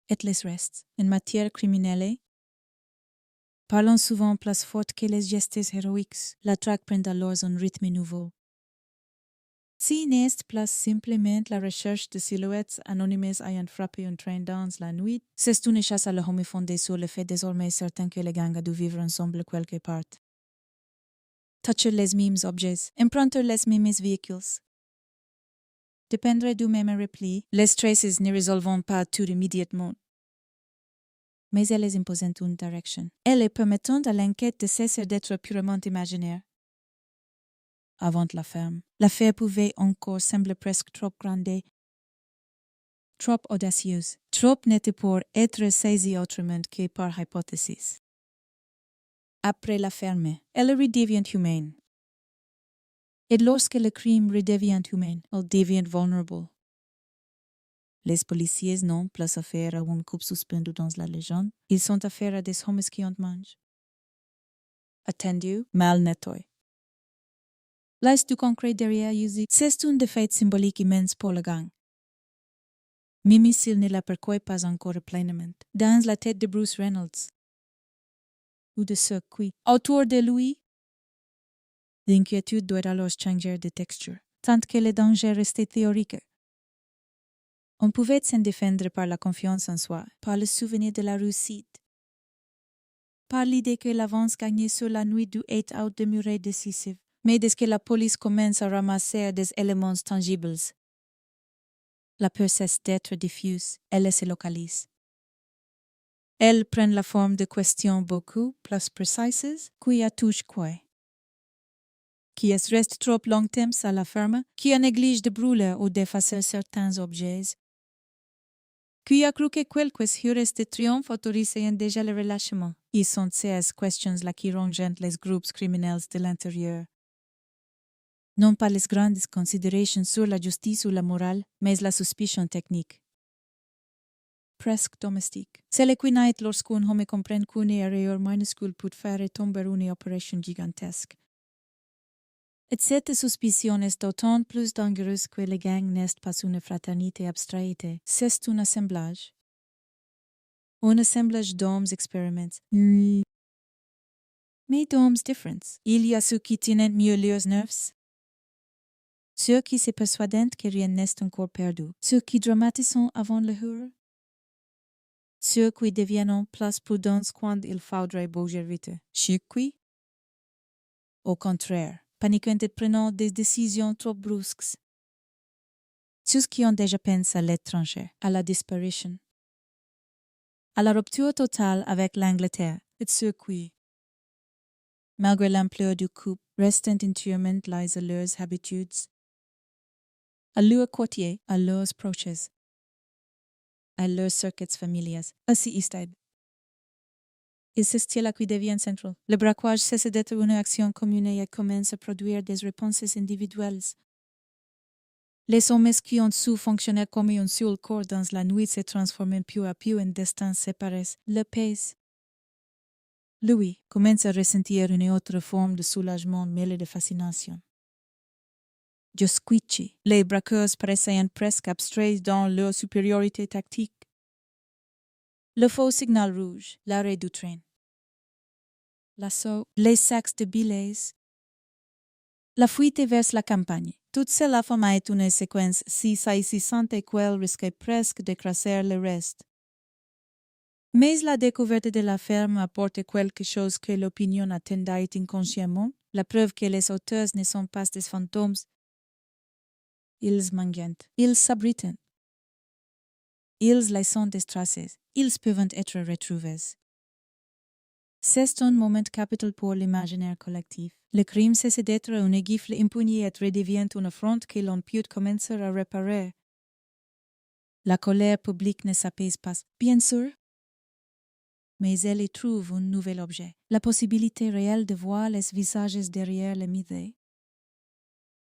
et les restes. En matière criminelle, parlons souvent place forte que les gestes héroïques. La traque prend alors un rythme nouveau. Si n'est place simplement la recherche de silhouettes anonymes ayant frappé un train dans la nuit, c'est une chasse à l'homme fondée sur le fait désormais certain que les gangs doivent vivre ensemble quelque part. Toucher les mêmes objets, emprunter les mêmes véhicules. Dépendre du même repli, les traces ne résolvent pas tout immédiatement. Mais elles imposent une direction. Elles permettent à l'enquête de cesser d'être purement imaginaire. Avant la ferme, l'affaire pouvait encore sembler presque trop grande, trop audacieuse, trop nette pour être saisie autrement que par hypothesis. Après la ferme, elle redevient humaine. Et lorsque le crime redevient humain, elle devient vulnérable. Les policiers n'ont plus affaire à une coupe suspendue dans la légende, ils sont affaire à des hommes qui en mangent. Attendu, mal nettoyé. L'as du concret derrière Yuzi, c'est un défaite symbolique immense pour le gang. Mimi s'il ne la perçoit pas encore pleinement, dans la tête de Bruce Reynolds, ou de ce QU'Y. Autour de lui, l'inquiétude doit alors changer de texture, tant que le danger restait théorique. On pouvait s'en défendre par la confiance en soi, par le souvenir de la réussite, par l'idée que l'avance gagnée sur la nuit du 8-out demeurait décisive. Mais dès que la police commence à ramasser des éléments tangibles, la peur cesse d'être diffuse, elle se localise. Elle prend la forme de questions beaucoup plus précises. Qui a touché quoi? Qui est reste trop longtemps à la ferme? Qui a négligé de brûler ou d'effacer certains objets? Qui a cru que quelques heures de triomphe autorisaient déjà le relâchement? Ils sont ces questions-là qui rongent les groupes criminels de l'intérieur. Non pas les grandes considérations sur la justice ou la morale, mais la suspicion technique. Presque domestique. C'est le qui naît lorsqu'un homme comprend qu'une erreur minuscule peut faire tomber une opération gigantesque. Et cette suspicion est d'autant plus dangereuse que le gang n'est pas une fraternité abstraite, c'est un assemblage. Un assemblage d'hommes expériments. Mais d'hommes différents. Il y a ceux qui tiennent mieux leurs nerfs, ceux qui se persuadent que rien n'est encore perdu, ceux qui dramatisent avant le jour, ceux qui deviennent plus prudents quand il faudrait bouger vite. Ceux qui, au contraire, paniquent et prennent des décisions trop brusques. Ceux qui ont déjà pensé à l'étranger, à la disparition, à la rupture totale avec l'Angleterre, et ceux qui, malgré l'ampleur du couple, restent entièrement liés à leurs habitudes, à leurs quartiers, à leurs proches, à leurs circuits familiaux, ainsi est. Et c'est cela qui devient central. Le braquage cesse d'être une action commune et commence à produire des réponses individuelles. Les hommes qui ont su fonctionner comme un seul corps dans la nuit se transforment peu à peu en destins séparés. Le pèse. Lui commence à ressentir une autre forme de soulagement mêlé de fascination. Jusqu'ici, les braqueurs paraissaient presque abstraits dans leur supériorité tactique. Le faux signal rouge, l'arrêt du train. L'assaut, les sacs de billets. La fuite vers la campagne. Tout cela formait une séquence si saisissante qu'elle risquait presque d'écraser le reste. Mais la découverte de la ferme apporte quelque chose que l'opinion attendait inconsciemment, la preuve que les auteurs ne sont pas des fantômes. Ils mentent, ils s'abritent. Ils laissent des traces, ils peuvent être retrouvés. C'est un moment capital pour l'imaginaire collectif. Le crime cesse d'être une gifle impugnée et redevient une affront que l'on peut commencer à réparer. La colère publique ne s'apaise pas, bien sûr, mais elle y trouve un nouvel objet, la possibilité réelle de voir les visages derrière les idées,